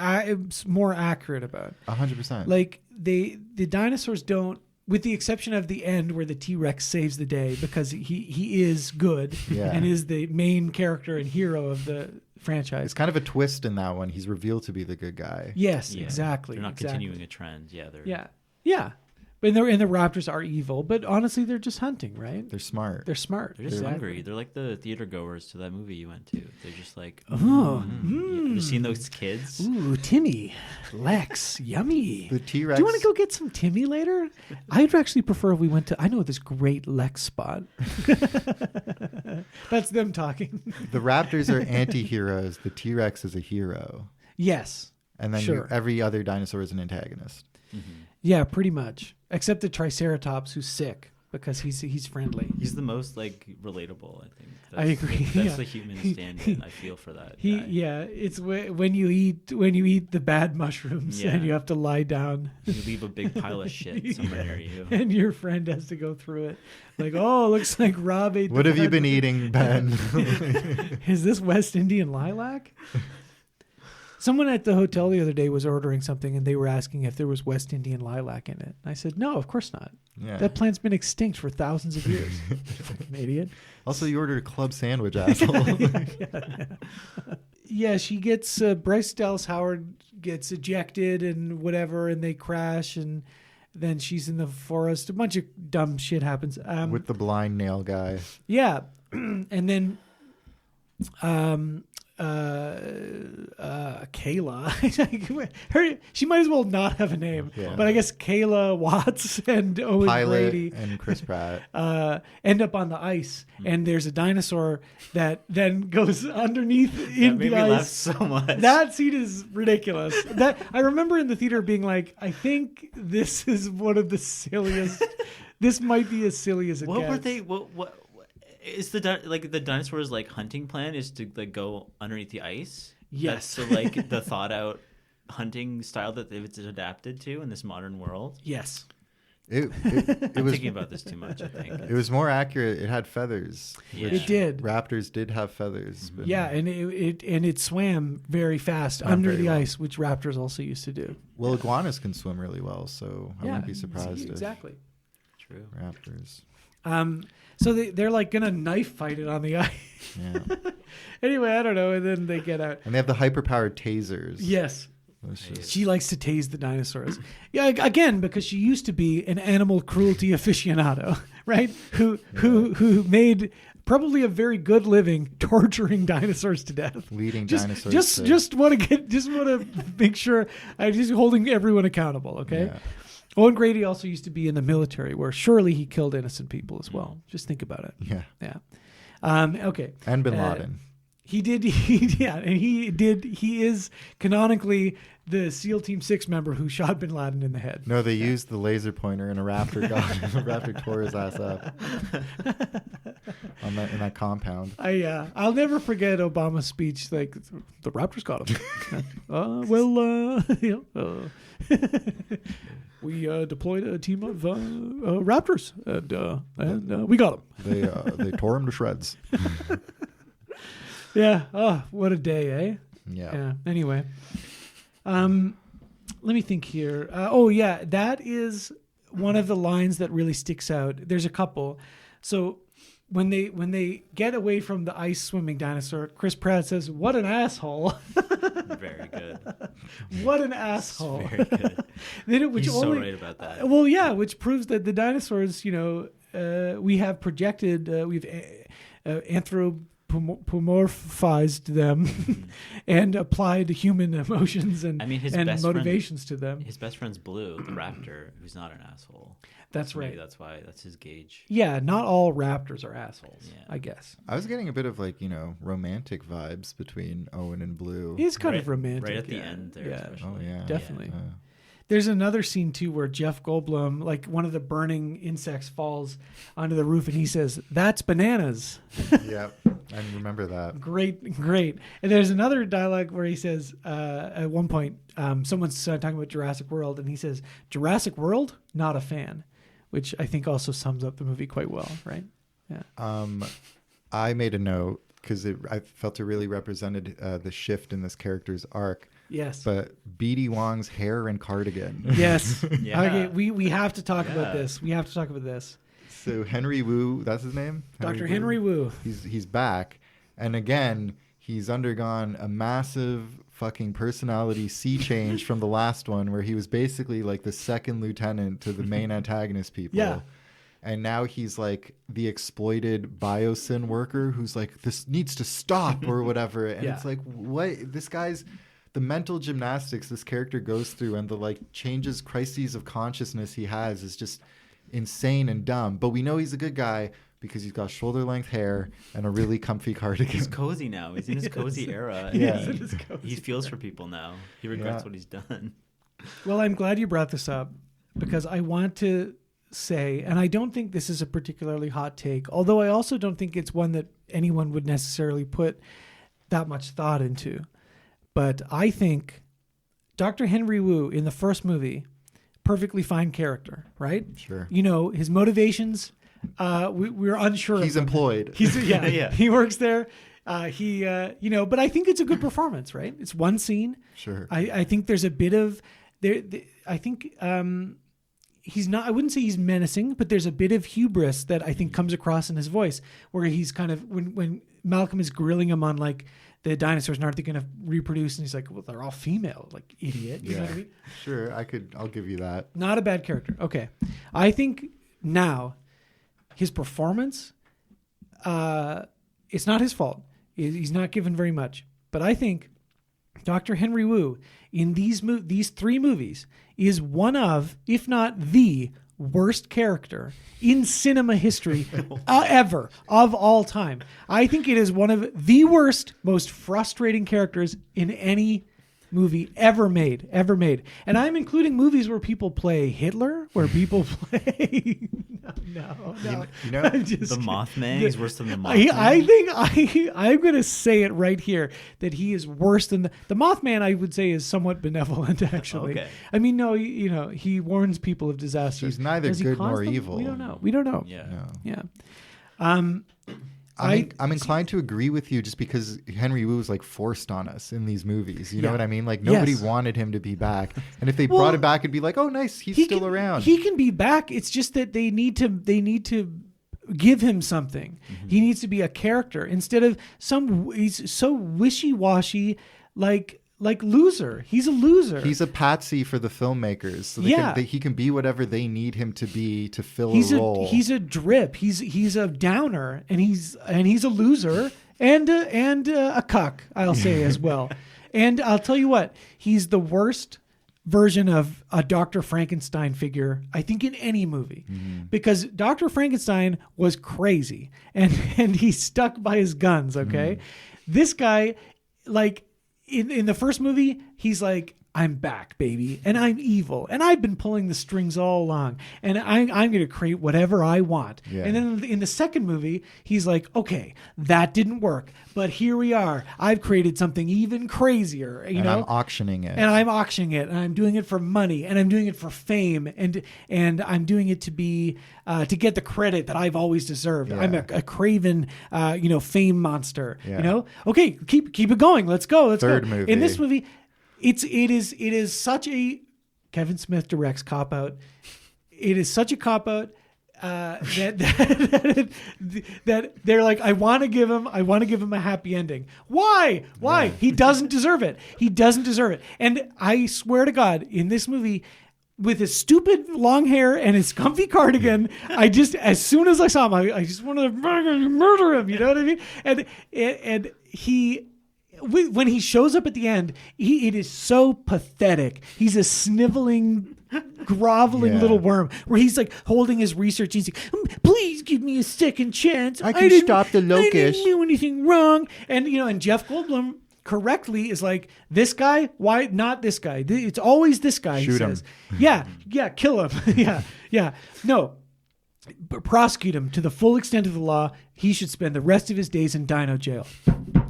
more accurate about. 100%. Like the dinosaurs don't, with the exception of the end where the T-Rex saves the day because he is good Yeah. and is the main character and hero of the franchise. It's kind of a twist in that one. He's revealed to be the good guy. Yes, Yeah. exactly. They're not exactly. continuing a trend. Yeah. They're. Yeah. And the raptors are evil, but honestly, they're just hunting, right? They're smart. They're smart. They're just Exactly. hungry. They're like the theater goers to that movie you went to. They're just like, Oh, Have you seen those kids? Ooh, Timmy, Lex, yummy. The T-Rex. Do you want to go get some Timmy later? I'd actually prefer if we went to. I know this great Lex spot. That's them talking. The raptors are anti-heroes. The T-Rex is a hero. Yes. And then Sure. every other dinosaur is an antagonist. Yeah, pretty much. Except the Triceratops, who's sick because he's friendly. He's the most like relatable. I think. I agree, That's yeah. the human stand-in. I feel for that. He guy. yeah, it's when you eat the bad mushrooms Yeah. and you have to lie down. You leave a big pile of shit somewhere near you. And your friend has to go through it. Like, oh, looks like Rob ate. What the have you bad been mu- eating, Ben? Is this West Indian lilac? Someone at the hotel the other day was ordering something and they were asking if there was West Indian lilac in it. I said, no, of course not. Yeah. That plant's been extinct for thousands of years. Fucking idiot. Also, you ordered a club sandwich, asshole. Yeah, she gets Bryce Dallas Howard gets ejected and whatever, and they crash, and then she's in the forest. A bunch of dumb shit happens. With the blind nail guy. Yeah, and then Kayla, she might as well not have a name, Yeah. but I guess Kayla Watts and Owen Pilot Grady and Chris Pratt. end up on the ice, and there's a dinosaur that then goes underneath in That made the me ice. laugh so much. That scene is ridiculous. That I remember in the theater being like, I think this is one of the silliest. This might be as silly as it What gets. were they? What is the the dinosaurs like hunting plan is to like go underneath the ice? Yes. That's the like the thought out hunting style that it's adapted to in this modern world. Yes. It I'm was thinking about this too much. I think it was more accurate. It had feathers. Yeah. It did. Raptors did have feathers. But Yeah, and it swam very fast Swam under very the well. ice, which raptors also used to do. Well, iguanas can swim really well, so I wouldn't be surprised Exactly. true. if raptors. So they're like gonna knife fight it on the ice. Yeah. Anyway, I don't know, and then they get out. And they have the hyper-powered tasers. Yes. Which is- She likes to tase the dinosaurs. Yeah, again, because she used to be an animal cruelty aficionado, right? Who made probably a very good living torturing dinosaurs to death. leading dinosaurs. Just want to make sure I'm just holding everyone accountable, okay? Yeah. Owen Grady also used to be in the military, where surely he killed innocent people as well. Just think about it. Yeah. Yeah. Okay. And Bin Laden. He did. He is canonically the SEAL Team 6 member who shot Bin Laden in the head. No, they used the laser pointer and a raptor raptor tore his ass up in that compound. I'll never forget Obama's speech. Like the Raptors got him. We deployed a team of Raptors, and we got them. They tore him to shreds. Yeah. Oh, what a day, eh? Yeah. Yeah. Anyway, Let me think here. Oh yeah, that is one of the lines that really sticks out. There's a couple. So when they get away from the ice swimming dinosaur, Chris Pratt says, "What an asshole!" Very good. What an asshole! Very good. Which He's only, so right about that. Well, yeah, which proves that the dinosaurs, we have projected, we've anthropomorphized them and applied human emotions and his and best motivations to them. His best friend's Blue, the raptor, who's not an asshole. That's Maybe right. that's why that's his gauge. Yeah, not all raptors are assholes, Yeah. I guess. I was getting a bit of romantic vibes between Owen and Blue. He's kind Right- of romantic. right at the yeah. end there, Yeah, especially. Oh yeah, definitely. Yeah. There's another scene too where Jeff Goldblum, like one of the burning insects, falls onto the roof and he says, "That's bananas." Yep, I remember that. Great. And there's another dialogue where he says, at one point, someone's talking about Jurassic World, and he says, "Jurassic World, not a fan," which I think also sums up the movie quite well, right? Yeah. I made a note because I felt it really represented the shift in this character's arc. Yes. But B.D. Wong's hair and cardigan. Yes. Yeah. Okay. We have to talk about Yeah. this. We have to talk about this. So Henry Wu, that's his name? Dr. Henry Wu. He's back. And again, he's undergone a massive fucking personality sea change from the last one where he was basically like the second lieutenant to the main antagonist people. Yeah. And now he's like the exploited biosyn worker who's like, this needs to stop or whatever. And Yeah. it's like, what? This guy's, the mental gymnastics this character goes through and the like changes, crises of consciousness he has is just insane and dumb. But we know he's a good guy because he's got shoulder length hair and a really comfy cardigan. He's cozy now. He's in his cozy era. Yeah. He, He's in his cozy he feels for people now. He regrets Yeah. what he's done. Well, I'm glad you brought this up because I want to say, and I don't think this is a particularly hot take, although I also don't think it's one that anyone would necessarily put that much thought into. But I think Dr. Henry Wu in the first movie, perfectly fine character, right? Sure. His motivations, we're unsure. He's of them. employed. He's Yeah. He works there. But I think it's a good performance, right? It's one scene. Sure. I think there's a bit of there. I think he's not. I wouldn't say he's menacing, but there's a bit of hubris that I think comes across in his voice, where he's kind of when Malcolm is grilling him on like the dinosaurs aren't they going to reproduce, and he's like, well, they're all female, like idiot. You know what I mean? Sure. I'll give you that. Not a bad character. Okay, I think now his performance, it's not his fault. He's not given very much, but I think Dr. Henry Wu in these three movies is one of, if not the worst character in cinema history ever of all time. I think it is one of the worst, most frustrating characters in any movie ever made. And I'm including movies where people play Hitler, where people play no. You know, I'm just The kidding. Mothman. He's worse than the Mothman. I think I'm going to say it right here that he is worse than the Mothman. I would say is somewhat benevolent, actually. Okay. I mean, no, he warns people of disaster. He's neither Does he good cause nor them? evil. We don't know. Yeah. no. Yeah. I'm inclined to agree with you just because Henry Wu was like forced on us in these movies. You know Yeah. what I mean? Like nobody Yes. wanted him to be back. And if they Well, brought him back, it'd be like, oh, nice. He's He still can- around. He can be back. It's just that they need to give him something. He needs to be a character instead of he's so wishy-washy, like loser. He's a loser. He's a patsy for the filmmakers. So Yeah. he can be whatever they need him to be to fill He's a role. He's a drip. He's a downer, and he's a loser and a cuck. I'll say as well. And I'll tell you what, he's the worst version of a Dr. Frankenstein figure, I think, in any movie, because Dr. Frankenstein was crazy and he stuck by his guns. Okay, this guy, like in the first movie, he's like, I'm back, baby, and I'm evil, and I've been pulling the strings all along, and I'm going to create whatever I want. Yeah. And then in the second movie, he's like, okay, that didn't work, but here we are. I've created something even crazier, you and know? I'm auctioning it. And I'm auctioning it, and I'm doing it for money, and I'm doing it for fame, and I'm doing it to be to get the credit that I've always deserved. Yeah. I'm a craven, fame monster. Yeah. You know, okay, keep it going. Let's go. Third go. movie. In this movie, it is such a Kevin Smith directs Cop Out. It is such a cop out that they're like, I want to give him a happy ending. Why? He doesn't deserve it. And I swear to God, in this movie, with his stupid long hair and his comfy cardigan, as soon as I saw him, I just wanted to murder him. You know what I mean? And when he shows up at the end, it is so pathetic. He's a sniveling, groveling little worm where he's like holding his research. He's like, please give me a second chance. I can stop the locust. I didn't do anything wrong. And, and Jeff Goldblum correctly is like, this guy, why not this guy? It's always this guy. Shoot he him. says. Yeah, kill him. yeah. No, prosecute him to the full extent of the law. He should spend the rest of his days in dino jail.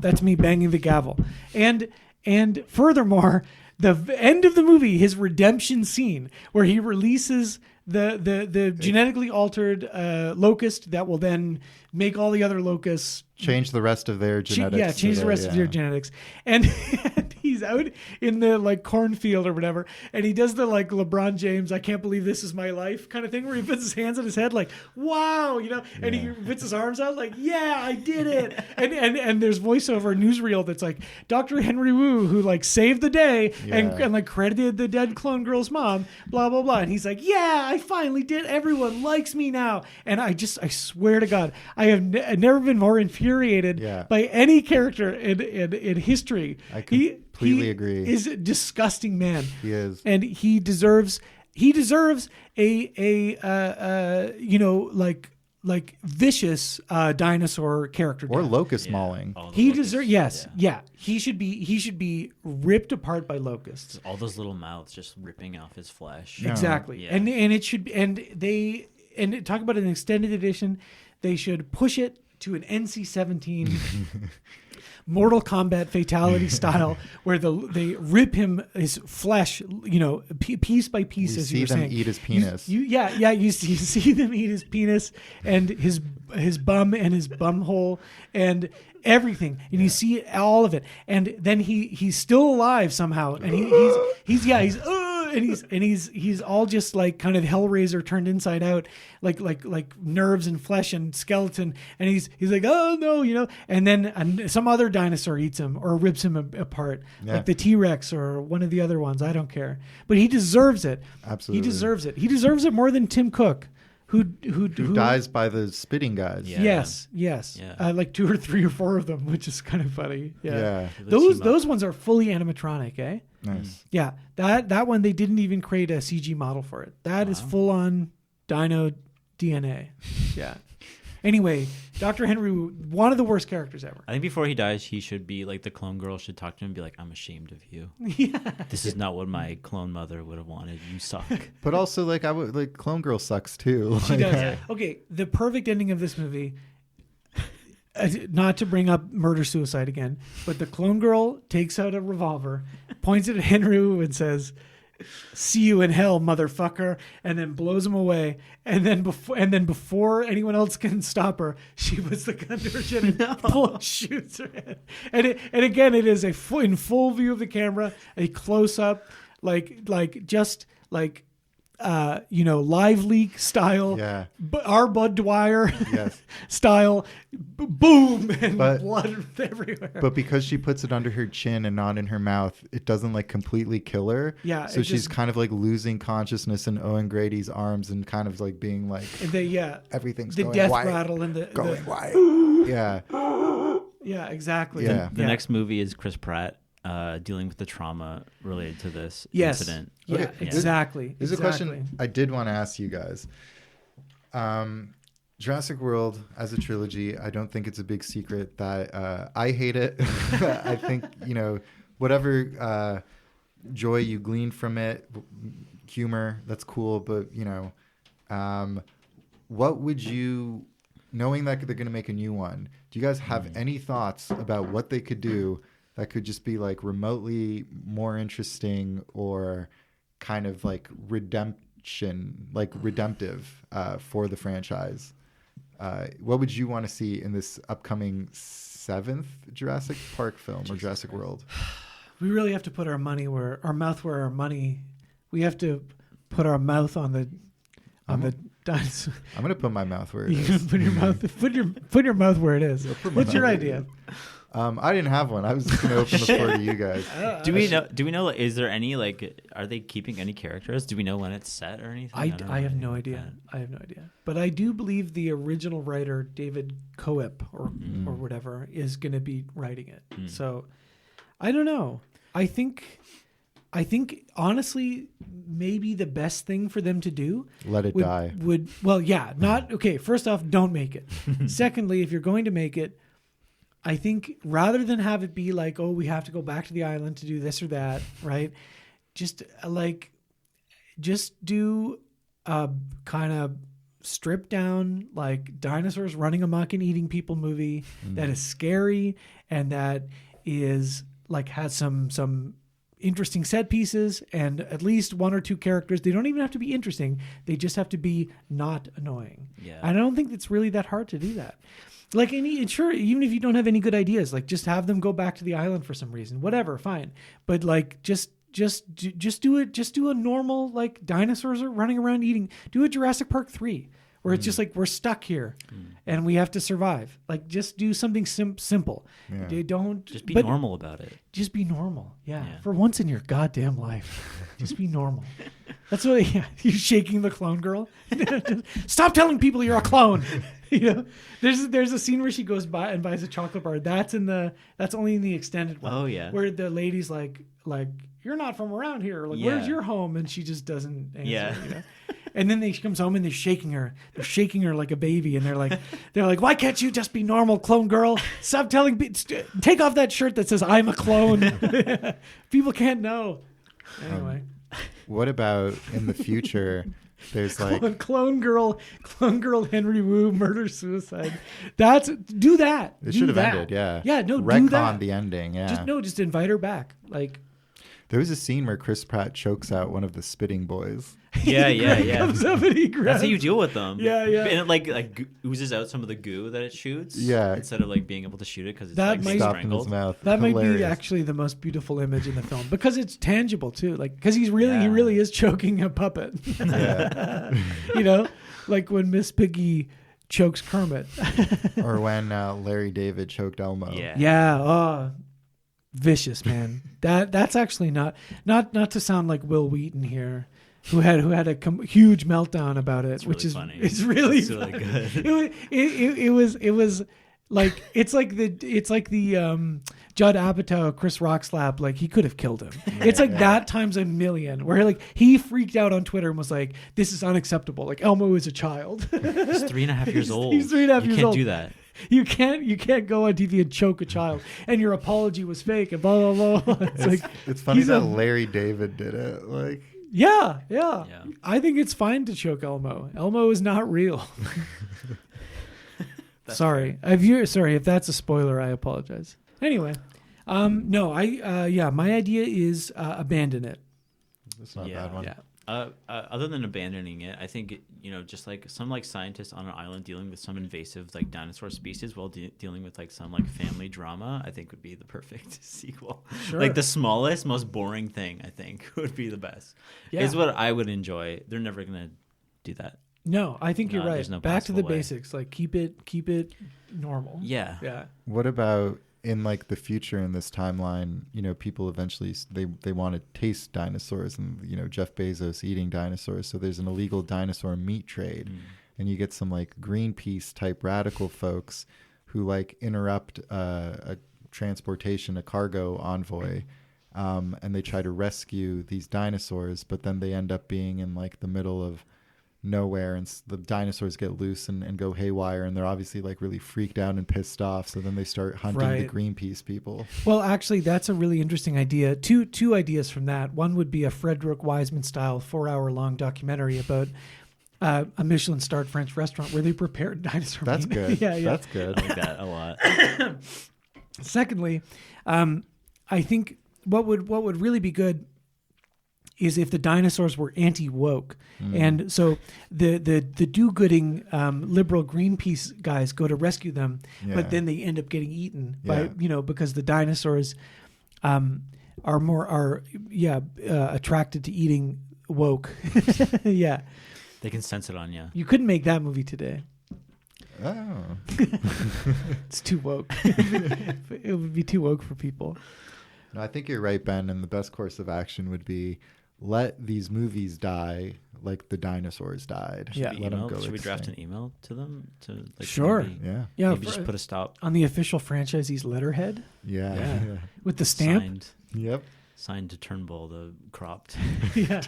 That's me banging the gavel. And furthermore, the end of the movie, his redemption scene where he releases the genetically altered locust that will then make all the other locusts change the rest of their genetics. Change the rest of their genetics. And he's out in the like cornfield or whatever, and he does the like LeBron James, I can't believe this is my life kind of thing, where he puts his hands on his head like, wow, and he puts his arms out like, yeah, I did it. And there's voiceover newsreel that's like Dr. Henry Wu, who like saved the day and like credited the dead clone girl's mom, blah blah blah. And he's like, yeah, I finally did. Everyone likes me now. And I swear to God, I have never been more infuriated by any character in history. I completely agree. He is a disgusting man. He is, and he deserves a like vicious dinosaur character or death. locust mauling. He deserves he should be ripped apart by locusts. All those little mouths just ripping off his flesh. Exactly. Yeah. And it should talk about an extended edition. They should push it to an NC-17 Mortal Kombat fatality style, where they rip him his flesh, piece by piece. You as see you were them saying, eat his penis. You see them eat his penis and his bum and his bum hole and everything, and you see all of it. And then he's still alive somehow, and he's all just like kind of Hellraiser turned inside out, like nerves and flesh and skeleton, and he's like, oh no, and then some other dinosaur eats him or rips him apart, like the T-Rex or one of the other ones. I don't care, but he deserves it. Absolutely, he deserves it more than Tim Cook, who dies by the spitting guys. Yeah. Yes. Yeah. Like 2 or 3 or 4 of them, which is kind of funny. Yeah. Those ones are fully animatronic, eh? Nice. Yeah, that one they didn't even create a CG model for it. That is full on dino DNA. Yeah. Anyway, Dr. Henry, one of the worst characters ever. I think before he dies, he should be like, the clone girl should talk to him and be like, I'm ashamed of you. Yeah. This is not what my clone mother would have wanted. You suck. But also, like, I would like Clone Girl sucks too. She does. Okay, the perfect ending of this movie. Not to bring up murder suicide again, but the clone girl takes out a revolver, points it at Henry Wu and says, "See you in hell, motherfucker," and then blows him away. And then before anyone else can stop her, she puts the gun to her chin and shoots her head. And again, it is in full view of the camera, a close up, like live leak style, our Bud Dwyer style, boom, and blood everywhere. But because she puts it under her chin and not in her mouth, it doesn't like completely kill her. Yeah. So she's kind of like losing consciousness in Owen Grady's arms and kind of like being like, everything's the going death white, rattle and going white. Yeah. Yeah, exactly. Yeah. The next movie is Chris Pratt dealing with the trauma related to this incident. Yeah, Okay, exactly. There's a question I did want to ask you guys. Jurassic World as a trilogy, I don't think it's a big secret that I hate it. I think, whatever joy you glean from it, humor, that's cool. But, what would you, knowing that they're going to make a new one, do you guys have any thoughts about what they could do that could just be like remotely more interesting or kind of like redemptive for the franchise? What would you want to see in this upcoming 7th Jurassic Park film or Jurassic World? We really have to put our mouth where our money We have to put our mouth on the dinosaur. I'm gonna put my mouth where it You is. can put your mouth where it is. What's your idea? I didn't have one. I was just gonna open the floor to you guys. Do we know? Like, is there any like? Are they keeping any characters? Do we know when it's set or anything? I don't know have anything no about idea. that. I have no idea. But I do believe the original writer, David Coep or whatever, is going to be writing it. So I don't know. I think honestly, maybe the best thing for them to do Let it die. Not okay. First off, don't make it. Secondly, if you're going to make it, I think rather than have it be like, oh, we have to go back to the island to do this or that, right? Just do a kind of stripped down, like dinosaurs running amok and eating people movie that is scary and that is like has some interesting set pieces and at least one or two characters. They don't even have to be interesting. They just have to be not annoying. Yeah. And I don't think it's really that hard to do that. Like sure, even if you don't have any good ideas, like just have them go back to the island for some reason, whatever, fine. But like just do it. Just do a normal like dinosaurs are running around eating. Do a Jurassic Park 3 where it's just like we're stuck here and we have to survive. Like just do something simple. Yeah. They don't Just be normal about it. Just be normal. Yeah. Yeah. For once in your goddamn life, just be normal. That's what you're shaking the clone girl. Stop telling people you're a clone. You know, there's a scene where she goes by and buys a chocolate bar. That's only in the extended one. Oh, yeah. Where the lady's like you're not from around here. Like, Yeah. where's your home? And she just doesn't answer. Yeah. You know? And then she comes home and they're shaking her. They're shaking her like a baby. And they're like, why can't you just be normal, clone girl? Stop telling take off that shirt that says I'm a clone. People can't know. Anyway. What about in the future? There's like clone girl Henry Wu murder suicide. Do that. it Do should have that. ended. Yeah. Yeah. No. Do Retcon that. the ending. Yeah. Just invite her back. Like There was a scene where Chris Pratt chokes out one of the spitting boys. Yeah. comes up and he That's grabs. how you deal with them. Yeah. And it like oozes out some of the goo that it shoots. Yeah. Instead of like being able to shoot it because it's That like might- Stopped in his strangled. mouth. That might be Hilarious. actually the most beautiful image in the film because it's tangible too. Like because he really is choking a puppet. Yeah. You know, like when Miss Piggy chokes Kermit. Or when Larry David choked Elmo. Yeah. Yeah. Oh, vicious, man. That's actually not to sound like Will Wheaton here, who had a huge meltdown about it, It's which really is funny. it's really It's really funny. good. It was like it's like the Judd Apatow Chris Rock slap. Like he could have killed him. It's like that times a million. Where like he freaked out on Twitter and was like, "This is unacceptable. Like Elmo is a child." He's 3.5 years old. He's 3.5 years old. You can't do that. You can't go on TV and choke a child, and your apology was fake, and blah blah blah. It's like It's funny he's that a- Larry David did it. Like yeah. Yeah. I think it's fine to choke Elmo. Elmo is not real. Sorry, if that's a spoiler, I apologize. Anyway, no, my idea is abandon it. it's not a Yeah. bad one. Yeah. Other than abandoning it, I think just like some like scientists on an island dealing with some invasive like dinosaur species while dealing with like some like family drama, I think would be the perfect sequel. Sure. Like the smallest, most boring thing, I think would be the best. Yeah. Is what I would enjoy. They're never gonna do that. No, I think you're No, right. there's no Back to the possible way. basics. Like keep it normal. Yeah. Yeah. What about in like the future in this timeline? You know, people eventually they want to taste dinosaurs, and you know Jeff Bezos eating dinosaurs. So there's an illegal dinosaur meat trade, and you get some like Greenpeace type radical folks who like interrupt a transportation, a cargo envoy, and they try to rescue these dinosaurs, but then they end up being in like the middle of nowhere, and the dinosaurs get loose and go haywire, and they're obviously like really freaked out and pissed off, so then they start hunting the Right. Greenpeace people. Well, actually, that's a really interesting idea. Two ideas from that. One would be a Frederick Wiseman style 4-hour-long documentary about a Michelin-starred French restaurant where they prepared dinosaur That's meat. good. Yeah. That's good. I like that a lot. Secondly, I think what would really be good is if the dinosaurs were anti-woke. And so the do-gooding liberal Greenpeace guys go to rescue them, Yeah. but then they end up getting eaten Yeah. by, because the dinosaurs are attracted to eating woke. Yeah. They can sense it on you. You couldn't make that movie today. Oh. It's too woke. It would be too woke for people. No, I think you're right, Ben. And the best course of action would be let these movies die like the dinosaurs died. Yeah. Let them go Should we draft extinct. an email to them? To like Sure. maybe, Yeah. Yeah. maybe just put a stop. On the official franchisee's letterhead Yeah. Yeah. with the stamp. Signed, Yep. signed to Turnbull, the cropped. Yeah.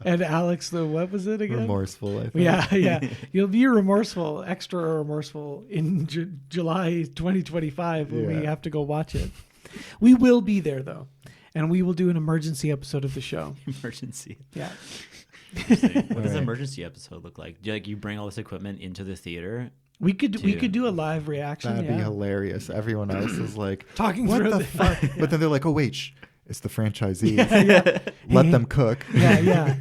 And Alex, what was it again? Remorseful, I think. Yeah. You'll be remorseful, extra remorseful in July 2025 when we Yeah. have to go watch it. We will be there though, and we will do an emergency episode of the show. Emergency. Yeah. What does an Right. emergency episode look like? Do you bring all this equipment into the theater? We could Dude. do a live reaction. That'd be yeah. hilarious. Everyone else is like, Talking what through the the- fuck? But then they're like, oh, wait, it's the franchisees. Yeah. Let Hey. them cook. Yeah.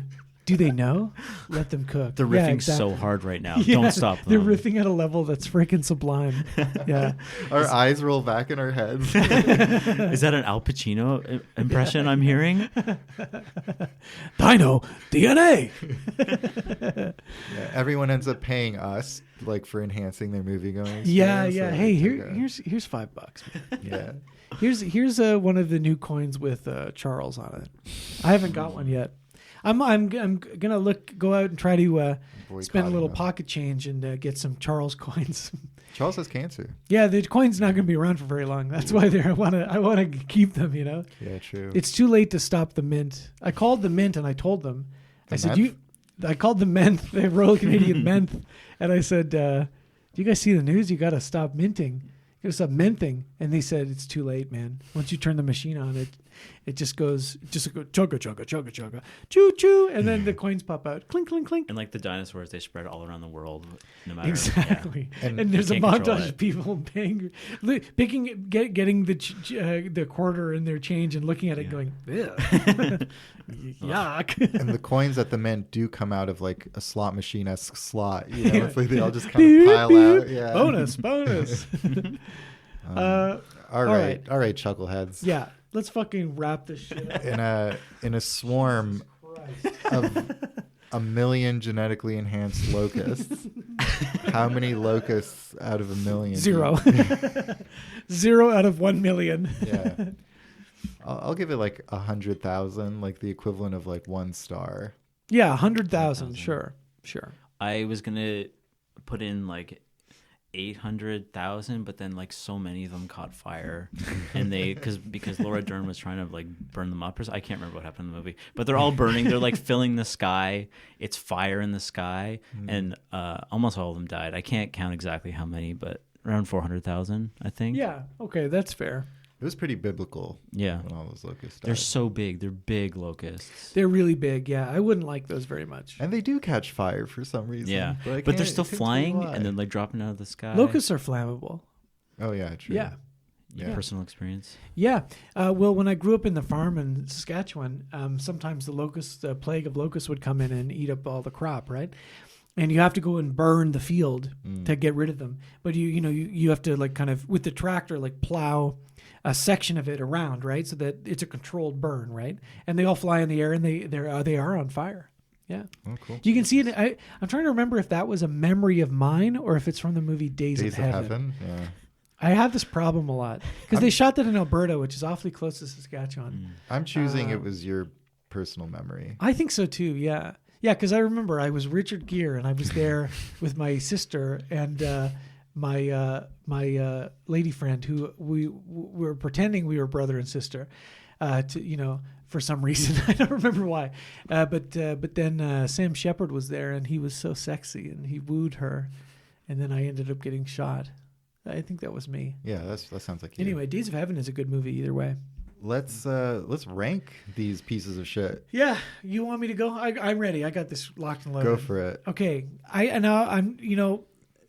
Do they know? Let them cook. They're Yeah, riffing exactly. so hard right now. Yeah, Don't stop them. They're riffing at a level that's freaking sublime. Yeah. Our eyes roll back in our heads. Is that an Al Pacino impression I'm hearing? Dino DNA. Yeah, everyone ends up paying us like for enhancing their movie going. Yeah. So Hey, it's here's like $5. yeah. Here's one of the new coins with Charles on it. I haven't got one yet. I'm gonna go out and try to spend a little Boycotting them. pocket change and get some Charles coins. Charles has cancer. Yeah, the coin's not gonna be around for very long. That's why I wanna keep them. You know, Yeah, true. it's too late to stop the mint. I called the mint and I told them. I said Mint? I called the Mint, the Royal Canadian Mint, and I said, "Do you guys see the news? You got to stop minting. You got to stop minting." And they said, "It's too late, man. Once you turn the machine on, it just goes chugga chugga chugga chugga, choo choo, and then the coins pop out, clink clink clink." And like the dinosaurs, they spread all around the world, no matter. Exactly. Yeah. And And there's a you can't control montage of it. people getting the quarter in their change and looking at it, going, "Ugh." Yuck. And the coins at the mint do come out of like a slot machine-esque slot. You know, it's like they all just kind of pile out. Yeah. Bonus. All right. All right, chuckleheads. Yeah, let's fucking wrap this shit up. In a swarm of a million genetically enhanced locusts, how many locusts out of a million? 0. 0 out of 1 million. Yeah. I'll give it like 100,000, like the equivalent of like 1 star. Yeah, 100,000. Sure. I was gonna put in like 800,000, but then like so many of them caught fire, and because Laura Dern was trying to like burn them up. I can't remember what happened in the movie, but they're all burning. They're like filling the sky. It's fire in the sky, and almost all of them died. I can't count exactly how many, but around 400,000, I think. Yeah. Okay, that's fair. It was pretty biblical Yeah. when all those locusts died. They're so big. They're big locusts. They're really big. Yeah, I wouldn't like those very much. And they do catch fire for some reason. Yeah, I but they're can't- still can't tell you flying why. and then like dropping out of the sky. Locusts are flammable. Oh, yeah, true. Yeah. Yeah. Personal experience. Yeah. Well, when I grew up in the farm in Saskatchewan, sometimes the plague of locusts would come in and eat up all the crop, right? And you have to go and burn the field to get rid of them. But you have to like kind of with the tractor like plow a section of it around, right? So that it's a controlled burn, right? And they all fly in the air and they are on fire. Yeah. Oh, cool. You can see it. I'm trying to remember if that was a memory of mine or if it's from the movie Days of Heaven. Yeah. I have this problem a lot because they shot that in Alberta, which is awfully close to Saskatchewan. I'm choosing it was your personal memory. I think so too. Yeah. Yeah. Because I remember I was Richard Gere and I was there with my sister and my lady friend who we were pretending we were brother and sister for some reason. I don't remember why. But then Sam Shepard was there and he was so sexy and he wooed her. And then I ended up getting shot. I think that was me. Yeah, that sounds like you. Anyway, Days of Heaven is a good movie either way. Let's rank these pieces of shit. Yeah, you want me to go? I'm ready. I got this locked and loaded. Go for it. Okay,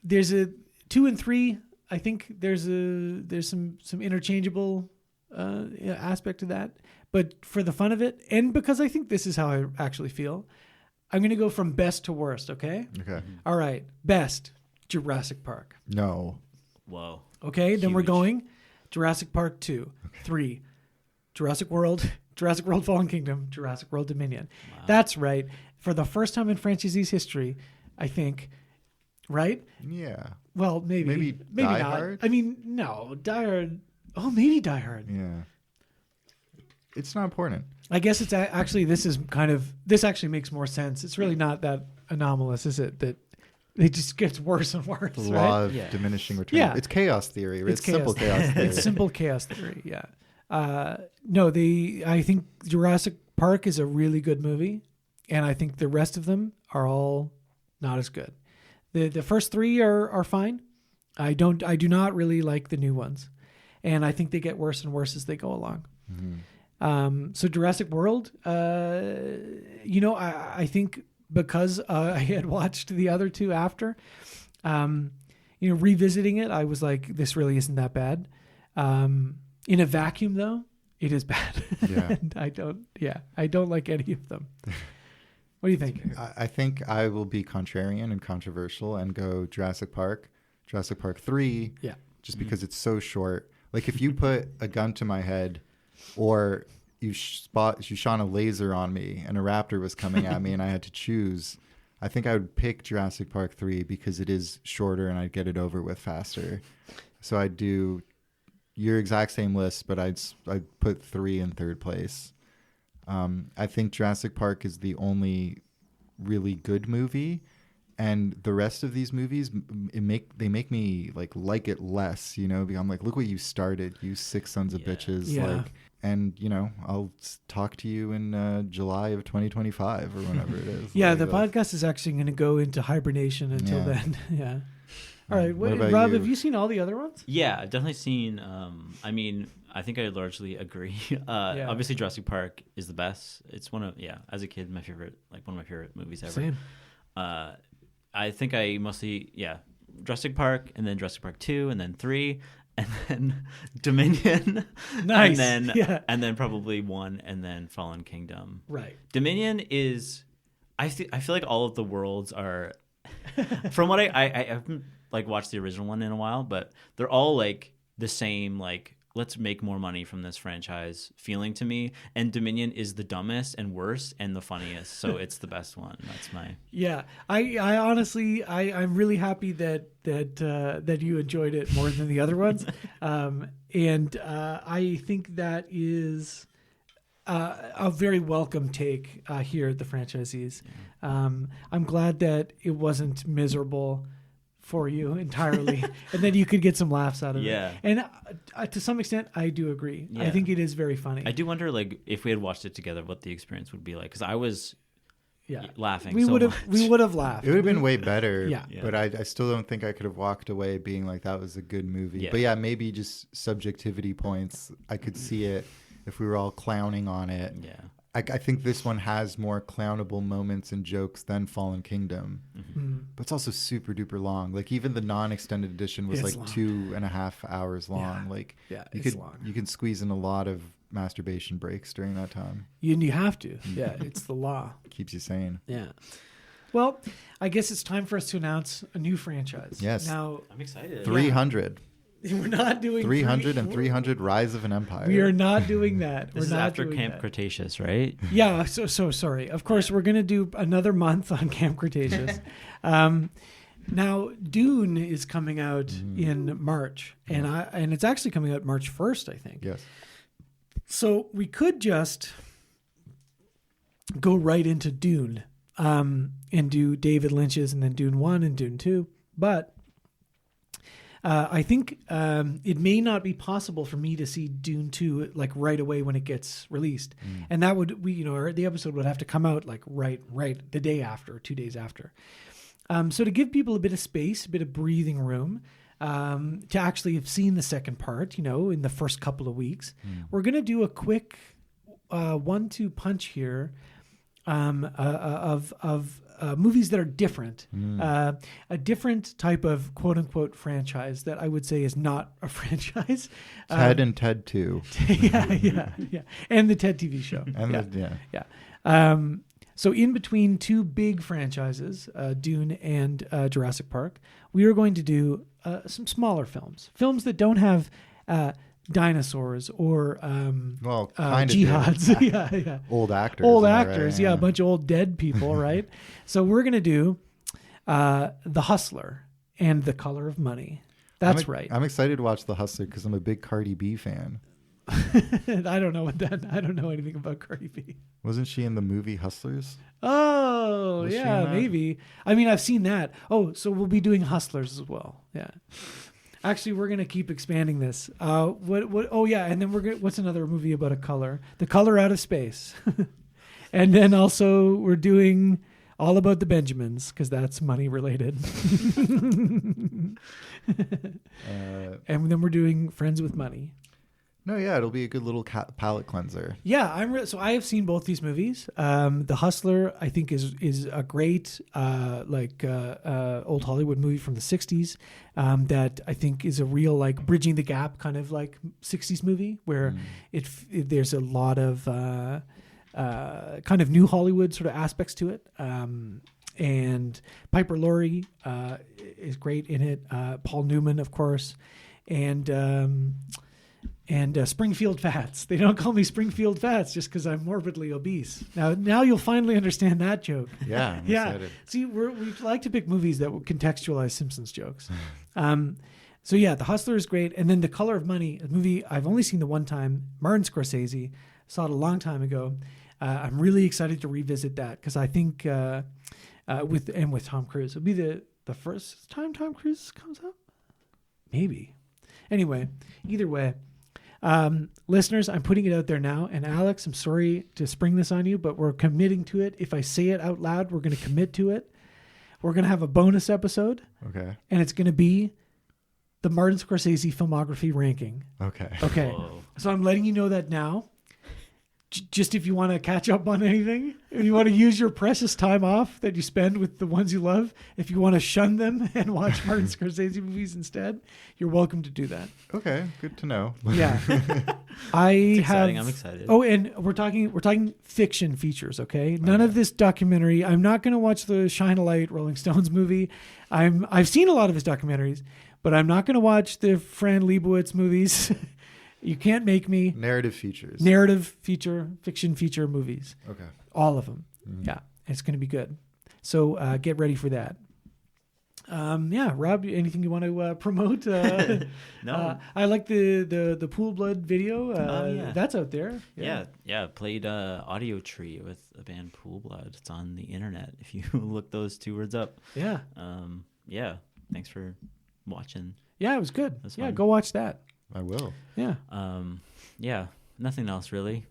there's a 2 and 3. I think there's some interchangeable aspect to that. But for the fun of it, and because I think this is how I actually feel, I'm going to go from best to worst. Okay. Okay. All right. Best Jurassic Park. No. Whoa. Okay. Then we're Huge. going Jurassic Park 2, 3, Jurassic World, Jurassic World Fallen Kingdom, Jurassic World Dominion. Wow. That's right. For the first time in franchise's history, I think, right? Yeah. Well, maybe Die not. Hard? I mean, no, Die Hard. Oh, maybe Die Hard. Yeah. It's not important. I guess it's actually, this actually makes more sense. It's really not that anomalous, is it? That it just gets worse and worse, The right? law of diminishing return. Yeah. It's chaos theory. Right? It's simple chaos. chaos theory. It's simple chaos theory, yeah. No, I think Jurassic Park is a really good movie, and I think the rest of them are all not as good. The first three are fine. I do not really like the new ones, and I think they get worse and worse as they go along. Mm-hmm. So Jurassic World, I think because I had watched the other two after, revisiting it, I was like, this really isn't that bad. In a vacuum, though, it is bad. Yeah. And I don't like any of them. What do you think? I think I will be contrarian and controversial and go Jurassic Park 3. Yeah. Just because it's so short. Like if you put a gun to my head, or you shone a laser on me and a raptor was coming at me and I had to choose, I think I would pick Jurassic Park 3 because it is shorter and I'd get it over with faster. So I'd do your exact same list, but I'd put 3 in third place. I think Jurassic Park is the only really good movie, and the rest of these movies they make me like it less. Because I'm like, look what you started, you sick sons of bitches. Yeah. And I'll talk to you in July of 2025 or whenever it is. Yeah, the podcast is actually going to go into hibernation until then. Yeah. All right, What about Rob, you? have you seen all the other ones? Yeah, I've definitely seen. I think I largely agree. Obviously, Jurassic Park is the best. It's as a kid, one of my favorite movies ever. Same. I think I mostly, Jurassic Park, and then Jurassic Park 2, and then 3, and then Dominion. Nice. And then probably 1, and then Fallen Kingdom. Right. Dominion is, I feel like all of the worlds are, from what I haven't watched the original one in a while, but they're all the same, let's make more money from this franchise feeling to me. And Dominion is the dumbest and worst and the funniest. So it's the best one. That's my... Yeah. I honestly, I'm really happy that you enjoyed it more than the other ones. And I think that is a very welcome take here at the franchisees. Yeah. I'm glad that it wasn't miserable for you entirely, and then you could get some laughs out of it. And to some extent, I do agree. Yeah. I think it is very funny. I do wonder, if we had watched it together, what the experience would be like, because I was laughing. We would have laughed. It would have been way better. Yeah. But I still don't think I could have walked away being like, that was a good movie. Yeah. But maybe just subjectivity points. I could see it if we were all clowning on it. Yeah. I think this one has more clownable moments and jokes than Fallen Kingdom. Mm-hmm. But it's also super duper long. Even the non-extended edition was long. 2.5 hours long. You can squeeze in a lot of masturbation breaks during that time. You have to. Yeah, it's the law. Keeps you sane. Yeah. Well, I guess it's time for us to announce a new franchise. Yes. Now I'm excited. 300. We're not doing 300 and 300 Rise of an Empire. We are not doing that. This is after Camp Cretaceous, right? Yeah. So sorry. Of course, we're going to do another month on Camp Cretaceous. Now, Dune is coming out in March, and it's actually coming out March 1st, I think. Yes. So we could just go right into Dune and do David Lynch's and then Dune 1 and Dune 2, but I think it may not be possible for me to see Dune 2 right away when it gets released. And that would, the episode would have to come out right the day after, 2 days after. So to give people a bit of space, a bit of breathing room, to actually have seen the second part, in the first couple of weeks, we're going to do a quick 1-2 punch here of movies that are different, a different type of quote unquote franchise that I would say is not a franchise. Ted and Ted 2. yeah. And the Ted TV show. So in between two big franchises, Dune and Jurassic Park, we are going to do some smaller films that don't have dinosaurs or Well, kind of jihads. yeah. old actors. Old am I right? actors, yeah, a bunch of old dead people, right? So we're gonna do The Hustler and The Color of Money. That's right. I'm excited to watch The Hustler because I'm a big Cardi B fan. I don't know I don't know anything about Cardi B. Wasn't she in the movie Hustlers? Oh, Was she in yeah, that? maybe. I mean, I've seen that. Oh, so we'll be doing Hustlers as well. Yeah. Actually, we're gonna keep expanding this. What? Oh, yeah, and then what's another movie about a color? The Color Out of Space, and then also we're doing All About the Benjamins because that's money related, and then we're doing Friends with Money. No, yeah, it'll be a good little palate cleanser. Yeah, so I have seen both these movies. The Hustler, I think, is a great old Hollywood movie from the kind that I think is a real like bridging the gap kind of like 60s movie where there's a lot of kind of new Hollywood sort of aspects to it. And Piper Laurie is great in it. Paul Newman, of course, and Springfield Fats. They don't call me Springfield Fats just because I'm morbidly obese. Now you'll finally understand that joke. Yeah, I'm excited. See, we like to pick movies that will contextualize Simpsons jokes. So yeah, The Hustler is great, and then The Color of Money, a movie I've only seen the one time. Martin Scorsese, saw it a long time ago. I'm really excited to revisit that because I think with Tom Cruise, it'll be the first time Tom Cruise comes up. Maybe. Anyway, either way. Listeners, I'm putting it out there now. And Alex, I'm sorry to spring this on you, but we're committing to it. If I say it out loud, we're going to commit to it. We're going to have a bonus episode. Okay. And it's going to be the Martin Scorsese filmography ranking. Okay. Okay. Whoa. So I'm letting you know that now. Just if you want to catch up on anything, if you want to use your precious time off that you spend with the ones you love, if you want to shun them and watch Martin Scorsese movies instead, you're welcome to do that. Okay. Good to know. Yeah. Exciting. I'm excited. Oh, and we're talking fiction features, okay? None of this documentary. I'm not going to watch the Shine a Light Rolling Stones movie. I've seen a lot of his documentaries, but I'm not going to watch the Fran Lebowitz movies. You can't make me. Narrative features. Fiction feature movies. Okay. All of them. Yeah. It's going to be good. So get ready for that. Yeah, Rob, anything you want to promote? No. I like the Pool Blood video. Yeah. That's out there. Yeah. Played Audio Tree with the band Pool Blood. It's on the internet if you look those two words up. Yeah. Yeah. Thanks for watching. Yeah, it was good. That's Yeah, fun. go watch that. I will. Yeah. Yeah. Nothing else really,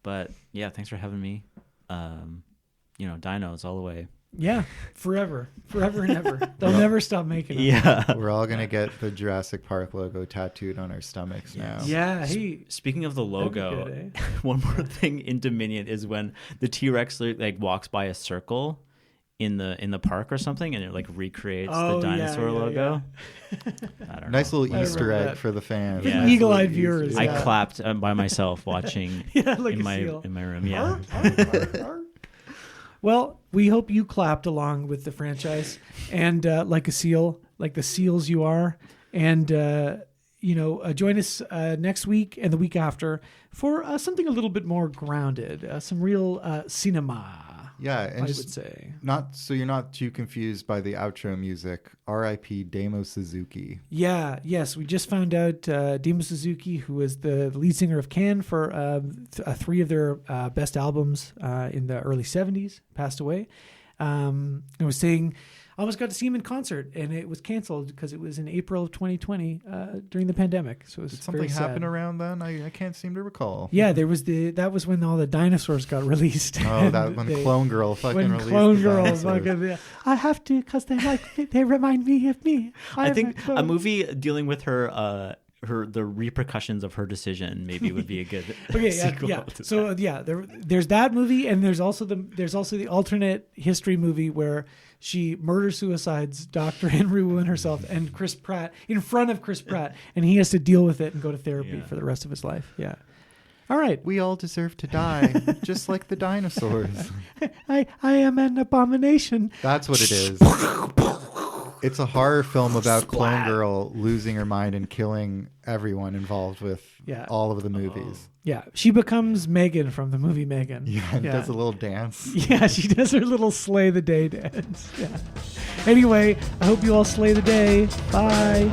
but yeah. Thanks for having me. Dinos all the way. Yeah, forever and ever. They'll never stop making them. Yeah. We're all going to get the Jurassic Park logo tattooed on our stomachs now. Yeah. Hey, Speaking of the logo, good, one more thing in Dominion is when the T-Rex like walks by a circle in the park or something, and it like recreates the dinosaur logo. I don't Nice know. little Easter egg that. for the fans. Yeah. Nice Eagle-eyed little viewers. Easter egg. I clapped by myself watching Yeah, like in a my seal. in my room. Yeah. Well, we hope you clapped along with the franchise and like a seal, like the seals you are. And, join us next week and the week after for something a little bit more grounded, some real cinema. Yeah, and I just would say. not so you're not too confused by the outro music. R.I.P. Damo Suzuki. Yeah, yes, we just found out Dimo Suzuki, who was the lead singer of Can for 3 of their best albums in the early 70s, passed away. I was saying, I almost got to see him in concert, and it was canceled because it was in April of 2020 during the pandemic. So it was Did something very sad. happen around then? I can't seem to recall. Yeah, that was when all the dinosaurs got released. Oh, that when Clone Girl fucking when released Clone the Girl dinosaurs. fucking, I have to because they remind me of me. I am think clone. a movie dealing with her the repercussions of her decision maybe would be a good Okay, sequel yeah. to So there's that movie, and there's also the alternate history movie where she murder-suicides Dr. Henry Wu and herself and Chris Pratt in front of Chris Pratt, and he has to deal with it and go to therapy for the rest of his life. Yeah. All right. We all deserve to die, just like the dinosaurs. I am an abomination. That's what it is. It's a horror film about Clone Splat. Girl losing her mind and killing everyone involved with Yeah. all of the movies. Yeah, she becomes Megan from the movie Megan. Yeah, and does a little dance. Yeah, she does her little slay the day dance. Yeah. Anyway, I hope you all slay the day. Bye.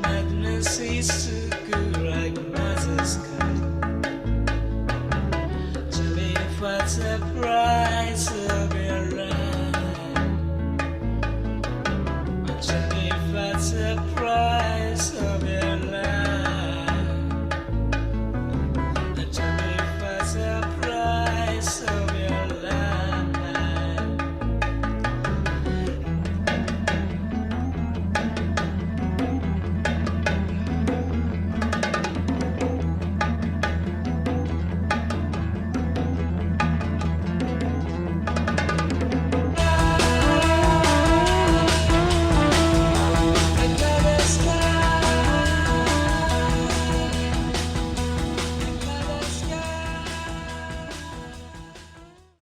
Madness is too good like Mother's cut. Tell me what's the price of your life. Tell me what's the price.